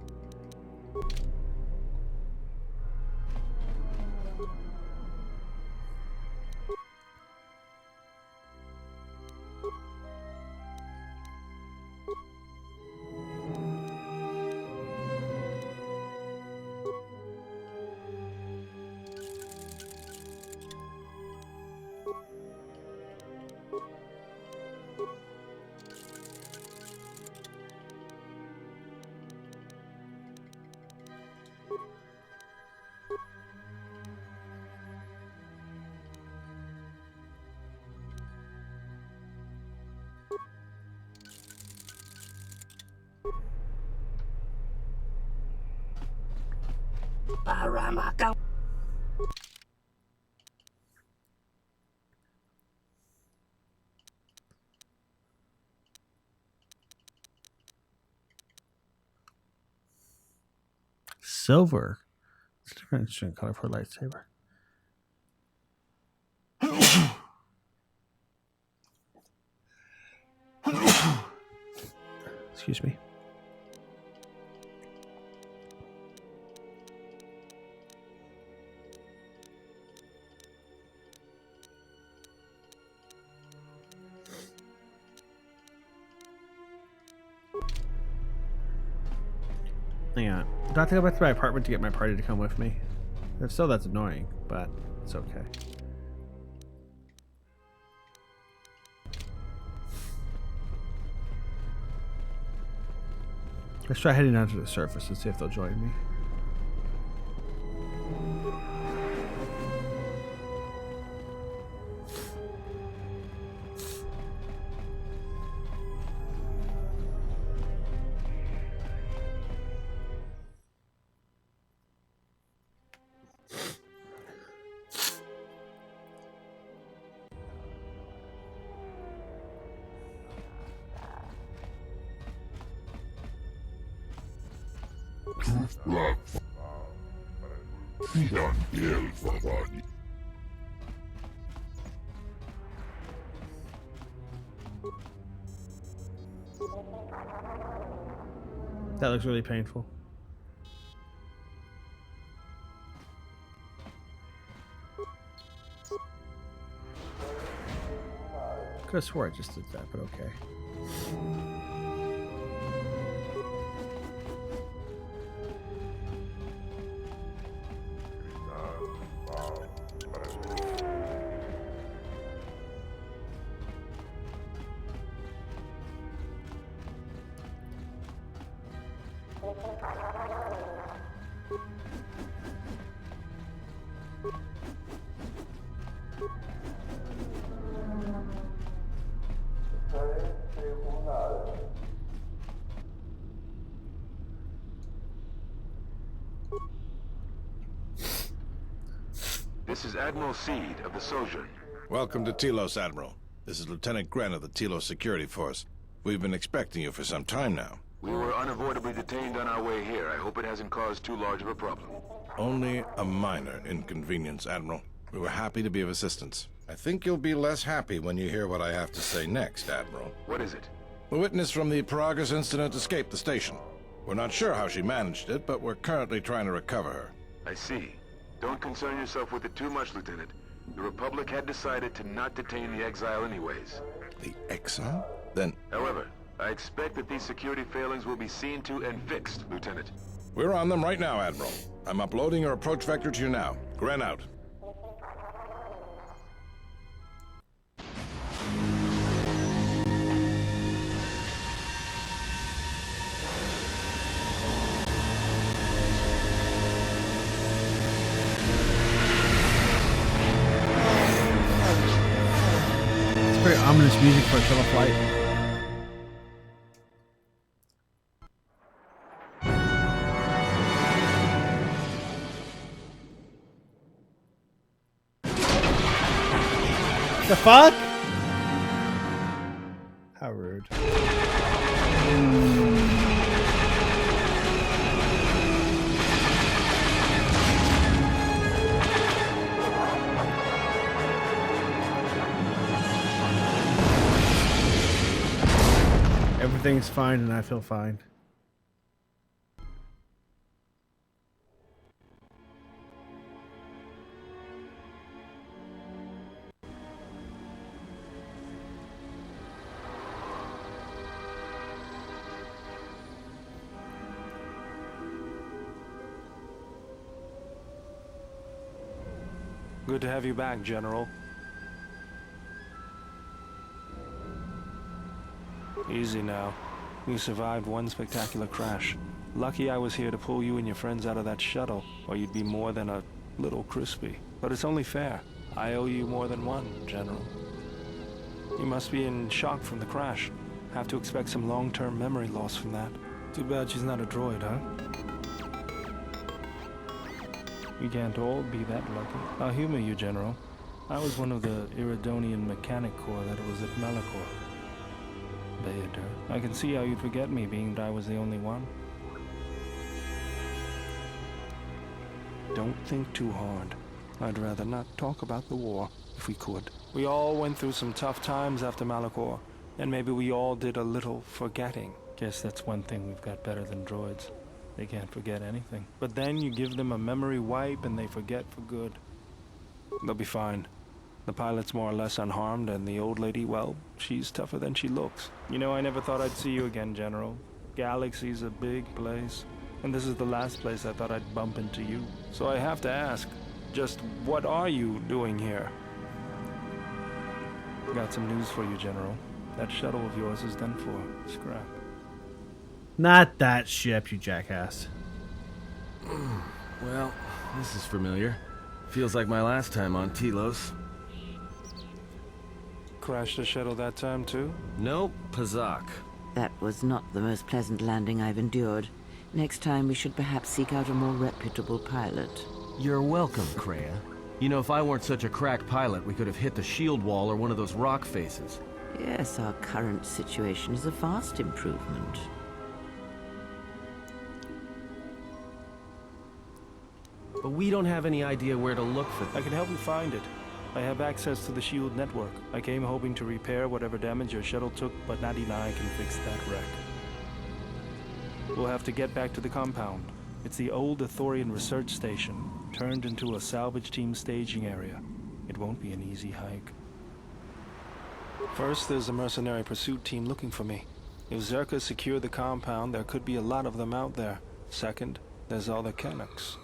Paramaka. Silver. It's a different interesting color for a lightsaber. Excuse me. Hang on. Do I have to go back to my apartment to get my party to come with me? If so, that's annoying, but it's okay. Let's try heading down to the surface and see if they'll join me. That looks really painful. Could have swore I just did that, but okay. This is Admiral Seed of the Sojourn. Welcome to Telos, Admiral. This is Lieutenant Gren of the Telos Security Force. We've been expecting you for some time now. We were unavoidably detained on our way here. I hope it hasn't caused too large of a problem. Only a minor inconvenience, Admiral. We were happy to be of assistance. I think you'll be less happy when you hear what I have to say next, Admiral. What is it? The witness from the Paragus incident escaped the station. We're not sure how she managed it, but we're currently trying to recover her. I see. Don't concern yourself with it too much, Lieutenant. The Republic had decided to not detain the exile anyways. The exile? Then... However, I expect that these security failings will be seen to and fixed, Lieutenant. We're on them right now, Admiral. I'm uploading your approach vector to you now. Gren out. Very ominous music for a shuttle flight. The fuck? How rude. Everything's fine and I feel fine. Good to have you back, General. Easy now. You survived one spectacular crash. Lucky I was here to pull you and your friends out of that shuttle, or you'd be more than a little crispy. But it's only fair. I owe you more than one, General. You must be in shock from the crash. Have to expect some long-term memory loss from that. Too bad she's not a droid, huh? We can't all be that lucky. I'll humor you, General. I was one of the Iridonian Mechanic Corps that was at Malakor. Bader, I can see how you'd forget me, being that I was the only one. Don't think too hard. I'd rather not talk about the war, if we could. We all went through some tough times after Malakor, and maybe we all did a little forgetting. Guess that's one thing we've got better than droids. They can't forget anything. But then you give them a memory wipe and they forget for good. They'll be fine. The pilot's more or less unharmed, and the old lady, well, she's tougher than she looks. You know, I never thought I'd see you again, General. Galaxy's a big place, and this is the last place I thought I'd bump into you. So I have to ask, just what are you doing here? Got some news for you, General. That shuttle of yours is done for. Scrap. Not that ship, you jackass. Well, this is familiar. Feels like my last time on Telos. Crashed the shuttle that time, too? Nope, Pazak. That was not the most pleasant landing I've endured. Next time we should perhaps seek out a more reputable pilot. You're welcome, Kreia. You know, if I weren't such a crack pilot, we could have hit the shield wall or one of those rock faces. Yes, our current situation is a vast improvement. But we don't have any idea where to look for them. I can help you find it. I have access to the shield network. I came hoping to repair whatever damage your shuttle took, but not even I can fix that wreck. We'll have to get back to the compound. It's the old Ithorian research station, turned into a salvage team staging area. It won't be an easy hike. First, there's a mercenary pursuit team looking for me. If Zerka secure the compound, there could be a lot of them out there. Second, there's all the Canucks.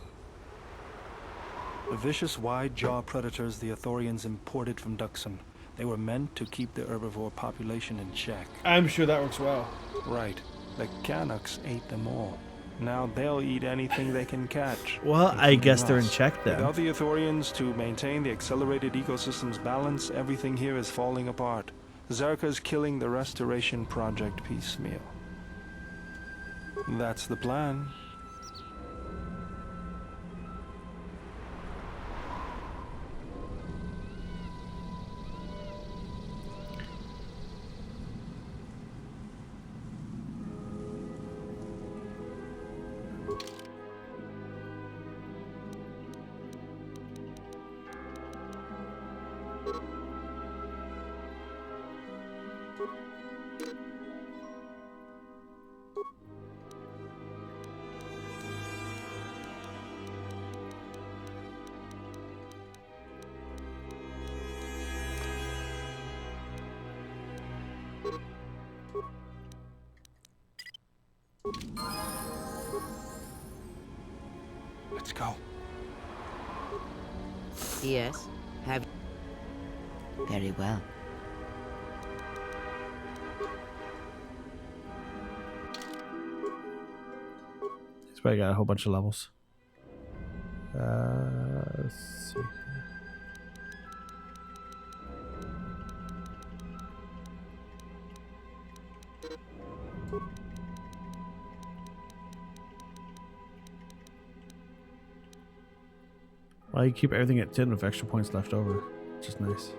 The vicious wide-jaw predators the Ithorians imported from Duxon. They were meant to keep the herbivore population in check. I'm sure that works well. Right. The Canucks ate them all. Now they'll eat anything they can catch. Well, I guess they're in check then. Without the Ithorians to maintain the accelerated ecosystem's balance, everything here is falling apart. Zerka's killing the Restoration Project piecemeal. That's the plan. Let's go. Yes. Have. Very well. He's probably got a whole bunch of levels. Let's see. Well, you keep everything at 10 with extra points left over, which is nice.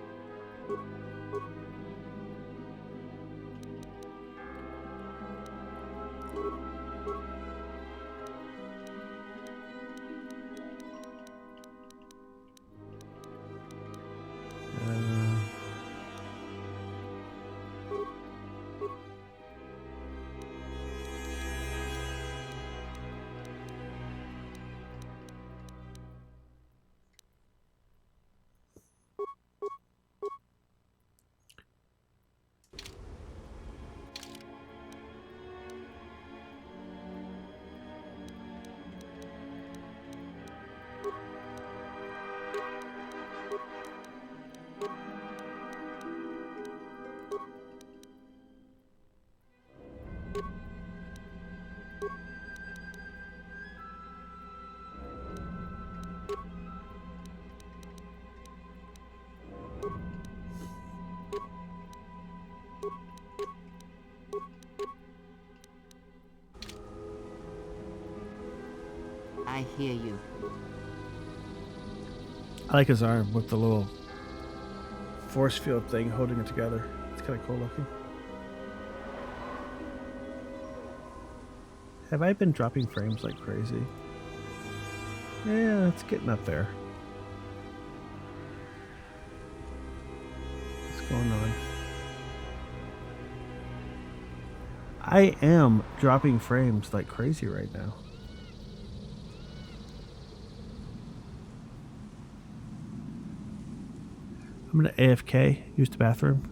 I hear you. I like his arm with the little force field thing holding it together. It's kind of cool looking. Have I been dropping frames like crazy? Yeah, it's getting up there. What's going on? I am dropping frames like crazy right now. I'm going to AFK, use the bathroom,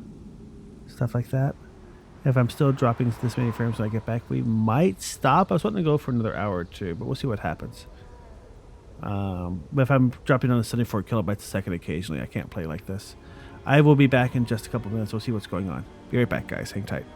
stuff like that. If I'm still dropping this many frames when I get back, we might stop. I was wanting to go for another hour or two, but we'll see what happens. But if I'm dropping on the 74 kilobytes a second occasionally, I can't play like this. I will be back in just a couple minutes. We'll see what's going on. Be right back, guys. Hang tight.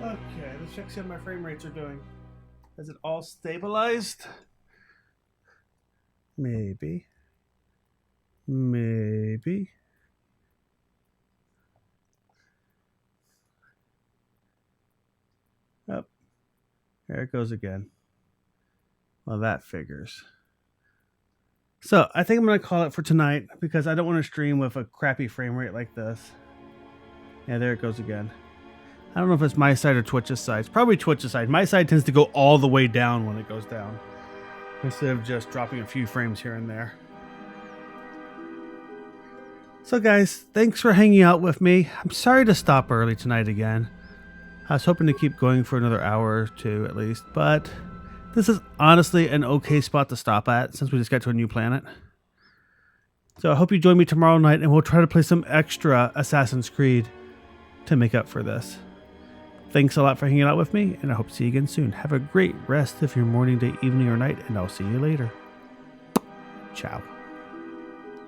Okay, let's check see how my frame rates are doing. Is it all stabilized? Maybe. Maybe. Oh, there it goes again. Well, that figures. So, I think I'm going to call it for tonight because I don't want to stream with a crappy frame rate like this. Yeah, there it goes again. I don't know if it's my side or Twitch's side. It's probably Twitch's side. My side tends to go all the way down when it goes down, instead of just dropping a few frames here and there. So guys, thanks for hanging out with me. I'm sorry to stop early tonight again. I was hoping to keep going for another hour or two at least, but this is honestly an okay spot to stop at since we just got to a new planet. So I hope you join me tomorrow night and we'll try to play some extra Assassin's Creed to make up for this. Thanks a lot for hanging out with me, and I hope to see you again soon. Have a great rest of your morning, day, evening, or night, and I'll see you later. Ciao.